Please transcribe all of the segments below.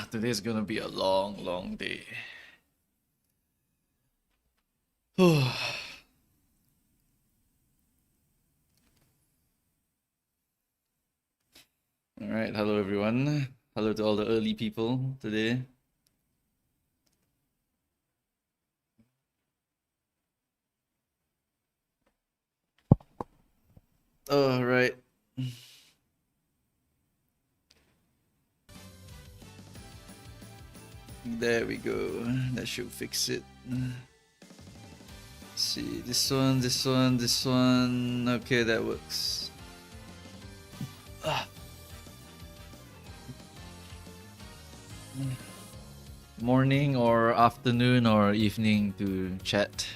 Today's gonna be a long, long day. Alright, hello everyone. Hello to all the early people today. Alright. There we go. That should fix it. Let's see, this one, this one, this one. Okay, that works. Morning or afternoon or evening to chat,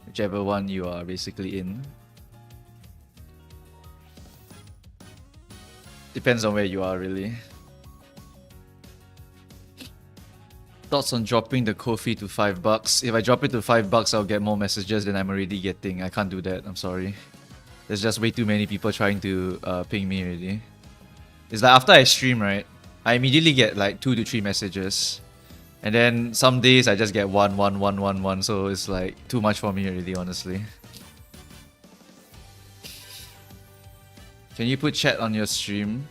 whichever one you are basically in. Depends on where you are, really. Thoughts on dropping the Ko-fi to $5? If I drop it to $5, I'll get more messages than I'm already getting. I can't do that, I'm sorry. There's just way too many people trying to ping me already. It's like after I stream, right, I immediately get like 2 to 3 messages. And then some days I just get one, so it's like too much for me already, honestly. Can you put chat on your stream?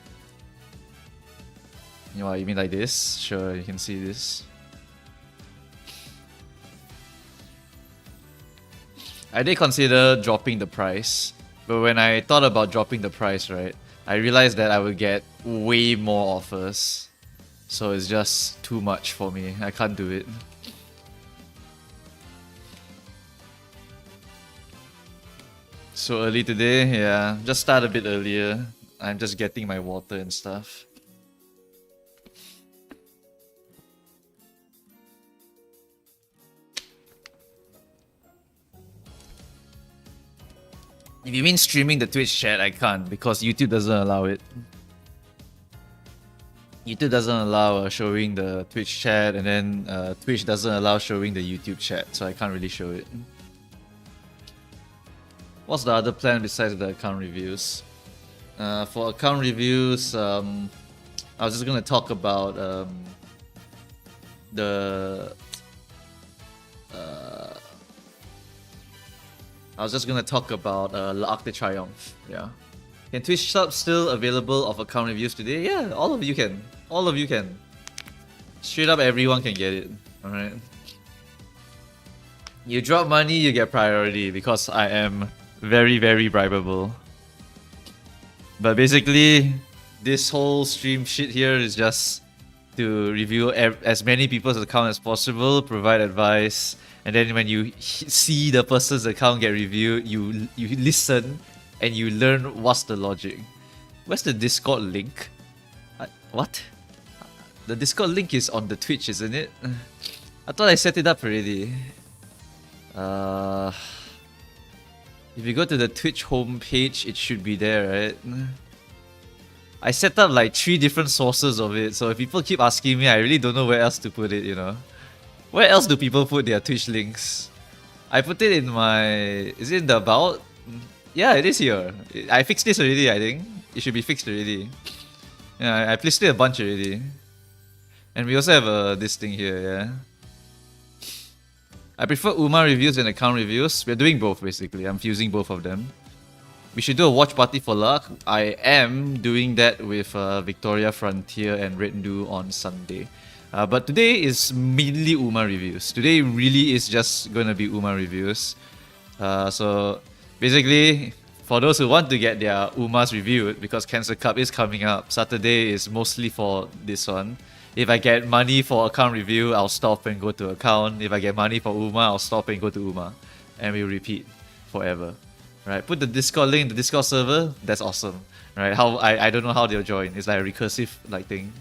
You know what, you mean like this? Sure, you can see this. I did consider dropping the price, but when I thought about dropping the price, right, I realized that I would get way more offers. So it's just too much for me. I can't do it. So early today? Yeah, just start a bit earlier. I'm just getting my water and stuff. If you mean streaming the Twitch chat, I can't because YouTube doesn't allow it. YouTube doesn't allow showing the Twitch chat, and then Twitch doesn't allow showing the YouTube chat, so I can't really show it. What's the other plan besides the account reviews? For account reviews, I was just gonna talk about L'Arc de Triomphe. Yeah. Can Twitch subs still available of account reviews today? Yeah, all of you can. All of you can. Straight up, everyone can get it. Alright. You drop money, you get priority because I am very, very bribable. But basically, this whole stream shit here is just to review as many people's account as possible, provide advice, and then when you see the person's account get reviewed, you listen and you learn what's the logic. Where's the Discord link? What? The Discord link is on the Twitch, isn't it? I thought I set it up already. If you go to the Twitch homepage, it should be there, right? I set up like 3 different sources of it, so if people keep asking me, I really don't know where else to put it, you know? Where else do people put their Twitch links? I put it in my... Is it in the about? Yeah, it is here. I fixed this already, I think. It should be fixed already. Yeah, I placed it a bunch already. And we also have this thing here, yeah. I prefer UMA reviews than account reviews. We're doing both, basically. I'm fusing both of them. We should do a watch party for luck. I am doing that with Victoria Frontier and Rendu on Sunday. But today is mainly UMA reviews. Today really is just gonna be UMA reviews. So basically, for those who want to get their UMAs reviewed, because Cancer Cup is coming up, Saturday is mostly for this one. If I get money for account review, I'll stop and go to account. If I get money for UMA, I'll stop and go to UMA. And we'll repeat forever. Right? Put the Discord link in the Discord server. That's awesome. Right? I don't know how they'll join. It's like a recursive like thing.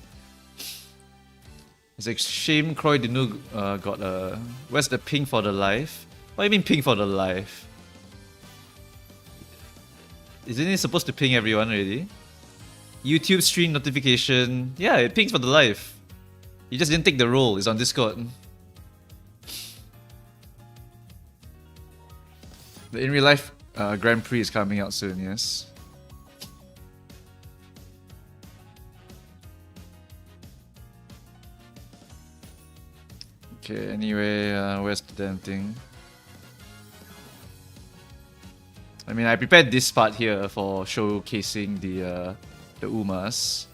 It's a shame Croy Dinu got a... Where's the ping for the live? What do you mean ping for the live? Isn't it supposed to ping everyone already? YouTube stream notification. Yeah, it pings for the live. You just didn't take the role. It's on Discord. The in real life Grand Prix is coming out soon, yes. Okay, anyway, where's the damn thing? I mean, I prepared this part here for showcasing the Umas.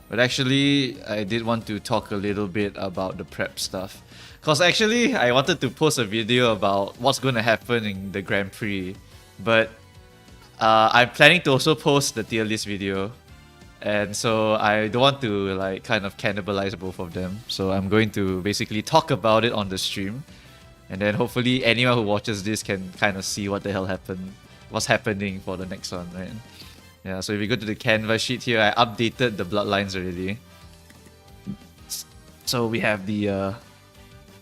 But actually, I did want to talk a little bit about the prep stuff. Because actually, I wanted to post a video about what's going to happen in the Grand Prix. But I'm planning to also post the tier list video. And so I don't want to like kind of cannibalize both of them. So I'm going to basically talk about it on the stream. And then hopefully anyone who watches this can kind of see what the hell happened. What's happening for the next one, right? Yeah, so if we go to the canvas sheet here, I updated the bloodlines already. So we have the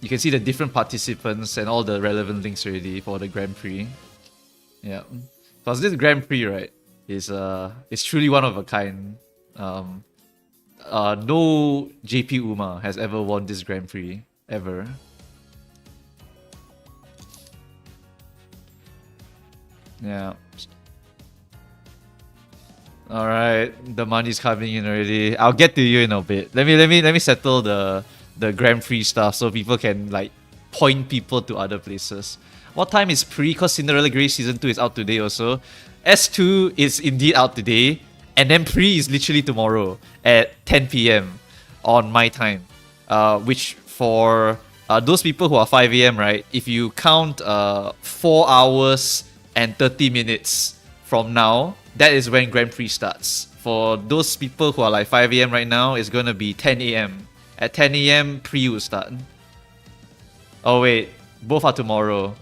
you can see the different participants and all the relevant links already for the Grand Prix. Yeah, because this Grand Prix, right, is truly one of a kind. No JP Uma has ever won this Grand Prix ever. Yeah. All right, the money's coming in already. I'll get to you in a bit. Let me settle the Grand Prix stuff so people can like point people to other places. What time is pre? Cause Cinderella Grace season 2 is out today also. S2 is indeed out today, and then pre is literally tomorrow at 10 PM on my time. Which for those people who are 5 AM, right? If you count 4 hours and 30 minutes from now, that is when Grand Prix starts. For those people who are like 5 AM right now, it's gonna be 10 AM. At 10 AM, pre will start. Oh wait, both are tomorrow.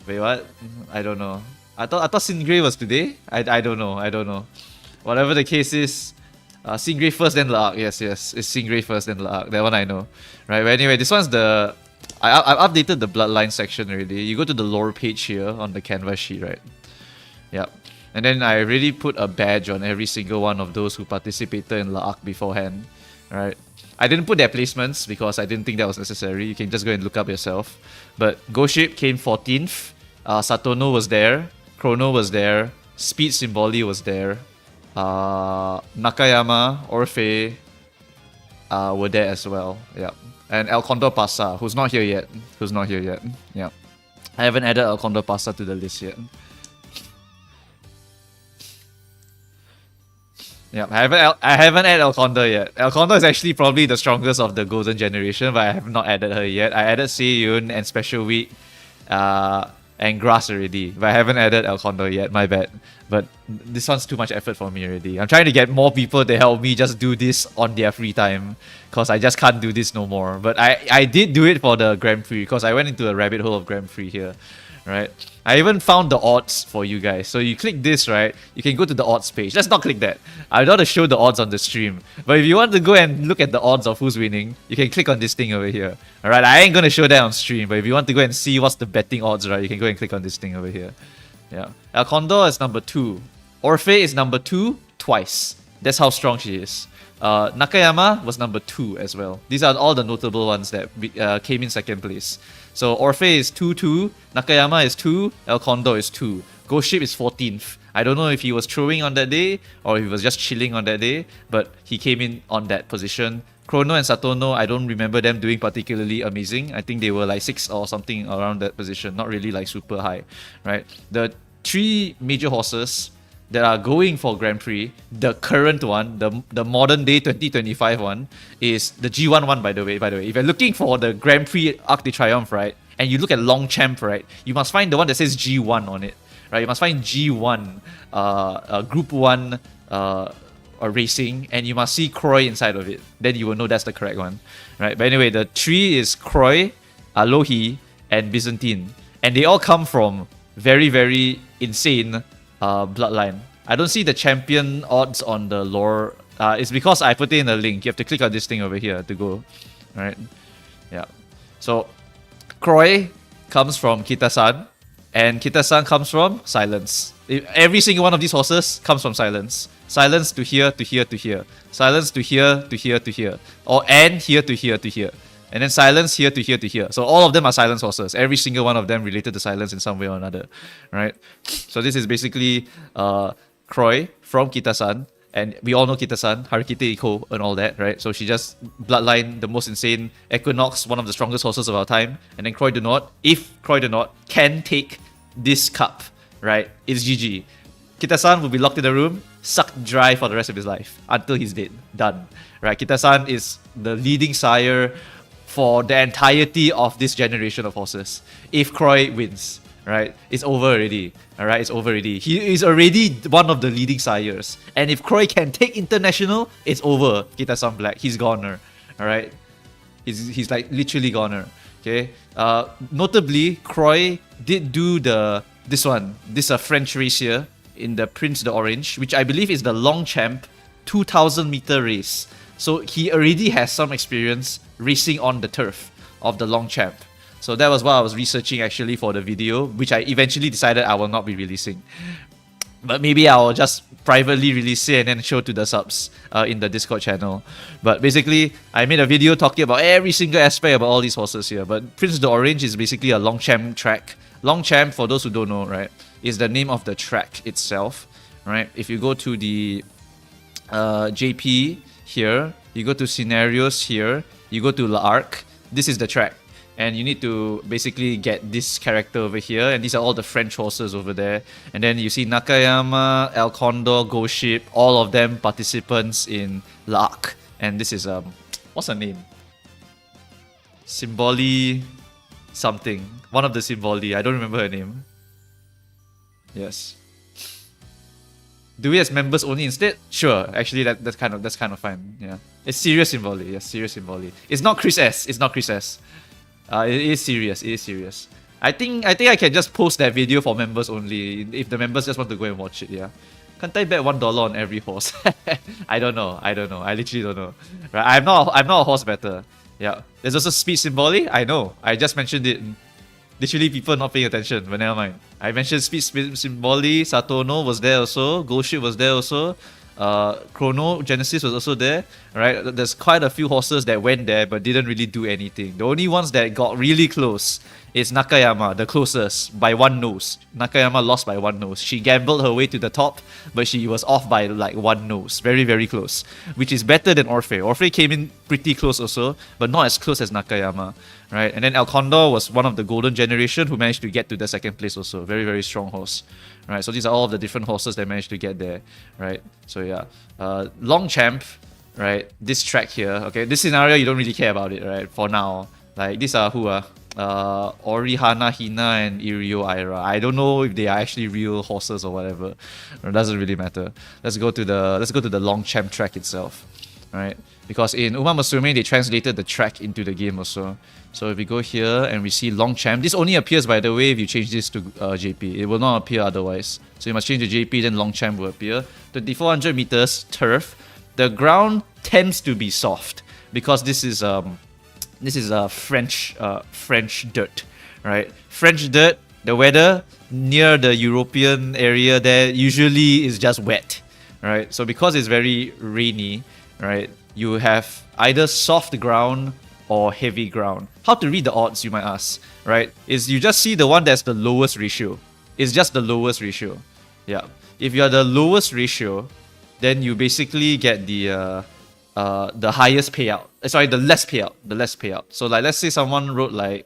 Wait, what? I don't know. I thought Singray was today. I don't know. Whatever the case is, Singray first, then Laak. Yes, it's Singray first, then Laak. That one I know, right? But anyway, this one's the. I've updated the bloodline section already. You go to the lore page here on the canvas sheet, right? Yep. And then I really put a badge on every single one of those who participated in Laak beforehand, right? I didn't put their placements because I didn't think that was necessary. You can just go and look up yourself. But Goship came 14th. Satono was there. Chrono was there. Speed Symboli was there. Nakayama, Orphe were there as well. Yeah. And El Condor Pasa, who's not here yet. Yeah. I haven't added El Condor Pasa to the list yet. Yeah, I haven't added El Condor yet. El Condor is actually probably the strongest of the Golden Generation, but I have not added her yet. I added Seiyun and Special Week and Grass already, but I haven't added El Condor yet, my bad. But this one's too much effort for me already. I'm trying to get more people to help me just do this on their free time, because I just can't do this no more. But I did do it for the Grand Prix, because I went into a rabbit hole of Grand Prix here. Right, I even found the odds for you guys. So you click this, right? You can go to the odds page. Let's not click that. I don't want to show the odds on the stream. But if you want to go and look at the odds of who's winning, you can click on this thing over here. Alright, I ain't gonna show that on stream. But if you want to go and see what's the betting odds, right, you can go and click on this thing over here. Yeah, El Condor is number 2. Orphe is number 2 twice. That's how strong she is. Nakayama was number 2 as well. These are all the notable ones that came in second place. So Orphe is 2-2, Nakayama is 2, El Condor is 2. Goship is 14th. I don't know if he was throwing on that day or if he was just chilling on that day, but he came in on that position. Chrono and Satono, I don't remember them doing particularly amazing. I think they were like 6 or something around that position, not really like super high, right? The 3 major horses that are going for Grand Prix, the current one, the modern day 2025 one, is the G1 one, by the way. If you're looking for the Grand Prix Arc de Triomphe, right, and you look at Longchamp, right, you must find the one that says G1 on it, right? You must find G1, Group 1 racing, and you must see Croy inside of it. Then you will know that's the correct one, right? But anyway, the 3 is Croy, Alohi, and Byzantine. And they all come from very, very insane bloodline. I don't see the champion odds on the lore. It's because I put it in a link. You have to click on this thing over here to go. Alright. Yeah. So Croy comes from Kita-san, and Kita-san comes from Silence. Every single one of these horses comes from Silence. Silence to here, to here, to here. Silence to here, to here, to here. Or and here to here, to here. And then Silence here to here to here. So all of them are Silence horses. Every single one of them related to Silence in some way or another. Right? So this is basically Croy from Kita-san. And we all know Kita-san, Harukite Iko and all that, right? So she just bloodline the most insane Equinox, one of the strongest horses of our time. And then Croy do not, if Croy do not can take this cup, right? It's GG. Kita-san will be locked in the room, sucked dry for the rest of his life until he's dead. Done. Right? Kita-san is the leading sire for the entirety of this generation of horses. If Croy wins, right, it's over already. Alright, it's over already. He is already one of the leading sires. And if Croy can take international, it's over. Kita-san Black. He's goner. Alright? He's like literally goner. Okay. Notably, Croy did do this French race here in the Prince de Orange, which I believe is the Longchamp 2000 meter race. So he already has some experience racing on the turf of the Longchamp. So that was what I was researching actually for the video, which I eventually decided I will not be releasing. But maybe I'll just privately release it and then show to the subs in the Discord channel. But basically, I made a video talking about every single aspect about all these horses here. But Prince de Orange is basically a Longchamp track. Longchamp, for those who don't know, right, is the name of the track itself, right? If you go to the JP here, you go to Scenarios here, you go to L'Arc, this is the track. And you need to basically get this character over here, and these are all the French horses over there. And then you see Nakayama, El Condor, Ghost Ship, all of them participants in L'Arc. And this is what's her name? Symboli something. One of the Symboli. I don't remember her name. Yes. Do we as members only instead? Sure. Actually, that's kind of fine. Yeah. It's serious Symboli. Yes, serious Symboli. It's not Chris S. It's not Chris S. It is serious. It is serious. I think I can just post that video for members only if the members just want to go and watch it. Yeah. Can't I bet $1 on every horse? I don't know. I literally don't know. Right. I'm not a horse better. Yeah. There's also Speed Symboli. I know. I just mentioned it. Literally, people not paying attention. But never mind. I mentioned Speed Symboli. Satono was there also. Ghost Ship was there also. Chrono Genesis was also there, right? There's quite a few horses that went there but didn't really do anything. The only ones that got really close is Nakayama, the closest, by one nose. Nakayama lost by one nose. She gambled her way to the top, but she was off by like one nose. Very, very close. Which is better than Orphe. Orphe came in pretty close also, but not as close as Nakayama, right? And then El Condor was one of the golden generation who managed to get to the second place also. Very, very strong horse. Right, so these are all of the different horses that managed to get there, right? So yeah, Longchamp, right? This track here, okay, this scenario you don't really care about it, right? For now, like these are who are Ori, Hana, Hina, and Irio, Aira. I don't know if they are actually real horses or whatever. It doesn't really matter. Let's go to the Longchamp track itself, right? Because in Uma Musume they translated the track into the game also. So if we go here and we see Longchamp, this only appears by the way if you change this to JP. It will not appear otherwise. So you must change to JP, then Longchamp will appear. 2400 meters turf. The ground tends to be soft because this is French dirt, right? French dirt. The weather near the European area there usually is just wet, right? So because it's very rainy, right? You have either soft ground or heavy ground. How to read the odds, you might ask, right? Is you just see the one that's the lowest ratio. It's just the lowest ratio. Yeah. If you are the lowest ratio, then you basically get the highest payout. Sorry, the less payout. The less payout. So like let's say someone wrote like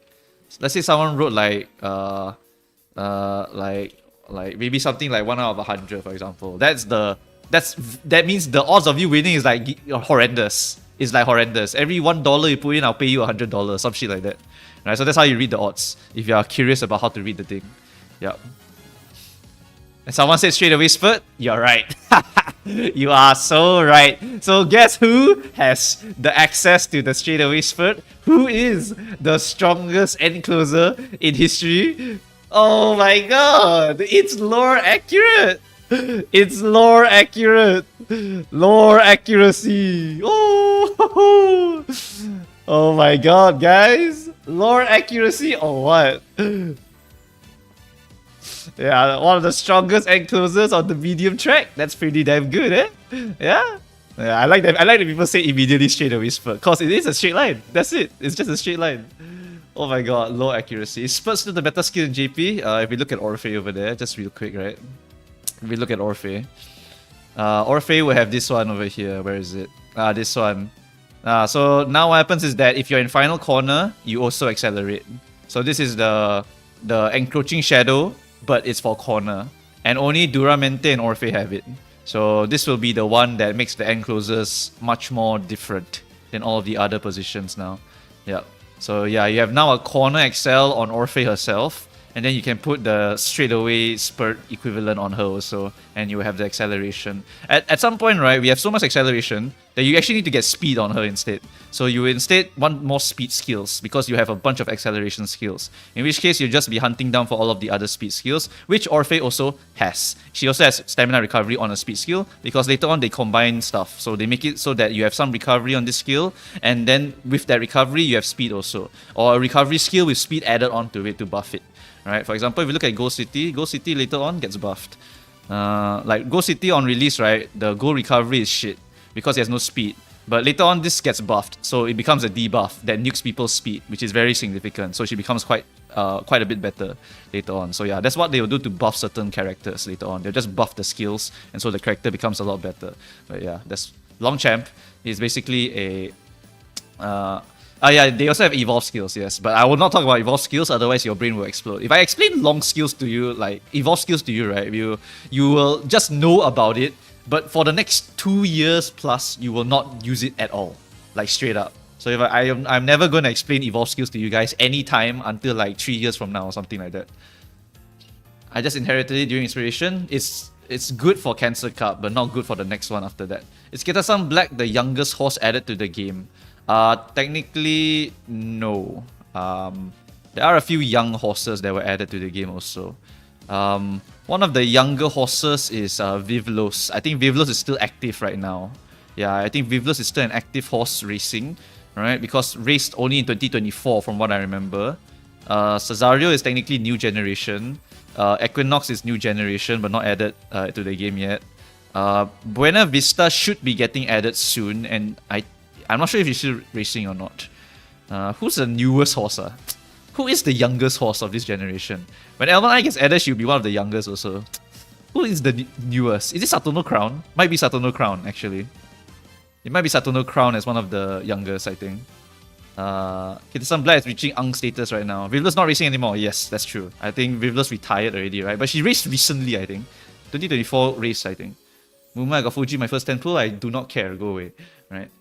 maybe something like 1 out of 100, for example. That means the odds of you winning is like horrendous. It's like horrendous. Every $1 you put in, I'll pay you $100, some shit like that. Right? So that's how you read the odds. If you are curious about how to read the thing. Yep. And someone said straight away spurt. You're right. You are so right. So guess who has the access to the straightaway spurt? Who is the strongest end closer in history? Oh my god! It's lore accurate! It's lore accurate! Lore accuracy! Oh! Oh my god, guys! Lore accuracy or what? Yeah, one of the strongest end closers on the medium track. That's pretty damn good, eh? Yeah? Yeah, I like that. I like that people say immediately straight away spurt. Cause it is a straight line. That's it. It's just a straight line. Oh my god, low accuracy. Is spurt still the better skill in JP? If we look at Orphe over there, just real quick, right? If we look at Orphe. Orphe will have this one over here. Where is it? This one. So now what happens is that if you're in final corner, you also accelerate. So this is the encroaching shadow, but it's for corner. And only Duramente and Orphe have it. So this will be the one that makes the enclosures much more different than all of the other positions now. Yeah. So yeah, you have now a corner excel on Orphe herself. And then you can put the straightaway spurt equivalent on her also, and you have the acceleration. At some point, right, we have so much acceleration that you actually need to get speed on her instead. So you instead want more speed skills because you have a bunch of acceleration skills. In which case, you'll just be hunting down for all of the other speed skills, which Orphe also has. She also has stamina recovery on a speed skill because later on they combine stuff. So they make it so that you have some recovery on this skill, and then with that recovery, you have speed also. Or a recovery skill with speed added onto it to buff it. Right, for example, if you look at Ghost City later on gets buffed. Like Ghost City on release, right, the gold recovery is shit because it has no speed. But later on, this gets buffed, so it becomes a debuff that nukes people's speed, which is very significant. So she becomes quite a bit better later on. So yeah, that's what they will do to buff certain characters later on. They'll just buff the skills, and so the character becomes a lot better. But yeah, that's Longchamp is basically a yeah, they also have evolve skills, yes. But I will not talk about evolve skills, otherwise your brain will explode. If I explain long skills to you, like evolve skills to you, right, you will just know about it, but for the next 2 years plus, you will not use it at all, like straight up. So if I'm never going to explain evolve skills to you guys anytime until like 3 years from now or something like that. I just inherited it during inspiration. It's good for Cancer Cup, but not good for the next one after that. Is Kitasan Black the youngest horse added to the game? Technically, no. There are a few young horses that were added to the game also. One of the younger horses is Vivlos. I think Vivlos is still active right now. Yeah, I think Vivlos is still an active horse racing, right? Because raced only in 2024 from what I remember. Cesario is technically new generation. Equinox is new generation but not added to the game yet. Buena Vista should be getting added soon, and I'm not sure if he's still racing or not. Who's the newest horse? Who is the youngest horse of this generation? When Elven gets added, she'll be one of the youngest also. Who is the newest? Is it Saturno Crown? Might be Saturno Crown, actually. It might be Saturno Crown as one of the youngest, I think. Kitasan Black is reaching Ang status right now. Vivlos not racing anymore. Yes, that's true. I think Vivlos retired already, right? But she raced recently, I think. 2024 race, I think. Muma, I got Fuji, my first 10 pull. I do not care. Go away. Right?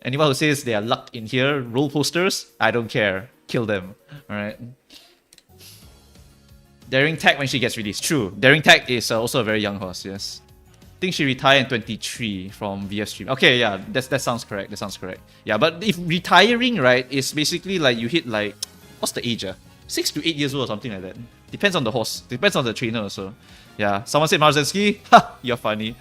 Anyone who says they are lucked in here, roll posters, I don't care. Kill them. Alright. Daring Tag when she gets released. True. Daring Tag is also a very young horse, yes. I think she retired in 23 from VF Stream. Okay, yeah, that sounds correct. That sounds correct. Yeah, but if retiring, right, is basically like you hit like, what's the age? 6 to 8 years old or something like that. Depends on the horse. Depends on the trainer also. Yeah, someone said Marzensky. Ha! You're funny.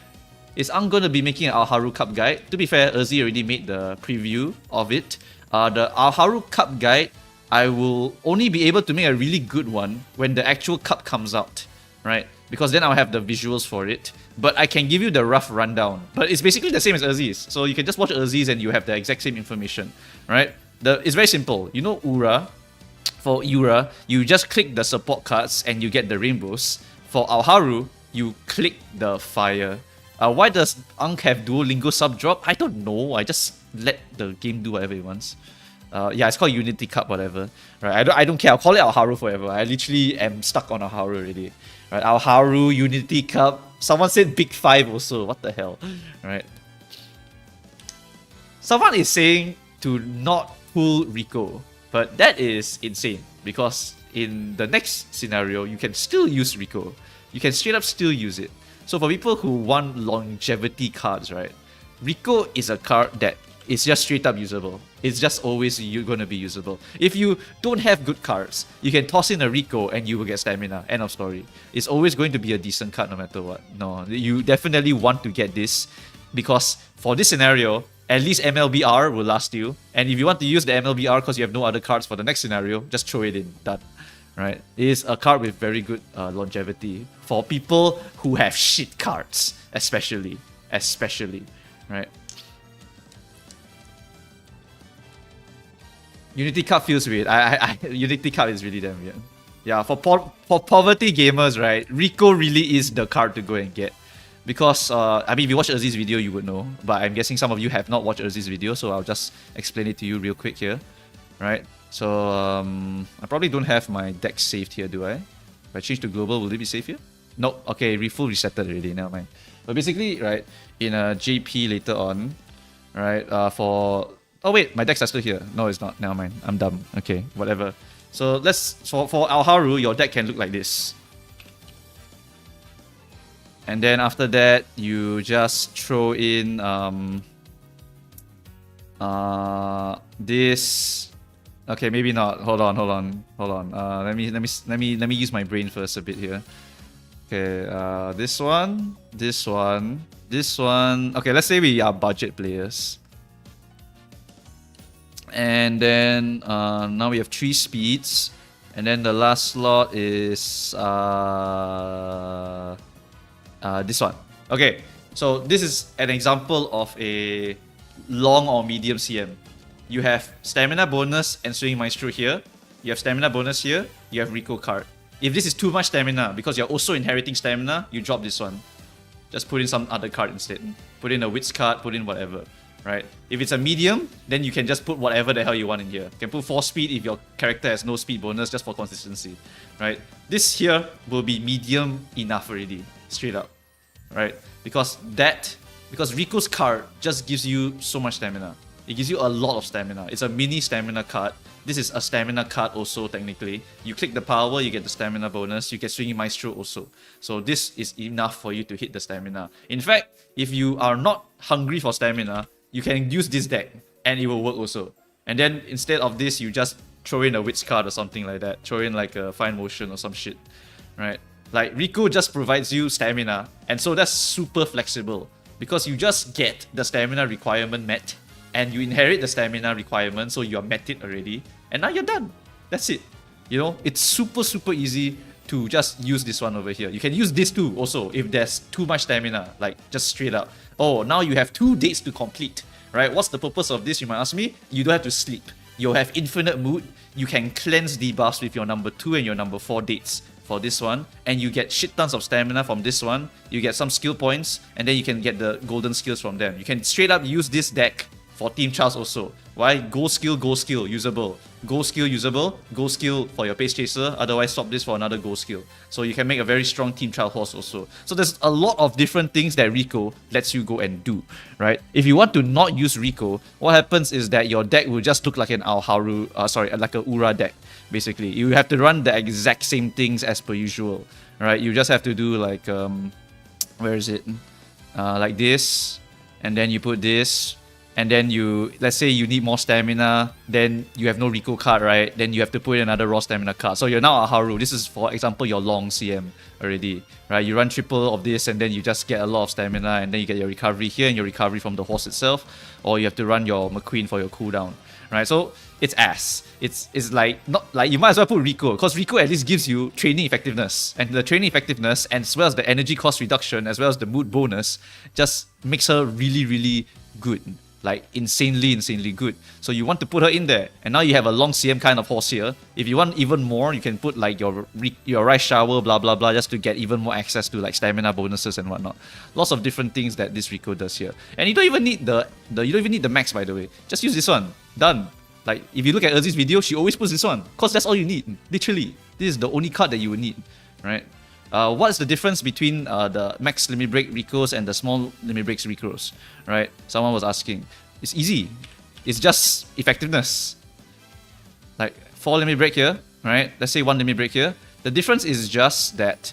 Is Ang going to be making an Aharu Cup guide? To be fair, Urzi already made the preview of it. The Aharu Cup guide, I will only be able to make a really good one when the actual cup comes out, right? Because then I'll have the visuals for it. But I can give you the rough rundown. But it's basically the same as Urzi's. So you can just watch Urzi's and you have the exact same information, right? It's very simple. You know Ura? For Ura, you just click the support cards and you get the rainbows. For Aharu, you click the fire. Why does Ankh have Duolingo sub drop? I don't know. I just let the game do whatever it wants. Yeah, it's called Unity Cup, whatever. Right? I don't care. I'll call it Aharu forever. I literally am stuck on Aharu already. Right? Aharu, Unity Cup. Someone said Big Five also. What the hell? Right? Someone is saying to not pull Rico, but that is insane because in the next scenario, you can still use Rico. You can straight up still use it. So for people who want longevity cards, right, Rico is a card that is just straight up usable. It's just always going to be usable. If you don't have good cards, you can toss in a Rico and you will get stamina. End of story. It's always going to be a decent card no matter what. No, you definitely want to get this because for this scenario, at least MLBR will last you. And if you want to use the MLBR because you have no other cards for the next scenario, just throw it in. Done. Right? It is a card with very good longevity for people who have shit cards, especially, right? Unity Cup feels weird. Unity Cup is really damn weird. Yeah, for poverty gamers, right? Rico really is the card to go and get. Because, I mean, if you watch Urzi's video, you would know. But I'm guessing some of you have not watched Urzi's video, so I'll just explain it to you real quick here. Right? So, I probably don't have my deck saved here, do I? If I change to global, will it be saved here? Nope. Okay, full resetted already, never mind. But basically, right, in a JP later on, right, for... Oh wait, my decks are still here. No, it's not. Never mind. I'm dumb. Okay, whatever. So let's... For Aharu, your deck can look like this. And then after that, you just throw in this. Okay, maybe not. Hold on. Let me use my brain first a bit here. Okay, this one. Okay, let's say we are budget players. And then now we have 3 speeds. And then the last slot is this one. Okay, so this is an example of a long or medium CM. You have stamina bonus and swing maestro here. You have stamina bonus here. You have Rico card. If this is too much stamina, because you're also inheriting stamina, you drop this one. Just put in some other card instead. Put in a wits card, put in whatever. Right? If it's a medium, then you can just put whatever the hell you want in here. You can put 4 speed if your character has no speed bonus, just for consistency. Right? This here will be medium enough already. Straight up. Right? Because Rico's card just gives you so much stamina. It gives you a lot of stamina. It's a mini stamina card. This is a stamina card also, technically. You click the power, you get the stamina bonus. You get Swinging Maestro also. So this is enough for you to hit the stamina. In fact, if you are not hungry for stamina, you can use this deck and it will work also. And then instead of this, you just throw in a Wits card or something like that. Throw in like a Fine Motion or some shit. Right? Like, Rico just provides you stamina. And so that's super flexible. Because you just get the stamina requirement met. And you inherit the stamina requirement, so you are met it already. And now you're done. That's it. You know, it's super easy to just use this one over here. You can use this too also if there's too much stamina. Like, just straight up. Oh, now you have 2 dates to complete. Right? What's the purpose of this, you might ask me? You don't have to sleep. You'll have infinite mood. You can cleanse debuffs with your number 2 and your number 4 dates for this one. And you get shit tons of stamina from this one. You get some skill points. And then you can get the golden skills from them. You can straight up use this deck for Team Charles also. Why? Go skill, usable. Go skill, usable. Go skill for your Pace Chaser. Otherwise, swap this for another go skill. So you can make a very strong Team Charles horse also. So there's a lot of different things that Rico lets you go and do, right? If you want to not use Rico, what happens is that your deck will just look like an Aharu, like a Ura deck, basically. You have to run the exact same things as per usual, right? You just have to do like, where is it? Like this, and then you put this. And then let's say you need more stamina, then you have no Rico card, right? Then you have to put in another raw stamina card. So you're now Aharu. This is, for example, your long CM already, right? You run triple of this and then you just get a lot of stamina and then you get your recovery here and your recovery from the horse itself. Or you have to run your McQueen for your cooldown, right? So it's ass. It's like, not like, you might as well put Rico, because Rico at least gives you training effectiveness. And the training effectiveness, and as well as the energy cost reduction, as well as the mood bonus, just makes her really good. Like, insanely good. So you want to put her in there. And now you have a long CM kind of horse here. If you want even more, you can put like your rice shower, blah blah blah, just to get even more access to like stamina bonuses and whatnot. Lots of different things that this Rico does here. And you don't even need the max, by the way. Just use this one. Done. Like, if you look at Urzi's video, she always puts this one. Because that's all you need. Literally. This is the only card that you would need. Right? What is the difference between the max limit break Ricos and the small limit breaks Ricos? Right? Someone was asking. It's easy. It's just effectiveness. Like 4 limit break here, right? Let's say 1 limit break here. The difference is just that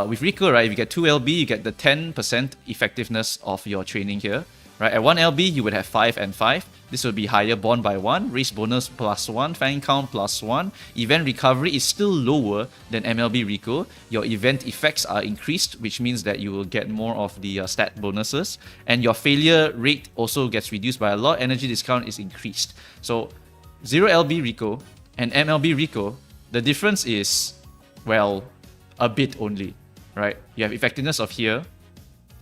with Rico, right, if you get 2 LB, you get the 10% effectiveness of your training here. Right? At 1 LB, you would have 5 and 5. This will be higher bond by 1, race bonus +1, fang count +1. Event recovery is still lower than MLB Rico. Your event effects are increased, which means that you will get more of the stat bonuses. And your failure rate also gets reduced by a lot. Energy discount is increased. So 0 LB Rico and MLB Rico, the difference is, well, a bit only. Right? You have effectiveness of here.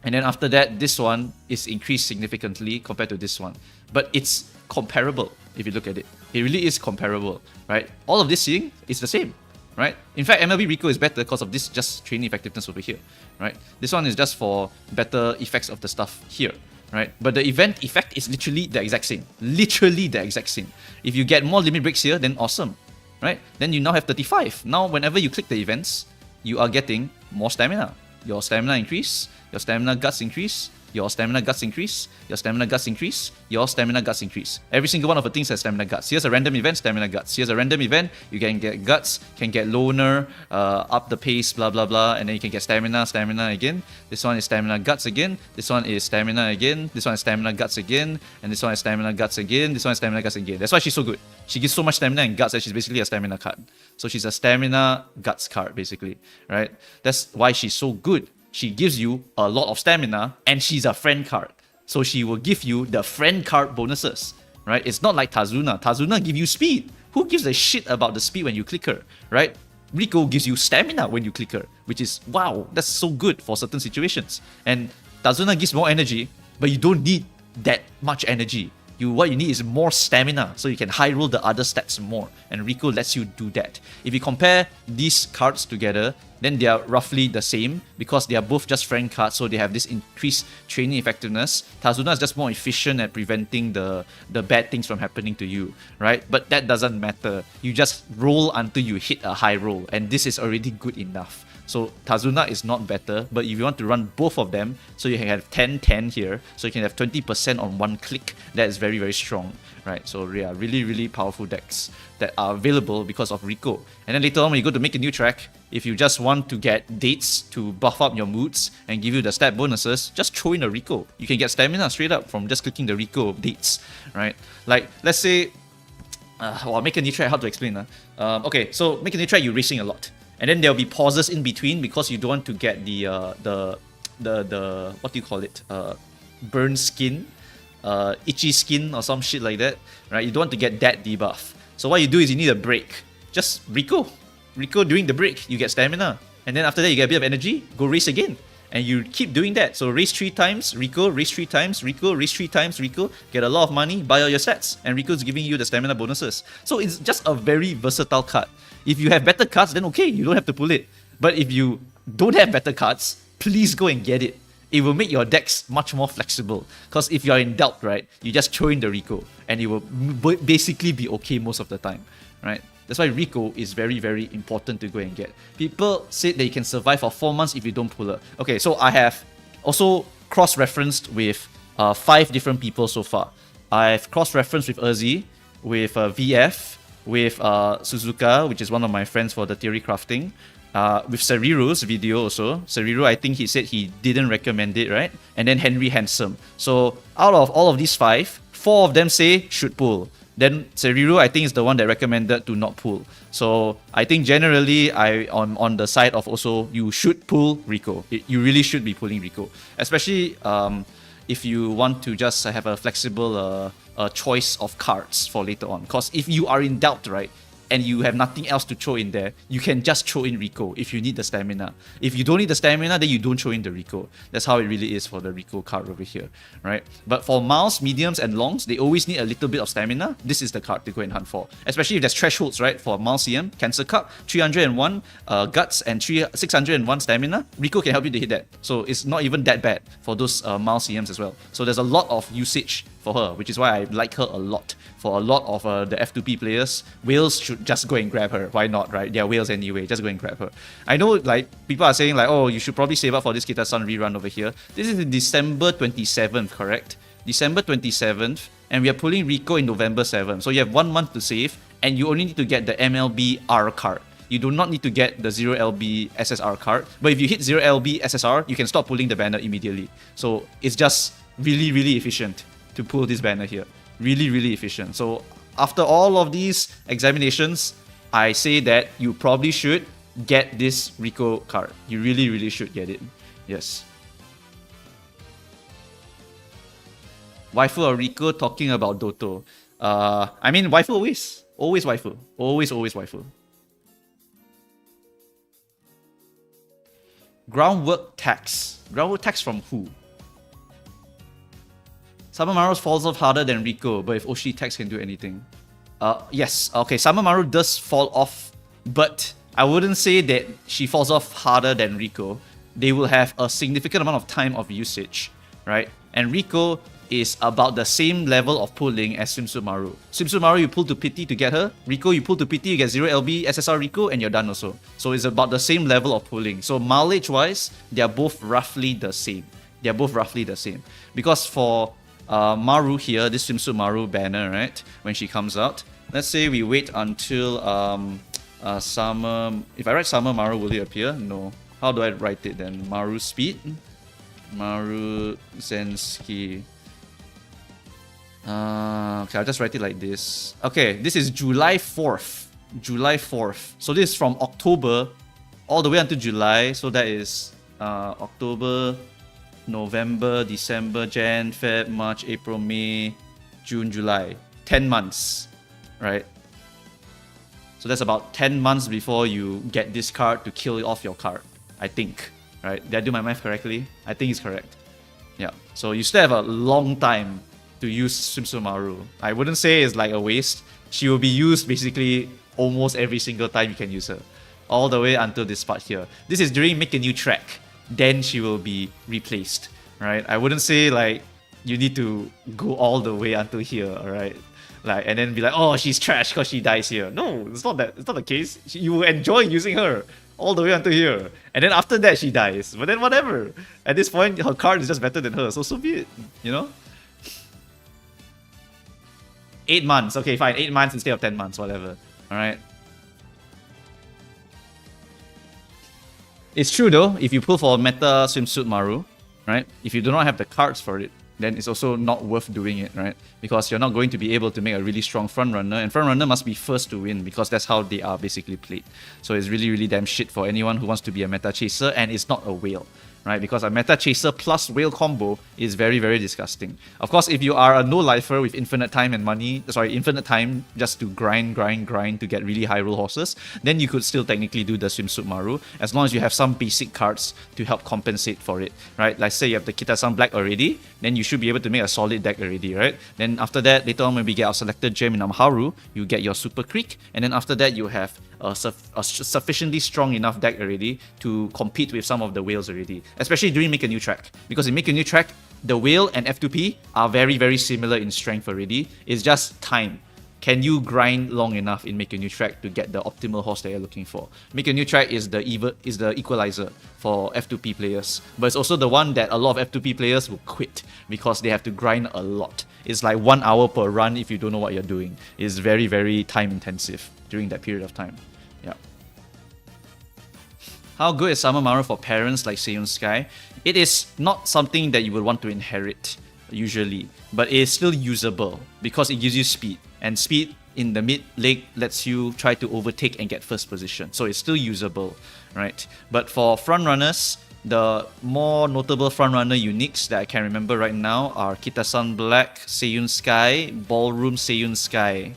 And then after that, this one is increased significantly compared to this one. But it's comparable if you look at it. It really is comparable, right? All of this thing is the same, right? In fact, MLB Rico is better because of this just training effectiveness over here, right? This one is just for better effects of the stuff here, right? But the event effect is literally the exact same. Literally the exact same. If you get more limit breaks here, then awesome, right? Then you now have 35. Now, whenever you click the events, you are getting more stamina. Your stamina increase, your stamina guts increase, your stamina guts increase, your stamina guts increase, your stamina guts increase. Every single one of the things has stamina guts. Here's a random event, stamina guts. Here's a random event, you can get guts, can get loner, up the pace, blah blah blah, and then you can get stamina, stamina again. This one is stamina guts again, this one is stamina again, this one is stamina guts again, and this one is stamina guts again, this one is stamina guts again. That's why she's so good. She gives so much stamina and guts that she's basically a stamina card. So she's a stamina guts card, basically, right? That's why she's so good. She gives you a lot of stamina, and she's a friend card. So she will give you the friend card bonuses, right? It's not like Tazuna. Tazuna gives you speed. Who gives a shit about the speed when you click her, right? Rico gives you stamina when you click her, which is, wow, that's so good for certain situations. And Tazuna gives more energy, but you don't need that much energy. What you need is more stamina, so you can high roll the other stats more, and Rico lets you do that. If you compare these cards together, then they are roughly the same because they are both just friend cards, so they have this increased training effectiveness. Tazuna is just more efficient at preventing the bad things from happening to you, right? But that doesn't matter. You just roll until you hit a high roll, and this is already good enough. So Tazuna is not better, but if you want to run both of them, so you can have 10-10 here, so you can have 20% on one click, that is very, very strong, right? So yeah, really, really powerful decks that are available because of Rico. And then later on, when you go to make a new track, if you just want to get dates to buff up your moods and give you the stat bonuses, just throw in a Rico. You can get stamina straight up from just clicking the Rico dates, right? Like, let's say, make a new track, how to explain? Okay, so make a new track, you're racing a lot. And then there'll be pauses in between because you don't want to get the what do you call it? Burn skin, itchy skin or some shit like that, right? You don't want to get that debuff. So what you do is you need a break. Just Rico during the break, you get stamina, and then after that you get a bit of energy, go race again, and you keep doing that. So race 3 times, Rico, race 3 times, Rico, race 3 times, Rico, get a lot of money, buy all your sets, and Rico's giving you the stamina bonuses. So it's just a very versatile card. If you have better cards, then okay, you don't have to pull it. But if you don't have better cards, please go and get it. It will make your decks much more flexible. Because if you're in doubt, right, you just throw in the Rico, and it will basically be okay most of the time, right? That's why Rico is very, very important to go and get. People say that you can survive for 4 months if you don't pull her. Okay, so I have also cross-referenced with 5 different people so far. I've cross-referenced with Urzi, with VF, with Suzuka, which is one of my friends for the theory crafting, with Seriru's video also. Seriru, I think he said he didn't recommend it, right? And then Henry Handsome. So out of all of these 5, 4 of them say should pull. Then Seriru, I think, is the one that recommended to not pull. So I think generally I'm on the side of also you should pull Rico. You really should be pulling Rico, especially if you want to just have a flexible choice of cards for later on. Because if you are in doubt, right, and you have nothing else to throw in there, you can just throw in Rico if you need the stamina. If you don't need the stamina, then you don't throw in the Rico. That's how it really is for the Rico card over here, right? But for miles, mediums, and longs, they always need a little bit of stamina. This is the card to go and hunt for. Especially if there's thresholds, right? For Miles CM, Cancer Cup, 301 guts and 601 stamina. Rico can help you to hit that. So it's not even that bad for those Miles CMs as well. So there's a lot of usage for her, which is why I like her a lot. For a lot of the F2P players, whales should just go and grab her. Why not, right? They're whales anyway, just go and grab her. I know, like, people are saying, like, oh, you should probably save up for this Kita-san rerun over here. This is December 27th, correct? December 27th, and we are pulling Rico in November 7th. So you have 1 month to save, and you only need to get the MLB R card. You do not need to get the 0LB SSR card. But if you hit 0LB SSR, you can stop pulling the banner immediately. So it's just really, really efficient to pull this banner here. Really, really efficient. So after all of these examinations, I say that you probably should get this Rico card. You really, really should get it. Yes. Waifu or Rico talking about Doto. I mean, waifu always. Always waifu. Always, always waifu. Groundwork tax. Groundwork tax from who? Samamaru falls off harder than Rico, but if Oshi tax can do anything. Yes, okay, Samamaru does fall off, but I wouldn't say that she falls off harder than Rico. They will have a significant amount of time of usage, right? And Rico is about the same level of pulling as Swimsuit Maru. Swimsuit Maru, you pull to pity to get her. Rico, you pull to pity, you get 0 LB, SSR Rico, and you're done also. So it's about the same level of pulling. So mileage-wise, they're both roughly the same. They're both roughly the same. Because for Maru here, this Swimsuit Maru banner, right? When she comes out, let's say we wait until summer. If I write summer Maru, will it appear? No. How do I write it then? Maru speed, Maru Zensky. Okay, I'll just write it like this. Okay, this is July 4th. July 4th. So this is from October all the way until July. So that is October, November, December, Jan, Feb, March, April, May, June, July. 10 months, right? So that's about 10 months before you get this card to kill off your card, I think. Right? Did I do my math correctly? I think it's correct. Yeah. So you still have a long time to use Swimsuit Maru. I wouldn't say it's like a waste. She will be used basically almost every single time you can use her. All the way until this part here. This is during make a new track. Then she will be replaced. Right? I wouldn't say like you need to go all the way until here, alright? Like, and then be like, oh, she's trash because she dies here. No, it's not that. It's not the case. You will enjoy using her all the way until here, and then after that she dies. But then whatever. At this point, her card is just better than her. So be it. You know. 8 months. Okay, fine. 8 months instead of 10 months. Whatever. All right. It's true though. If you pull for Meta Swimsuit Maru, right? If you do not have the cards for it, then it's also not worth doing it, right? Because you're not going to be able to make a really strong frontrunner, and frontrunner must be first to win because that's how they are basically played. So it's really, really damn shit for anyone who wants to be a meta chaser, and it's not a whale, right? Because a meta chaser plus whale combo is very, very disgusting. Of course, if you are a no-lifer with infinite time and money, infinite time just to grind to get really high roll horses, then you could still technically do the Swimsuit Maru, as long as you have some basic cards to help compensate for it, right? Like say you have the Kita-san Black already, then you should be able to make a solid deck already, right? Then after that, later on when we get our selected gem in Aharu, you get your Super Creek, and then after that you have a sufficiently strong enough deck already to compete with some of the whales already, especially during Make a New Track. Because in Make a New Track, the whale and F2P are very, very similar in strength already. It's just time. Can you grind long enough in Make a New Track to get the optimal horse that you're looking for? Make a New Track is the equalizer for F2P players, but it's also the one that a lot of F2P players will quit because they have to grind a lot. It's like 1 hour per run if you don't know what you're doing. It's very, very time intensive during that period of time. Yeah. How good is Summer Maru for parents like Seiyun Sky? It is not something that you would want to inherit usually, but it is still usable because it gives you speed, and speed in the mid leg lets you try to overtake and get first position, so it's still usable, right? But for front runners, the more notable frontrunner uniques that I can remember right now are Kita-san Black, Seiyun Sky, Ballroom Seiyun Sky,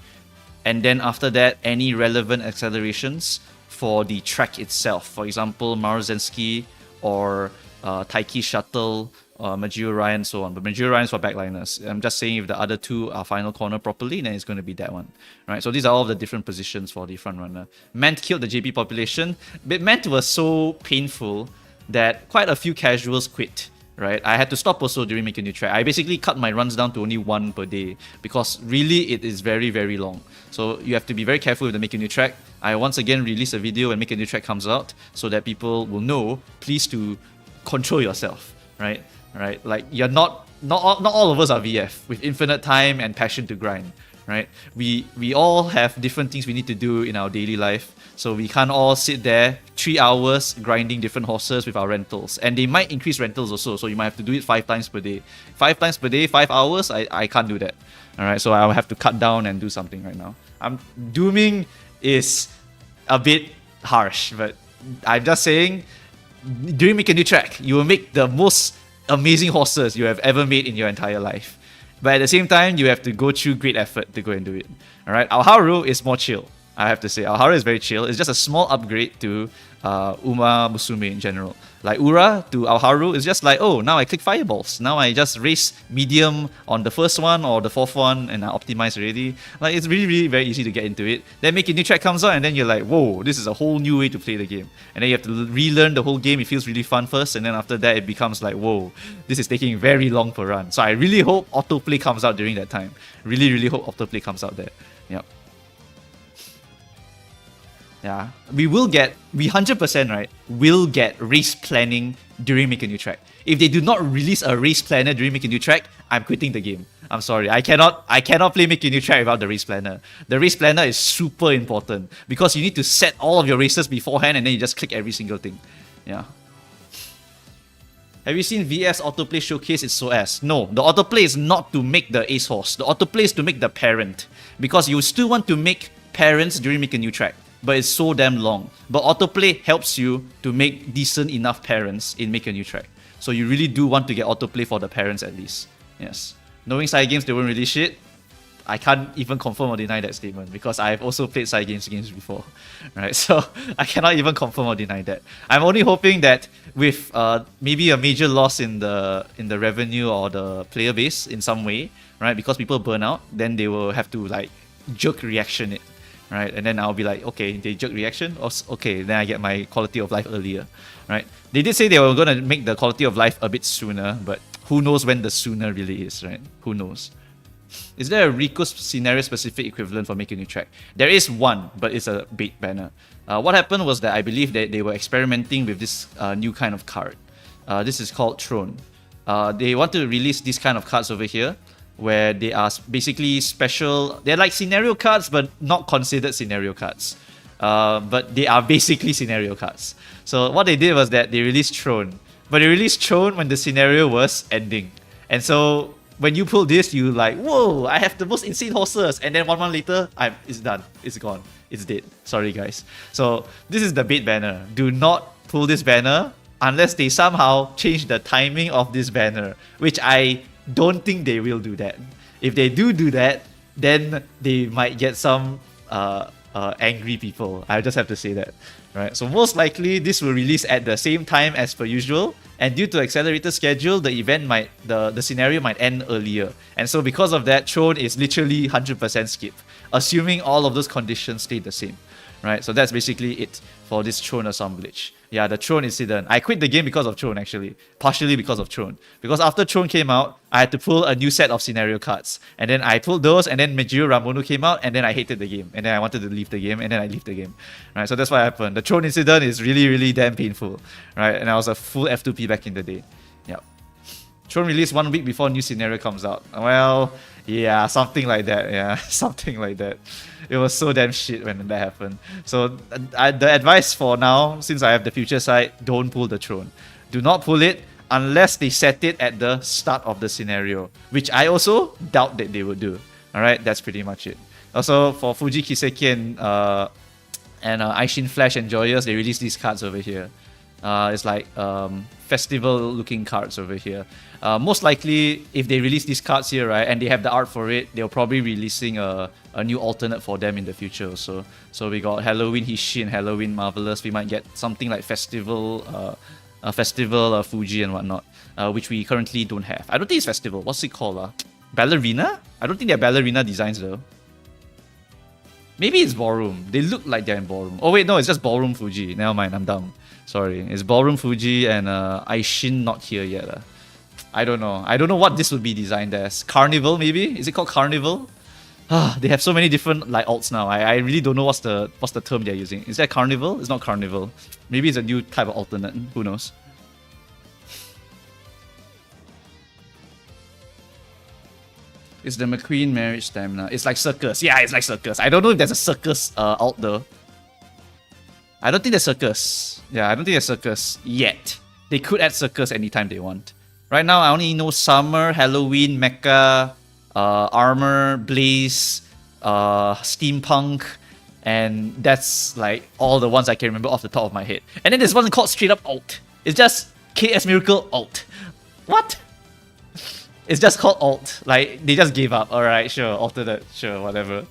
and then after that any relevant accelerations for the track itself. For example, Maruzensky or Taiki Shuttle, Majiro Ryan, so on. But Majiro Ryan's for backliners. I'm just saying if the other two are final corner properly, then it's going to be that one. Right? So these are all of the different positions for the front runner. Ment killed the JP population, but Ment was so painful that quite a few casuals quit. Right? I had to stop also during Make a New Track. I basically cut my runs down to only 1 per day because really it is very, very long. So you have to be very careful with the Make a New Track. I once again release a video when Make a New Track comes out so that people will know, please to control yourself, right? Right? Like you're not all of us are VF with infinite time and passion to grind, right? We all have different things we need to do in our daily life. So we can't all sit there 3 hours grinding different horses with our rentals. And they might increase rentals also, so you might have to do it 5 times per day. 5 times per day, 5 hours, I can't do that. Alright, so I'll have to cut down and do something right now. Dooming is a bit harsh, but I'm just saying, during Make a New Track, you will make the most amazing horses you have ever made in your entire life. But at the same time, you have to go through great effort to go and do it. Alright, Aharu is more chill. I have to say, Aharu is very chill. It's just a small upgrade to Uma Musume in general. Like Ura to Aharu is just like, oh, now I click fireballs. Now I just race medium on the first one or the fourth one and I optimize already. Like it's really, really very easy to get into it. Then Make a New Track comes out and then you're like, whoa, this is a whole new way to play the game. And then you have to relearn the whole game. It feels really fun first, and then after that it becomes like, whoa, this is taking very long to run. So I really hope autoplay comes out during that time. Really, really hope autoplay comes out there. Yep. Yeah, we 100%, right, will get race planning during Make a New Track. If they do not release a race planner during Make a New Track, I'm quitting the game. I'm sorry, I cannot play Make a New Track without the race planner. The race planner is super important because you need to set all of your races beforehand and then you just click every single thing. Yeah. Have you seen VS autoplay showcase? It's so ass. No, the autoplay is not to make the ace horse. The autoplay is to make the parent. Because you still want to make parents during Make a New Track, but it's so damn long. But autoplay helps you to make decent enough parents in Make a New Track. So you really do want to get autoplay for the parents at least. Yes. Knowing side games, they won't release shit. I can't even confirm or deny that statement because I've also played side games before, right? So I cannot even confirm or deny that. I'm only hoping that with maybe a major loss in the revenue or the player base in some way, right? Because people burn out, then they will have to like jerk reaction it, right? And then I'll be like, okay, they jerk reaction, or okay, then I get my quality of life earlier, right? They did say they were gonna make the quality of life a bit sooner, but who knows when the sooner really is, right? Who knows? Is there a Rico scenario-specific equivalent for Make a New Track? There is one, but it's a bait banner. What happened was that I believe that they were experimenting with this new kind of card. This is called Throne. They want to release these kind of cards over here, where they are basically special. They're like scenario cards, but not considered scenario cards. But they are basically scenario cards. So what they did was that they released Throne. But they released Throne when the scenario was ending. And so when you pull this, you like, whoa, I have the most insane horses. And then 1 month later, it's done. It's gone. It's dead. Sorry, guys. So this is the bait banner. Do not pull this banner unless they somehow change the timing of this banner, which I don't think they will do that. If they do that, then they might get some angry people. I just have to say that. Right, so most likely this will release at the same time as per usual, and due to accelerated schedule, the event the scenario might end earlier. And so because of that, Throne is literally 100% skip, assuming all of those conditions stay the same. Right, so that's basically it for this Throne assemblage. Yeah, the Throne incident. I quit the game because of Throne, actually. Partially because of Throne. Because after Throne came out, I had to pull a new set of scenario cards. And then I pulled those, and then Meijiro Ramono came out, and then I hated the game. And then I wanted to leave the game, and then I leave the game. Right, so that's what happened. The Throne incident is really, really damn painful. Right, and I was a full F2P back in the day. Yeah. Throne released 1 week before new scenario comes out. Well, yeah, something like that. Yeah, something like that. It was so damn shit when that happened. So the advice for now, since I have the future sight, don't pull the Throne. Do not pull it unless they set it at the start of the scenario, which I also doubt that they would do. Alright, that's pretty much it. Also, for Fuji Kiseki and Aishin Flash and Joyous, they released these cards over here. It's like festival-looking cards over here. Most likely, if they release these cards here, right, and they have the art for it, they'll probably be releasing a new alternate for them in the future also. So we got Halloween Hishi and Halloween Marvelous. We might get something like Festival Fuji and whatnot, which we currently don't have. I don't think it's Festival. What's it called? Ballerina? I don't think they're Ballerina designs though. Maybe it's Ballroom. They look like they're in Ballroom. Oh wait, no, it's just Ballroom Fuji. Never mind, I'm dumb. Sorry, it's Ballroom Fuji and Aishin not here yet. I don't know. I don't know what this would be designed as. Carnival, maybe? Is it called Carnival? They have so many different like alts now. I really don't know what's the term they're using. Is that Carnival? It's not Carnival. Maybe it's a new type of alternate. Who knows? It's the McQueen marriage stamina. It's like circus. Yeah, it's like circus. I don't know if there's a circus alt though. I don't think there's circus. Yeah, I don't think there's circus yet. They could add circus anytime they want. Right now, I only know Summer, Halloween, Mecha, Armor, Blaze, Steampunk, and that's like all the ones I can remember off the top of my head. And then there's one called straight up alt. It's just KS Miracle alt. What? It's just called alt. Like, they just gave up. Alright, sure, alternate, sure, whatever.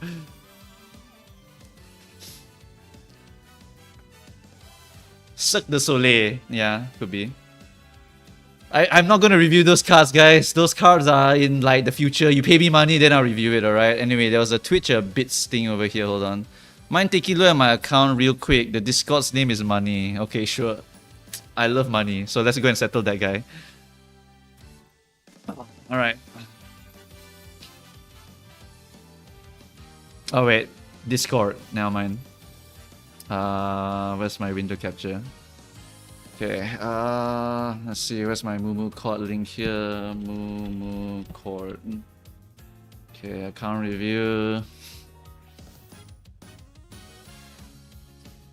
Cirque du Soleil. Yeah, could be. I'm not gonna review those cards, guys. Those cards are in like the future. You pay me money, then I'll review it, alright? Anyway, there was a Twitch bits thing over here. Hold on. Mind taking a look at my account real quick. The Discord's name is Money. Okay, sure. I love money, so let's go and settle that guy. Alright. Oh wait, Discord. Never mind. Where's my window capture? Okay, let's see, where's my Mumu Court link here? Mumu Court. Okay, account review.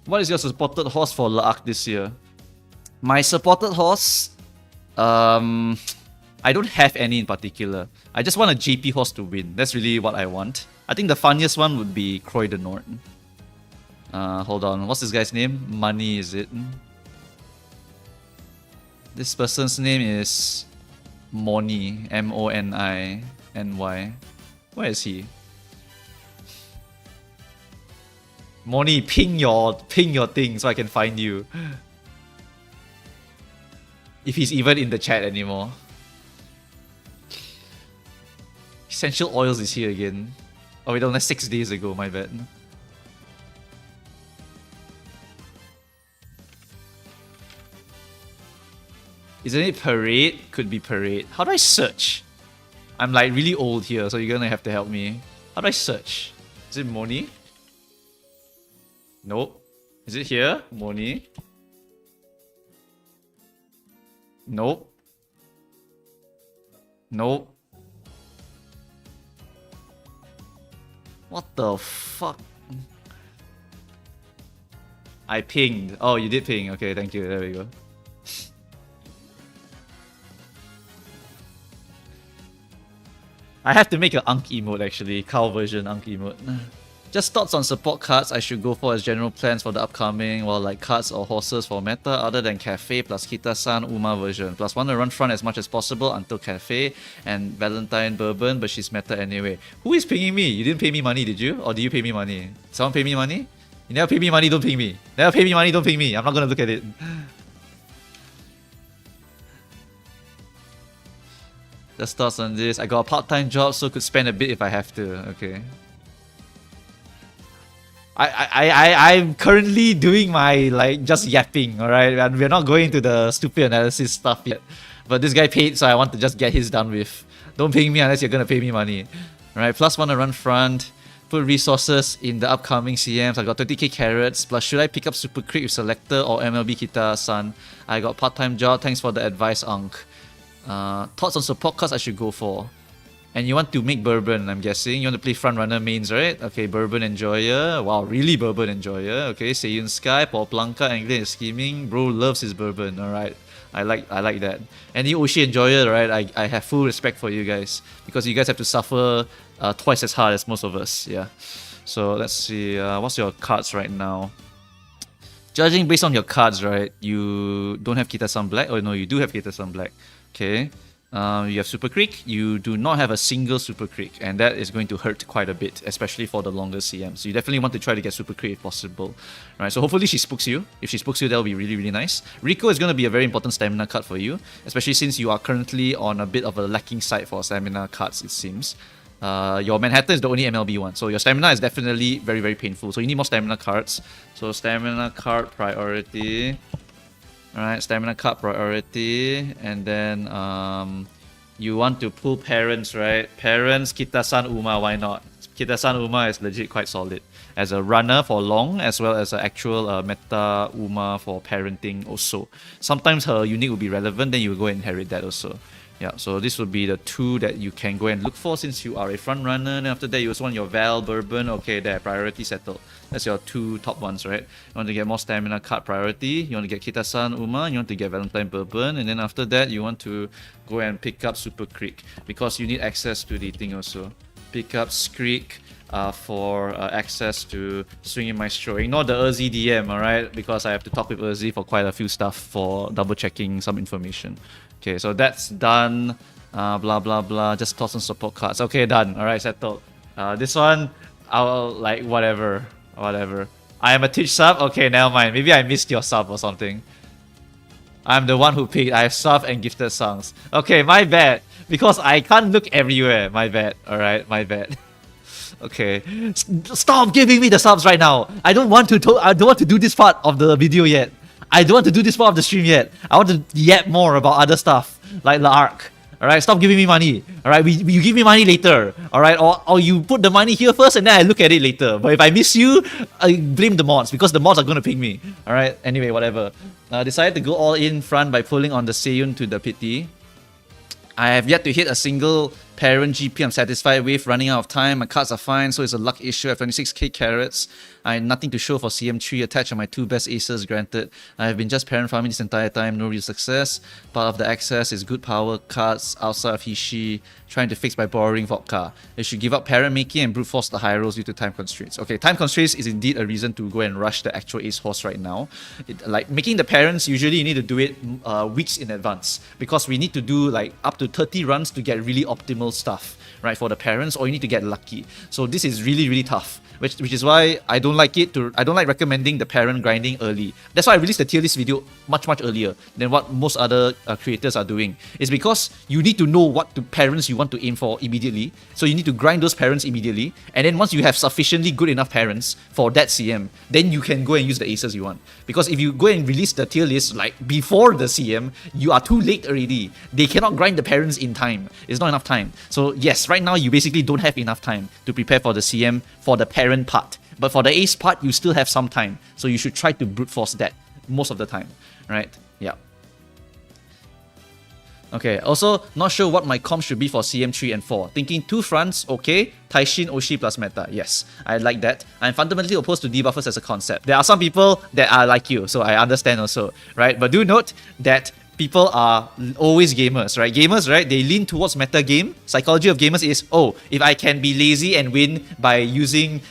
What is your supported horse for L'arc this year? My supported horse, I don't have any in particular. I just want a JP horse to win. That's really what I want. I think the funniest one would be Croix de Nord. Hold on, what's this guy's name? Money, is it? This person's name is Moni, M-O-N-I-N-Y. Where is he? Moni, ping your thing so I can find you. If he's even in the chat anymore. Essential Oils is here again. Oh wait, no, that's 6 days ago, my bad. Isn't it Parade? Could be Parade. How do I search? I'm like really old here, so you're gonna have to help me. How do I search? Is it Moni? Nope. Is it here? Moni? Nope. Nope. What the fuck? I pinged. Oh, you did ping. Okay, thank you. There we go. I have to make an Ankh emote actually, cow version Ankh emote. Just thoughts on support cards I should go for as general plans for the upcoming, well, like cards or horses for meta other than Cafe plus Kita-san Uma version. Plus want to run front as much as possible until Cafe and Valentine Bourbon, but she's meta anyway. Who is paying me? You didn't pay me money, did you? Or did you pay me money? Someone pay me money? You never pay me money, don't ping me. Never pay me money, don't ping me. I'm not gonna look at it. Just thoughts on this. I got a part-time job, so could spend a bit if I have to. Okay. I'm currently doing my like just yapping, alright? And we're not going to the stupid analysis stuff yet. But this guy paid, so I want to just get his done with. Don't pay me unless you're gonna pay me money. Alright, plus want to run front. Put resources in the upcoming CMs. I got 20k carrots. Plus, should I pick up Super Crit with Selector or MLB Kita-san? I got part-time job. Thanks for the advice, Ankh. Thoughts on support cards I should go for. And you want to make Bourbon, I'm guessing. You want to play front runner mains, right? Okay, Bourbon Enjoyer. Wow, really Bourbon Enjoyer. Okay, Seiyun Sky, Paul Blanca, Angling and Scheming. Bro loves his Bourbon, alright. I like that. Any Oshi Enjoyer, right? I have full respect for you guys. Because you guys have to suffer twice as hard as most of us, yeah. So let's see, what's your cards right now? Judging based on your cards, right? You don't have Kita-san Black? Oh no, you do have Kita-san Black. Okay, you have Super Creek. You do not have a single Super Creek, and that is going to hurt quite a bit, especially for the longer CM. So you definitely want to try to get Super Creek if possible. Right, so hopefully she spooks you. If she spooks you, that'll be really, really nice. Rico is going to be a very important stamina card for you, especially since you are currently on a bit of a lacking side for stamina cards, it seems. Your Manhattan is the only MLB one, so your stamina is definitely very, very painful. So you need more stamina cards. So stamina card priority. Alright, stamina card priority, and then you want to pull parents, right? Parents, Kita-san Uma, why not? Kita-san Uma is legit quite solid as a runner for long, as well as an actual meta Uma for parenting also. Sometimes her unique will be relevant, then you will go and inherit that also. Yeah, so this would be the two that you can go and look for since you are a front runner. And after that, you also want your Val, Bourbon. Okay, there, priority settled. That's your two top ones, right? You want to get more stamina card priority. You want to get Kita-san Uma. You want to get Valentine Bourbon. And then after that, you want to go and pick up Super Creek because you need access to the thing also. Pick up Skreek for access to Swinging Maestro. Ignore the Urzi DM, alright? Because I have to talk with Urzi for quite a few stuff for double checking some information. Okay, so that's done. Blah blah blah. Just toss some support cards. Okay, done. Alright, settled. This one, I'll like whatever. I am a Twitch sub? Okay, never mind. Maybe I missed your sub or something. I'm the one who paid. I have sub and gifted songs. Okay, my bad. Because I can't look everywhere. My bad. Alright, my bad. Okay. Stop giving me the subs right now. I don't want to do this part of the video yet. I don't want to do this part of the stream yet. I want to yap more about other stuff. Like the Ark. Alright, stop giving me money. Alright, you give me money later. Alright, or you put the money here first and then I look at it later. But if I miss you, I blame the mods because the mods are gonna ping me. Alright, anyway, whatever. Decided to go all in front by pulling on the Seiyun to the pity. I have yet to hit a single parent GP I'm satisfied with. Running out of time, my cards are fine, so it's a luck issue. I have 26k carats. I have nothing to show for CM3. Attached are my 2 best aces, granted. I have been just parent farming this entire time, no real success. Part of the access is good power cards outside of Hishi, trying to fix by borrowing vodka. They should give up parent making and brute force the high rolls due to time constraints. Okay, time constraints is indeed a reason to go and rush the actual ace horse right now. Like making the parents, usually you need to do it weeks in advance because we need to do like up to 30 runs to get really optimal stuff, right, for the parents, or you need to get lucky. So this is really, really tough. Which is why I don't like recommending the parent grinding early. That's why I released the tier list video much earlier than what most other creators are doing. It's because you need to know what parents you want to aim for immediately. So you need to grind those parents immediately. And then once you have sufficiently good enough parents for that CM, then you can go and use the aces you want. Because if you go and release the tier list like before the CM, you are too late already. They cannot grind the parents in time. It's not enough time. So yes, right now you basically don't have enough time to prepare for the CM for the parent part, but for the ace part you still have some time, so you should try to brute force that most of the time, right? Yeah. Okay, also not sure what my comp should be for CM3 and 4. Thinking 2 fronts, okay. Taishin, Oshi plus meta. Yes, I like that. I'm fundamentally opposed to debuffers as a concept. There are some people that are like you, so I understand also, right? But do note that people are always gamers, right? Gamers, right? They lean towards meta game. Psychology of gamers is, oh, if I can be lazy and win by using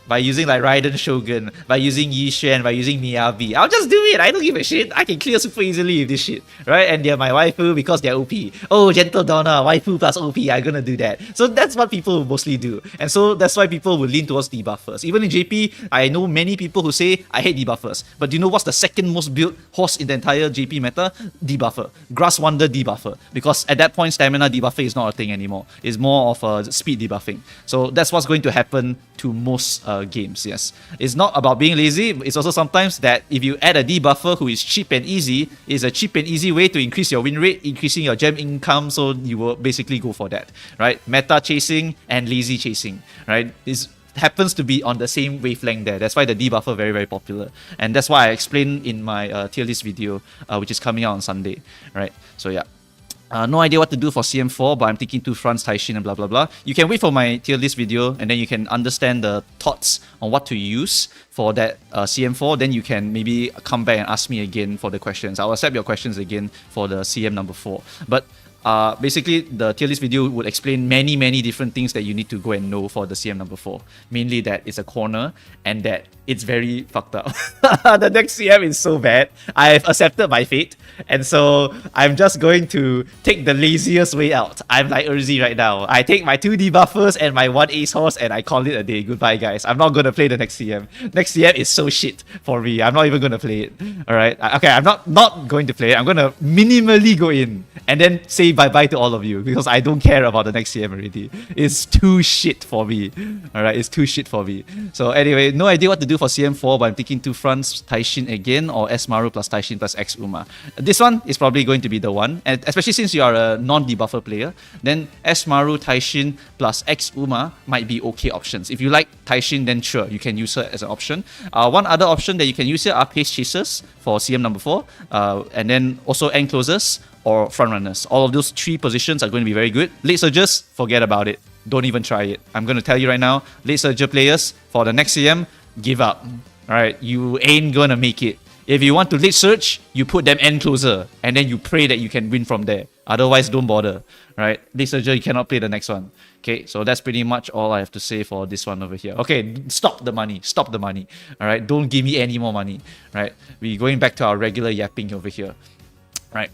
like Raiden Shogun, by using Yi Xuan, by using Miyabi, I'll just do it. I don't give a shit. I can clear super easily with this shit, right? And they're my waifu because they're OP. Oh, Gentle Donna, waifu plus OP, I'm gonna do that. So that's what people mostly do. And so that's why people will lean towards debuffers. Even in JP, I know many people who say, I hate debuffers. But do you know what's the second most built horse in the entire JP meta? Debuffer. Grass Wonder debuffer. Because at that point, stamina debuffer is not a thing anymore. It's more of a speed debuffing. So that's what's going to happen to most games, yes. It's not about being lazy. It's also sometimes that if you add a debuffer who is cheap and easy, it's a cheap and easy way to increase your win rate, increasing your gem income, so you will basically go for that, right? Meta chasing and lazy chasing, right? It happens to be on the same wavelength there. That's why the debuffer very popular. And that's why I explained in my tier list video, which is coming out on Sunday, right? So yeah. No idea what to do for CM4, but I'm thinking 2 fronts, Taishin and blah blah blah. You can wait for my tier list video and then you can understand the thoughts on what to use for that CM4. Then you can maybe come back and ask me again for the questions. I'll accept your questions again for the CM number 4. But basically, the tier list video would explain many different things that you need to go and know for the CM number 4. Mainly that it's a corner and that it's very fucked up. The next CM is so bad. I've accepted my fate. And so I'm just going to take the laziest way out. I'm like Urzi right now. I take my 2 debuffers and my 1 ace horse and I call it a day. Goodbye, guys. I'm not going to play the next CM. Next CM is so shit for me. I'm not even going to play it. Alright? Okay, I'm not going to play it. I'm going to minimally go in and then say bye-bye to all of you because I don't care about the next CM already. It's too shit for me. Alright, it's too shit for me. So anyway, no idea what to do for CM4, but I'm thinking 2 fronts, Taishin again, or S Maru plus Taishin plus X Uma. This one is probably going to be the one, and especially since you are a non-debuffer player, then S Maru, Taishin plus X Uma might be okay options. If you like Taishin, then sure, you can use her as an option. One other option that you can use here are pace chasers for CM number 4, and then also end closers or front runners. All of those 3 positions are going to be very good. Late surgers, forget about it. Don't even try it. I'm going to tell you right now, late surger players for the next CM, give up. Alright, you ain't gonna make it. If you want to late surge, you put them end closer and then you pray that you can win from there. Otherwise, don't bother. Right? Late surger, you cannot play the next one. Okay, so that's pretty much all I have to say for this one over here. Okay, stop the money. Stop the money. Alright, don't give me any more money. Right? We're going back to our regular yapping over here. Right?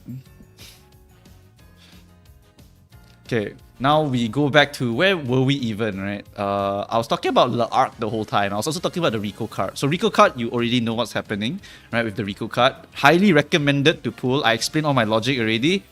Okay, now we go back to where were we even, right? I was talking about the arc the whole time. I was also talking about the Rico card. So Rico card, you already know what's happening, right? With the Rico card, highly recommended to pull. I explained all my logic already.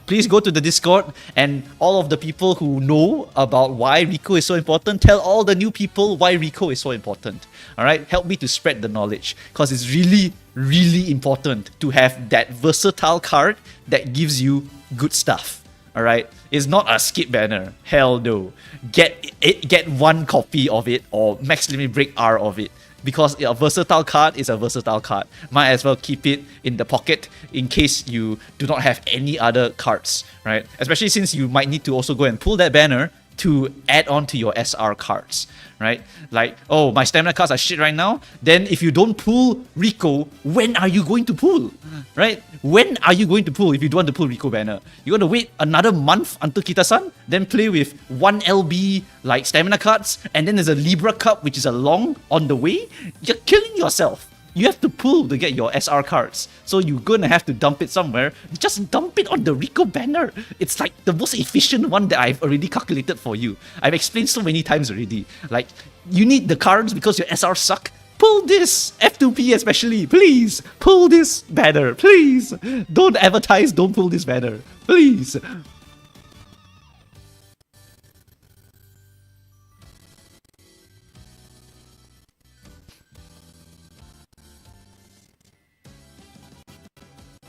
Please go to the Discord, and all of the people who know about why Rico is so important, tell all the new people why Rico is so important. Alright, help me to spread the knowledge, because it's really, really important to have that versatile card that gives you good stuff. Alright, it's not a skip banner. Hell no. Get one copy of it, or max limit break R of it. Because a versatile card is a versatile card. Might as well keep it in the pocket in case you do not have any other cards, right? Especially since you might need to also go and pull that banner to add on to your SR cards, right? Like, oh, my stamina cards are shit right now. Then if you don't pull Rico, when are you going to pull, right? When are you going to pull if you don't want to pull Rico banner? You're going to wait another month until Kita-san, then play with 1 LB like stamina cards, and then there's a Libra Cup, which is a long on the way. You're killing yourself. You have to pull to get your SR cards. So you're gonna have to dump it somewhere. Just dump it on the Rico banner. It's like the most efficient one that I've already calculated for you. I've explained so many times already. Like, you need the cards because your SR suck. Pull this! F2P especially, please! Pull this banner, please! Don't advertise, don't pull this banner. Please!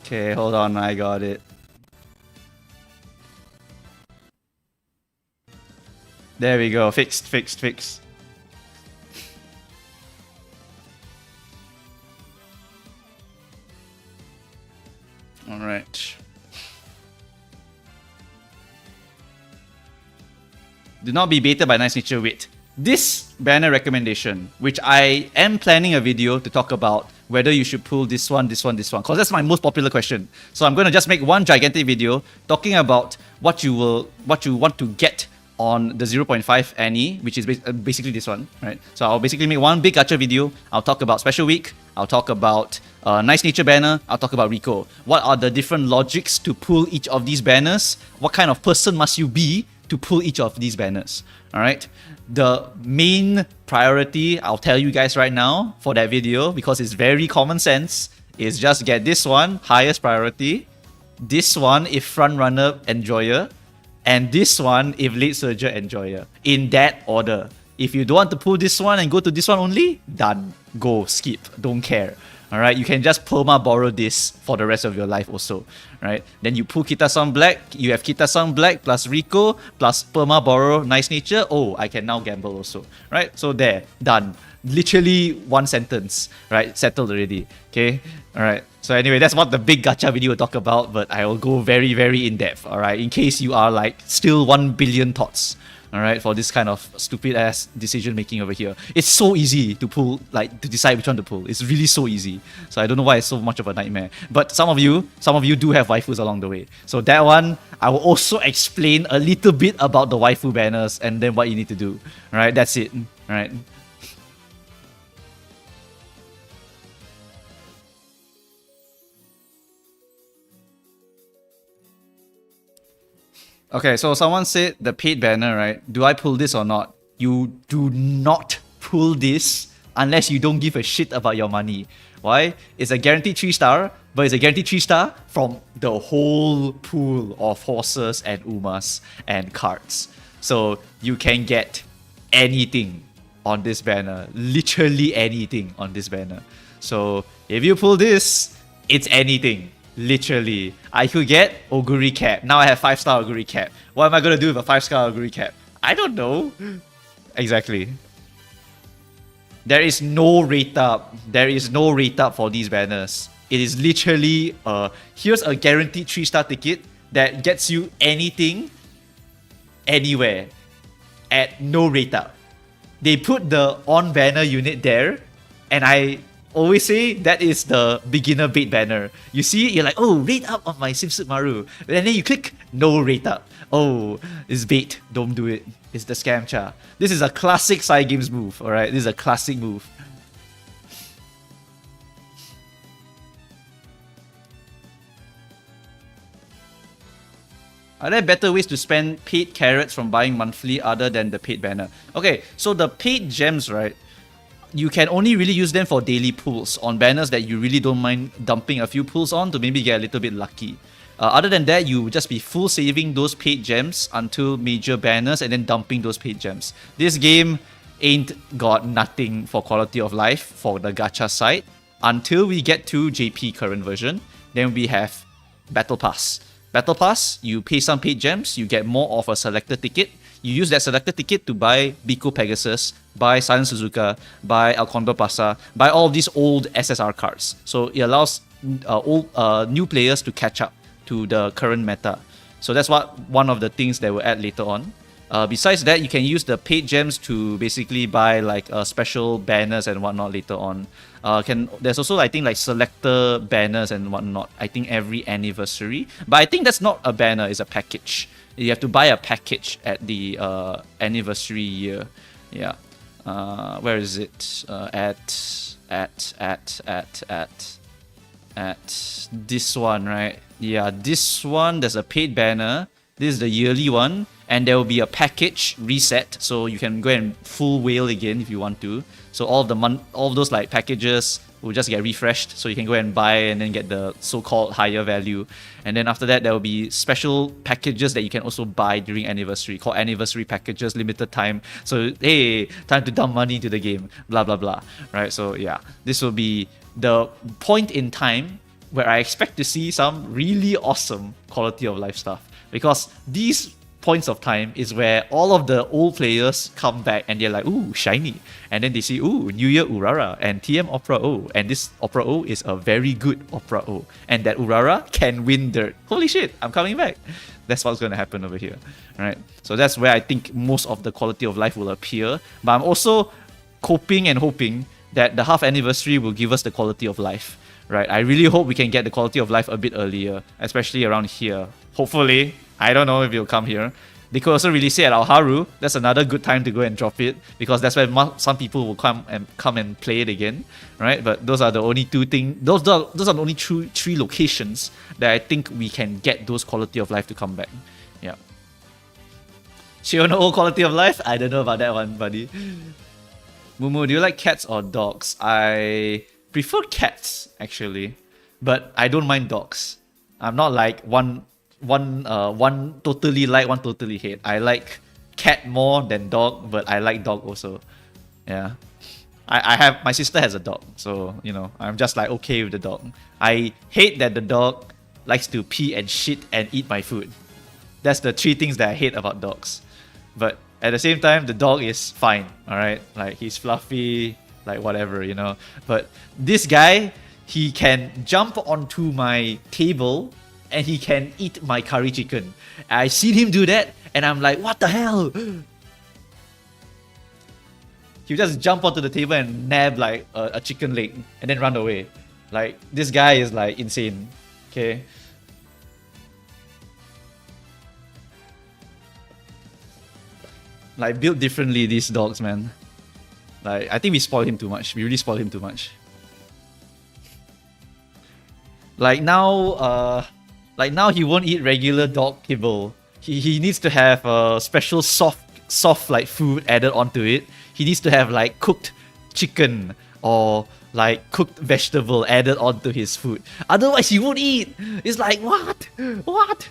Okay, hold on, I got it. There we go, fixed. Alright. Do not be baited by nice nature. Wait. This banner recommendation, which I am planning a video to talk about whether you should pull this one, because that's my most popular question. So I'm going to just make one gigantic video talking about what you want to get on the 0.5 Annie, which is basically this one, right? So I'll basically make one big gacha video. I'll talk about Special Week. I'll talk about Nice Nature banner. I'll talk about Rico. What are the different logics to pull each of these banners? What kind of person must you be to pull each of these banners? All right. The main priority, I'll tell you guys right now for that video, because it's very common sense, is just get this one, highest priority. This one, if front runner, enjoyer. And this one, if late surger, enjoyer. In that order. If you don't want to pull this one and go to this one only, done. Go, skip, don't care. Alright, you can just perma borrow this for the rest of your life also. Right? Then you pull Kita-san Black, you have Kita-san Black plus Rico plus perma borrow Nice Nature. Oh, I can now gamble also. Right? So there, done. Literally one sentence, right? Settled already. Okay? Alright. So anyway, that's what the big gacha video will talk about, but I will go very, very in depth, alright? In case you are like still 1 billion thoughts, alright, for this kind of stupid ass decision making over here. It's so easy to pull, like to decide which one to pull. It's really so easy. So I don't know why it's so much of a nightmare. But some of you do have waifus along the way. So that one, I will also explain a little bit about the waifu banners and then what you need to do. Alright, that's it. Alright. Okay, so someone said the paid banner, right? Do I pull this or not? You do not pull this unless you don't give a shit about your money. Why? It's a guaranteed 3-star, but it's a guaranteed 3-star from the whole pool of horses and umas and cards. So you can get anything on this banner. Literally anything on this banner. So if you pull this, it's anything. Literally. I could get Oguri Cap. Now I have 5-star Oguri Cap. What am I going to do with a 5-star Oguri Cap? I don't know. Exactly. There is no rate up. There is no rate up for these banners. It is literally, here's a guaranteed 3-star ticket that gets you anything, anywhere, at no rate up. They put the on banner unit there, and I always say that is the beginner bait banner. You see, you're like, oh, rate up on my Swimsuit Maru. And then you click, no rate up. Oh, it's bait. Don't do it. It's the scam cha. This is a classic side games move, alright? This is a classic move. Are there better ways to spend paid carrots from buying monthly other than the paid banner? Okay, so the paid gems, right? You can only really use them for daily pulls on banners that you really don't mind dumping a few pulls on to maybe get a little bit lucky. Other than that, you would just be full saving those paid gems until major banners and then dumping those paid gems. This game ain't got nothing for quality of life for the gacha side until we get to JP current version. Then we have Battle Pass. Battle Pass, you pay some paid gems, you get more of a selected ticket. You use that selected ticket to buy Biko Pegasus, buy Silent Suzuka, buy El Condor Pasa, buy all of these old SSR cards. So it allows new players to catch up to the current meta. So that's one of the things that we'll add later on. Besides that, you can use the paid gems to basically buy like special banners and whatnot later on. There's also, I think, like selector banners and whatnot. I think every anniversary, but I think that's not a banner; it's a package. You have to buy a package at the anniversary year. Yeah, where is it? At this one, right? Yeah, this one. There's a paid banner. This is the yearly one. And there will be a package reset, so you can go and full whale again if you want to. So all of those like packages will just get refreshed, so you can go and buy and then get the so-called higher value. And then after that, there will be special packages that you can also buy during anniversary, called anniversary packages, limited time. So hey, time to dump money into the game, blah blah blah. Right? So yeah, this will be the point in time where I expect to see some really awesome quality of life stuff, because these points of time is where all of the old players come back and they're like, ooh, shiny. And then they see, ooh, New Year Urara and TM Opera O. And this Opera O is a very good Opera O. And that Urara can win dirt. Holy shit, I'm coming back. That's what's going to happen over here. Right? So that's where I think most of the quality of life will appear. But I'm also coping and hoping that the half anniversary will give us the quality of life. Right? I really hope we can get the quality of life a bit earlier, especially around here. Hopefully. I don't know if it'll come here. They could also really say at Aharu, that's another good time to go and drop it, because that's where some people will come and play it again, right? But those are the only two things. Those are the only three locations that I think we can get those quality of life to come back. Yeah. Shiono quality of life? I don't know about that one, buddy. Mumu, do you like cats or dogs? I prefer cats actually, but I don't mind dogs. I'm not like one totally like, one totally hate. I like cat more than dog, but I like dog also. Yeah. I have, my sister has a dog, so you know, I'm just like okay with the dog. I hate that the dog likes to pee and shit and eat my food. That's the three things that I hate about dogs. But at the same time, the dog is fine, alright? Like he's fluffy, like whatever, you know. But this guy, he can jump onto my table and he can eat my curry chicken. I seen him do that and I'm like, what the hell? He'll just jump onto the table and nab like a chicken leg and then run away. Like, this guy is like insane. Okay. Like, built differently, these dogs, man. Like, I think we spoiled him too much. We really spoiled him too much. Like now he won't eat regular dog kibble. He needs to have a special soft like food added onto it. He needs to have like cooked chicken or like cooked vegetable added onto his food. Otherwise he won't eat. It's like, what? What?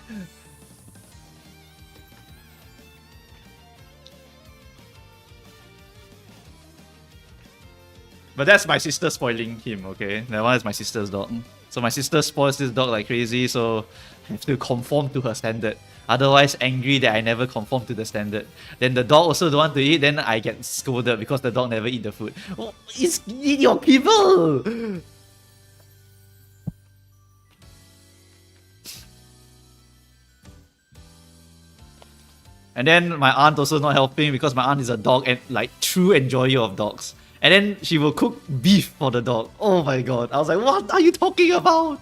But that's my sister spoiling him, okay? That one is my sister's dog. So my sister spoils this dog like crazy, so I have to conform to her standard. Otherwise, angry that I never conform to the standard. Then the dog also don't want to eat, then I get scolded because the dog never eat the food. Oh, eat your people! And then my aunt also not helping because my aunt is a dog and like true enjoyer of dogs. And then she will cook beef for the dog. Oh my god. I was like, what are you talking about?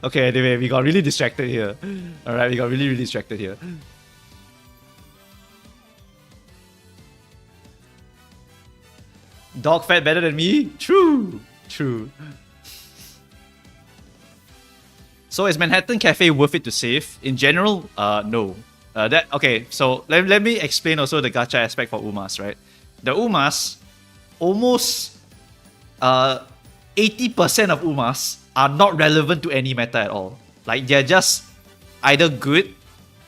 Okay, anyway, we got really distracted here. Alright, we got really distracted here. Dog fat better than me? True. True. So is Manhattan Cafe worth it to save? In general, no. Okay, so let me explain also the gacha aspect for Umas, right? The Umas, almost 80% of Umas are not relevant to any meta at all. Like, they're just either good,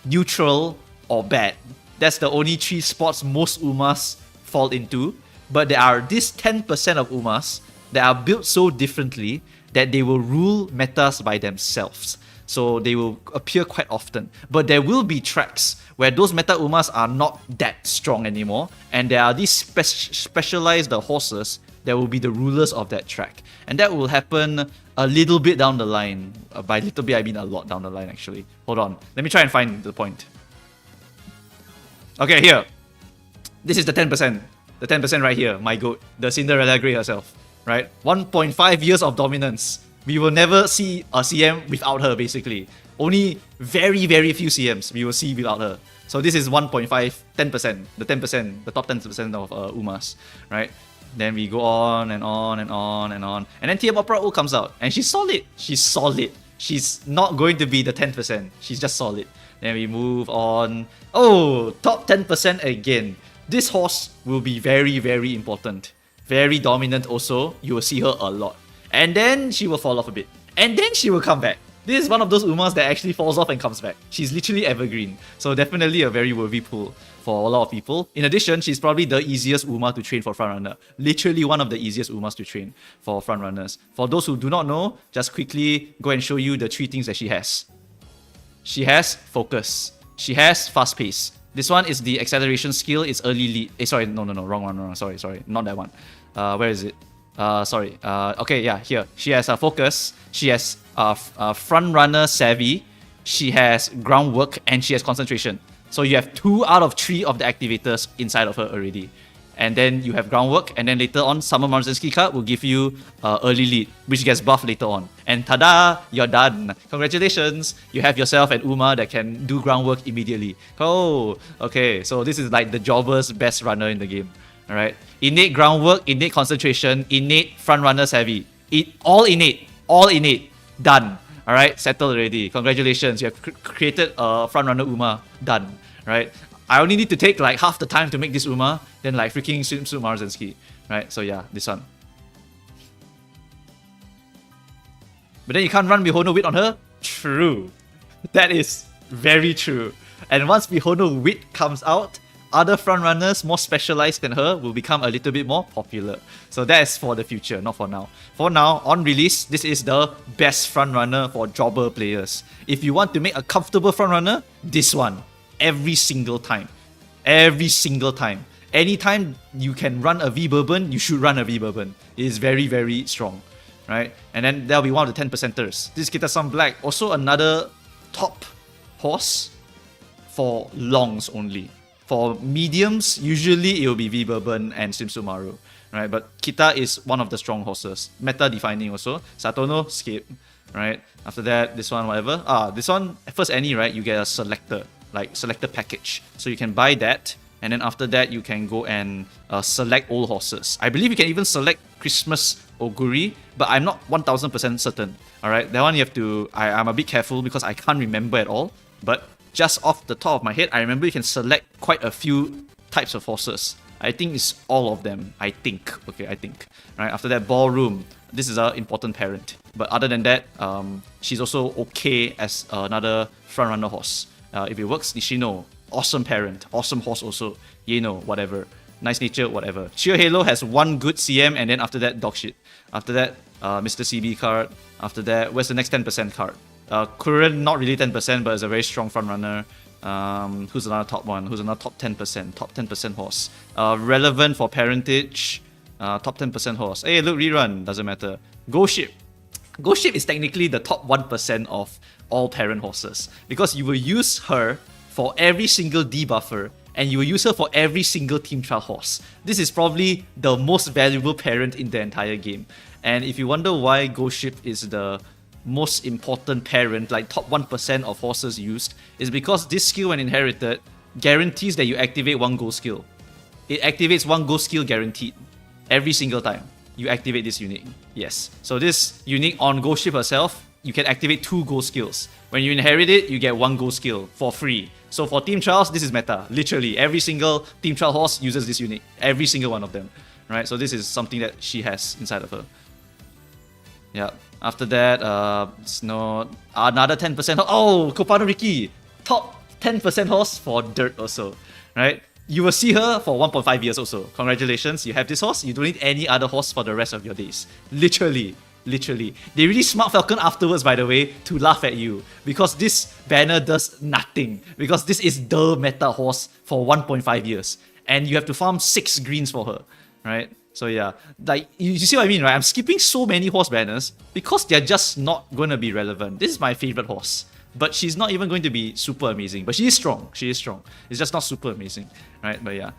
neutral, or bad. That's the only 3 spots most Umas fall into. But there are these 10% of Umas that are built so differently that they will rule metas by themselves. So they will appear quite often. But there will be tracks where those meta Umas are not that strong anymore, and there are these specialized horses that will be the rulers of that track. And that will happen a little bit down the line. By little bit, I mean a lot down the line, actually. Hold on. Let me try and find the point. Okay, here. This is the 10%. The 10% right here, my goat. The Cinderella Grey herself. Right? 1.5 years of dominance. We will never see a CM without her, basically. Only very, very few CMs we will see without her. So this is 1.5, 10%. The 10%, the top 10% of Umas. Right? Then we go on and on and on and on. And then TM Opera O comes out. And she's solid. She's solid. She's not going to be the 10%. She's just solid. Then we move on. Oh, top 10% again. This horse will be very, very important. Very dominant also. You will see her a lot. And then she will fall off a bit. And then she will come back. This is one of those Umas that actually falls off and comes back. She's literally evergreen. So definitely a very worthy pull for a lot of people. In addition, she's probably the easiest Uma to train for frontrunner. Literally one of the easiest Umas to train for frontrunners. For those who do not know, just quickly go and show you the 3 things that she has. She has focus. She has fast pace. This one is the acceleration skill. It's early lead. Wrong one. Sorry, not that one. Where is it? Okay, yeah, here. She has a focus. She has front runner savvy. She has groundwork, and she has concentration. So you have 2 out of 3 of the activators inside of her already. And then you have groundwork, and then later on, Summer Marzinski card will give you early lead, which gets buffed later on. And tada, you're done. Congratulations, you have yourself an Uma that can do groundwork immediately. Oh, okay, so this is like the jobber's best runner in the game. Alright, innate groundwork, innate concentration, innate front runner savvy. All innate, done. Alright, settled already. Congratulations, you have created a front runner Uma. Done. Right? I only need to take like half the time to make this Uma, then like freaking swimsuit Marzinski. Right? So yeah, this one. But then you can't run Mihono Wit on her? True. That is very true. And once Mihono Wit comes out, other frontrunners more specialized than her will become a little bit more popular. So that is for the future, not for now. For now, on release, this is the best frontrunner for jobber players. If you want to make a comfortable frontrunner, this one. Every single time. Every single time. Anytime you can run a V-Bourbon, you should run a V-Bourbon. It is very, very strong. Right? And then that'll be one of the 10%ers. This is Kita-san Black. Also another top horse for longs only. For mediums, usually it will be V-Bourbon and Swimsuit Maru. Right? But Kita is one of the strong horses. Meta defining also. Satono, skip. Right? After that, this one, whatever. This one, first any, right? You get a selector. Like selector package. So you can buy that. And then after that, you can go and select old horses. I believe you can even select Christmas Oguri, but I'm not 1000% certain. Alright, that one you have to... I'm a bit careful because I can't remember at all. But just off the top of my head, I remember you can select quite a few types of horses. I think it's all of them. I think. Okay, I think. Right, after that, Ballroom. This is an important parent. But other than that, she's also okay as another frontrunner horse. If it works, Nishino. Awesome parent. Awesome horse also. Yeno, whatever. Nice nature, whatever. Sheer Halo has one good CM, and then after that, dog shit. After that, Mr. CB card. After that, where's the next 10% card? Kuren, not really 10%, but is a very strong frontrunner. Who's another top one? Who's another top 10%? Top 10% horse. Relevant for parentage. Top 10% horse. Hey, look, rerun. Doesn't matter. Ghost Ship. Ghost Ship is technically the top 1% of all parent horses. Because you will use her for every single debuffer, and you will use her for every single team trial horse. This is probably the most valuable parent in the entire game. And if you wonder why Ghost Ship is the most important parent, like top 1% of horses used, is because this skill, when inherited, guarantees that you activate one gold skill. It activates one gold skill guaranteed every single time you activate this unique. Yes. So this unique on Ghost Ship herself, you can activate 2 gold skills. When you inherit it, you get 1 gold skill for free. So for Team Trials, this is meta. Literally, every single Team Trial horse uses this unit. Every single one of them. Right? So this is something that she has inside of her. Yeah. After that, it's not another 10%. Oh, Copano Ricky, top 10% horse for dirt also, right? You will see her for 1.5 years also. Congratulations, you have this horse. You don't need any other horse for the rest of your days. Literally. They really smart Falcon afterwards, by the way, to laugh at you because this banner does nothing. Because this is the meta horse for 1.5 years, and you have to farm 6 greens for her, right? So yeah, like you see what I mean, right? I'm skipping so many horse banners because they're just not gonna be relevant. This is my favorite horse, but she's not even going to be super amazing. But she is strong. It's just not super amazing, right? But yeah,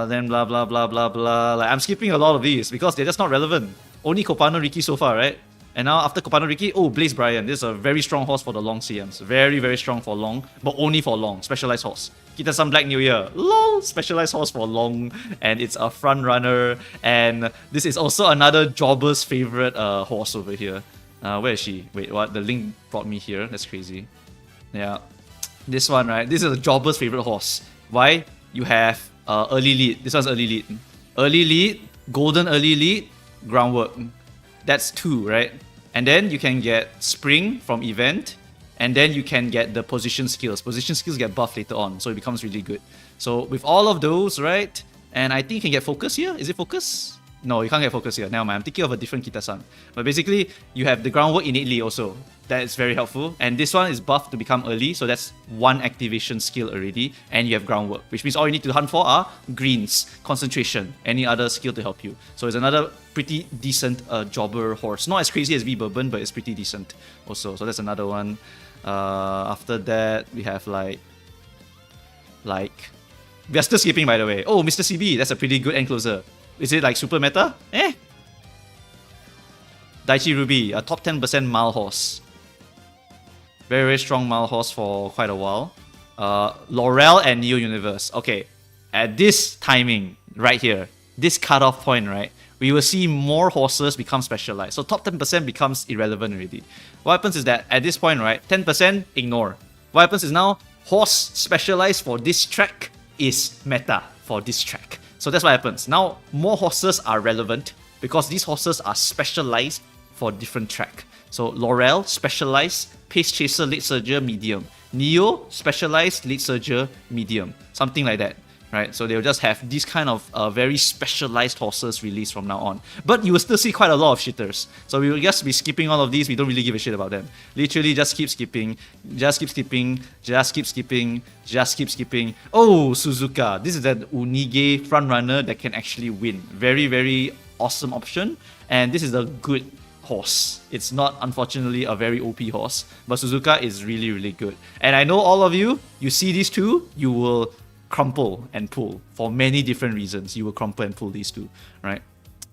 then blah blah blah blah blah. Like I'm skipping a lot of these because they're just not relevant. Only Copano Ricky so far, right? And now after Copano Ricky, oh, Blaze Brian. This is a very strong horse for the long CMs. Very strong for long, but only for long. Specialized horse. Kita-san Black New Year. LOL! Specialized horse for long, and it's a front runner. And this is also another jobber's favorite horse over here. Where is she? Wait, what? The link brought me here. That's crazy. Yeah. This one, right? This is a jobber's favorite horse. Why? You have early lead. This one's early lead. Early lead, golden early lead, groundwork. That's 2, right? And then you can get spring from event, and then you can get the position skills. Position skills get buffed later on, so it becomes really good. So with all of those, right? And I think you can get focus here. Is it focus? No, you can't get focus here. Never mind, I'm thinking of a different Kita-san. But basically, you have the groundwork innately also. That is very helpful. And this one is buffed to become early, so that's 1 activation skill already. And you have groundwork, which means all you need to hunt for are greens, concentration, any other skill to help you. So it's another pretty decent jobber horse. Not as crazy as V Bourbon, but it's pretty decent also. So that's another one. After that, we have like... We are still skipping, by the way. Oh, Mr. CB, that's a pretty good end closer. Is it like super meta? Daichi Ruby, a top 10% mile horse. Very strong mile horse for quite a while. Laurel and Neo Universe. Okay, at this timing right here, this cutoff point, right, we will see more horses become specialized. So top 10% becomes irrelevant already. What happens is that at this point, right, 10% ignore. What happens is now horse specialized for this track is meta for this track. So that's what happens. Now, more horses are relevant because these horses are specialized for different track. So, Laurel, specialized, Pace Chaser, Late Surger, medium. Neo, specialized, Late Surger, medium. Something like that, right? So, they'll just have these kind of very specialized horses released from now on. But you will still see quite a lot of shitters. So, we will just be skipping all of these. We don't really give a shit about them. Literally, just keep skipping. Just keep skipping. Just keep skipping. Just keep skipping. Oh, Suzuka. This is an Unige frontrunner that can actually win. Very awesome option. And this is a good horse. It's not, unfortunately, a very OP horse. But Suzuka is really good. And I know all of you, you see these two, you will crumple and pull. For many different reasons, you will crumple and pull these two, right?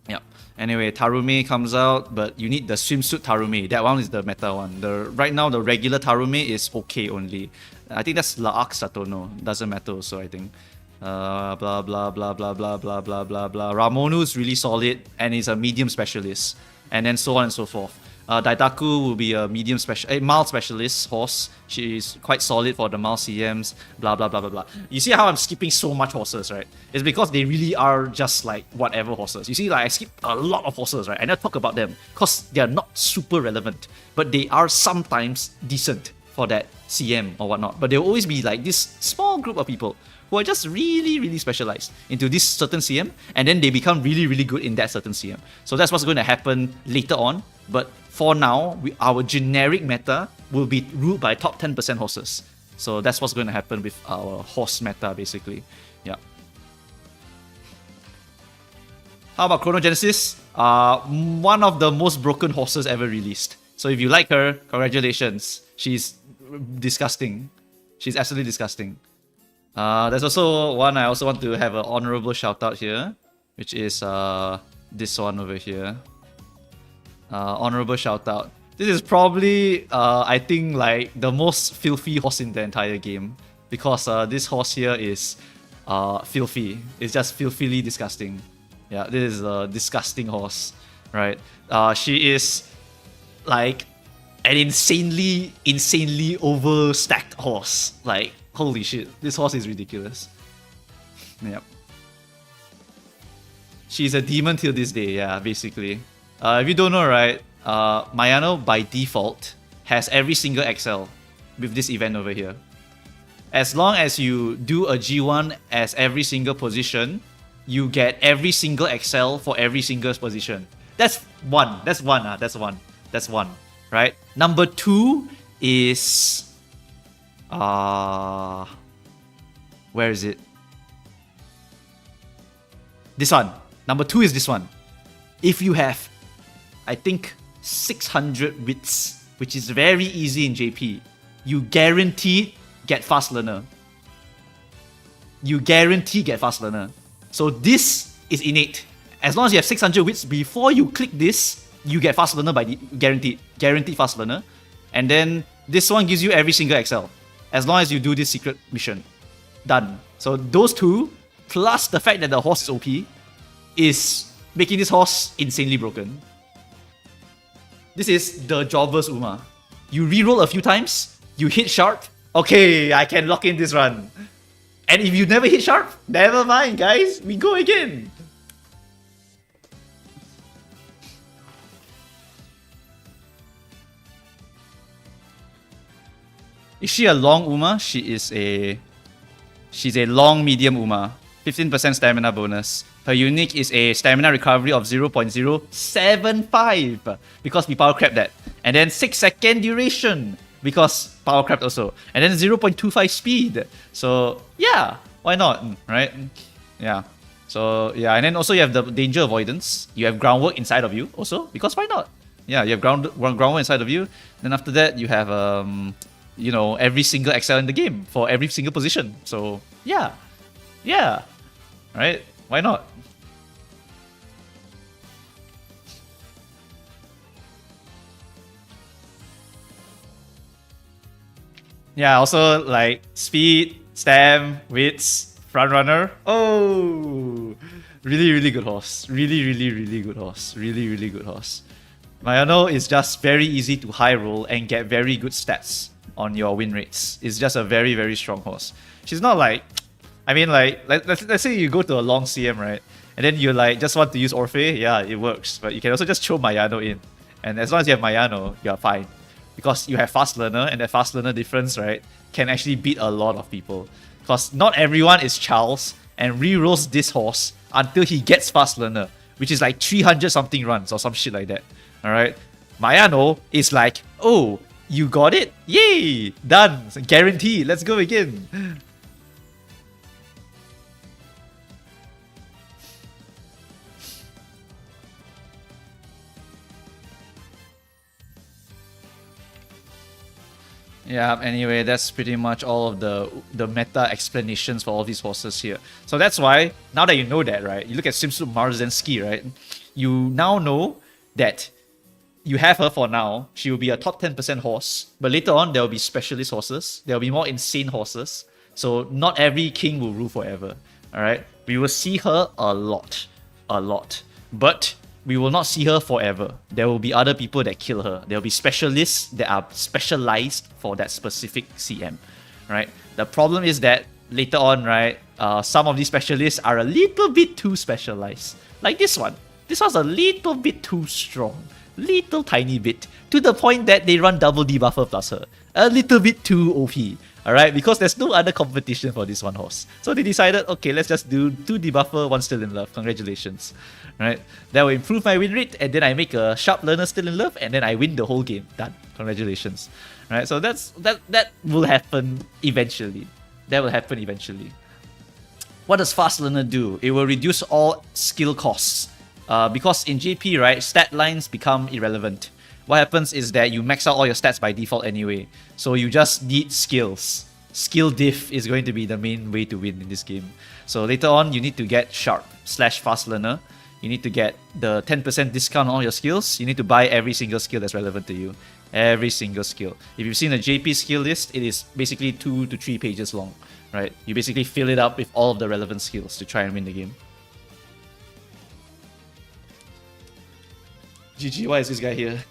Yeah. Anyway, Tarume comes out, but you need the swimsuit Tarume. That one is the meta one. Right now, the regular Tarume is okay only. I think that's La'ak Satono. Doesn't matter also, I think. Blah blah blah blah blah blah blah blah blah. Ramonu is really solid and is a medium specialist. And then so on and so forth. Daidaku will be a mild specialist horse. She is quite solid for the mild CMs. Blah blah blah blah blah. You see how I'm skipping so much horses, right? It's because they really are just like whatever horses. You see, like I skip a lot of horses, right? And I talk about them because they are not super relevant, but they are sometimes decent for that CM or whatnot. But there will always be like this small group of people who are just really specialized into this certain CM, and then they become really good in that certain CM. So that's what's going to happen later on. But for now, our generic meta will be ruled by top 10% horses. So that's what's going to happen with our horse meta, basically. Yeah. How about Chronogenesis? One of the most broken horses ever released. So if you like her, congratulations. She's disgusting. She's absolutely disgusting. There's also one I also want to have an honorable shout out here, which is this one over here. Honorable shout out. This is probably I think like the most filthy horse in the entire game, because this horse here is filthy. It's just filthily disgusting. Yeah, this is a disgusting horse, right? She is like an insanely overstacked horse. Like, holy shit, this horse is ridiculous. Yep. She's a demon till this day, yeah, basically. If you don't know, right, Mayano by default has every single XL with this event over here. As long as you do a G1 as every single position, you get every single XL for every single position. That's one, right? Number 2 is... where is it? This one. Number 2 is this one. If you have, I think, 600 wits, which is very easy in JP, you guaranteed get fast learner. You guarantee get fast learner. So this is innate. As long as you have 600 wits, before you click this, you get fast learner by guaranteed fast learner. And then this one gives you every single XL, as long as you do this secret mission. Done. So those two, plus the fact that the horse is OP, is making this horse insanely broken. This is the Jobbers Uma. You reroll a few times, you hit sharp, okay, I can lock in this run. And if you never hit sharp, never mind guys, we go again. Is she a long Uma? She's a long medium Uma. 15% stamina bonus. Her unique is a stamina recovery of 0.075 because we power crept that. And then 6-second duration because power crept also. And then 0.25 speed. So yeah, why not, right? Yeah. So yeah, and then also you have the danger avoidance. You have groundwork inside of you also because why not? Yeah, you have groundwork inside of you. Then after that you have you know, every single XL in the game for every single position. So yeah, right? Why not? Yeah, also like speed, stam, wits, front runner. Oh, really good horse. Really good horse. Really good horse. Mayano is just very easy to high roll and get very good stats on your win rates. It's just a very strong horse. She's not like, I mean, like let's say you go to a long CM, right? And then you like just want to use Orphe, yeah, it works. But you can also just throw Mayano in. And as long as you have Mayano, you're fine. Because you have fast learner, and that fast learner difference, right, can actually beat a lot of people. Because not everyone is Charles and re-rolls this horse until he gets fast learner, which is like 300 something runs or some shit like that. Alright? Mayano is like, oh, you got it? Yay! Done! Guarantee. Let's go again. Yeah, anyway, that's pretty much all of the meta explanations for all these horses here. So that's why, now that you know that, right, you look at Swimsuit Marzensky, right, you now know that you have her for now. She will be a top 10% horse, but later on, there will be specialist horses. There will be more insane horses. So not every king will rule forever, alright? We will see her a lot. But we will not see her forever. There will be other people that kill her. There will be specialists that are specialized for that specific CM, right? The problem is that later on, right, some of these specialists are a little bit too specialized. Like this one. This one's a little bit too strong. Little tiny bit. To the point that they run double debuffer plus her. A little bit too OP. Alright, because there's no other competition for this one horse. So they decided, okay, let's just do 2 debuffer, 1 still in love. Congratulations. Right? That will improve my win rate, and then I make a sharp learner still in love, and then I win the whole game. Done. Congratulations. Right? So that will happen eventually. That will happen eventually. What does fast learner do? It will reduce all skill costs. Because in JP, right, stat lines become irrelevant. What happens is that you max out all your stats by default anyway. So you just need skills. Skill diff is going to be the main way to win in this game. So later on, you need to get sharp/fast learner. You need to get the 10% discount on all your skills. You need to buy every single skill that's relevant to you. Every single skill. If you've seen the JP skill list, it is basically 2 to 3 pages long. Right? You basically fill it up with all of the relevant skills to try and win the game. GG, why is this guy here?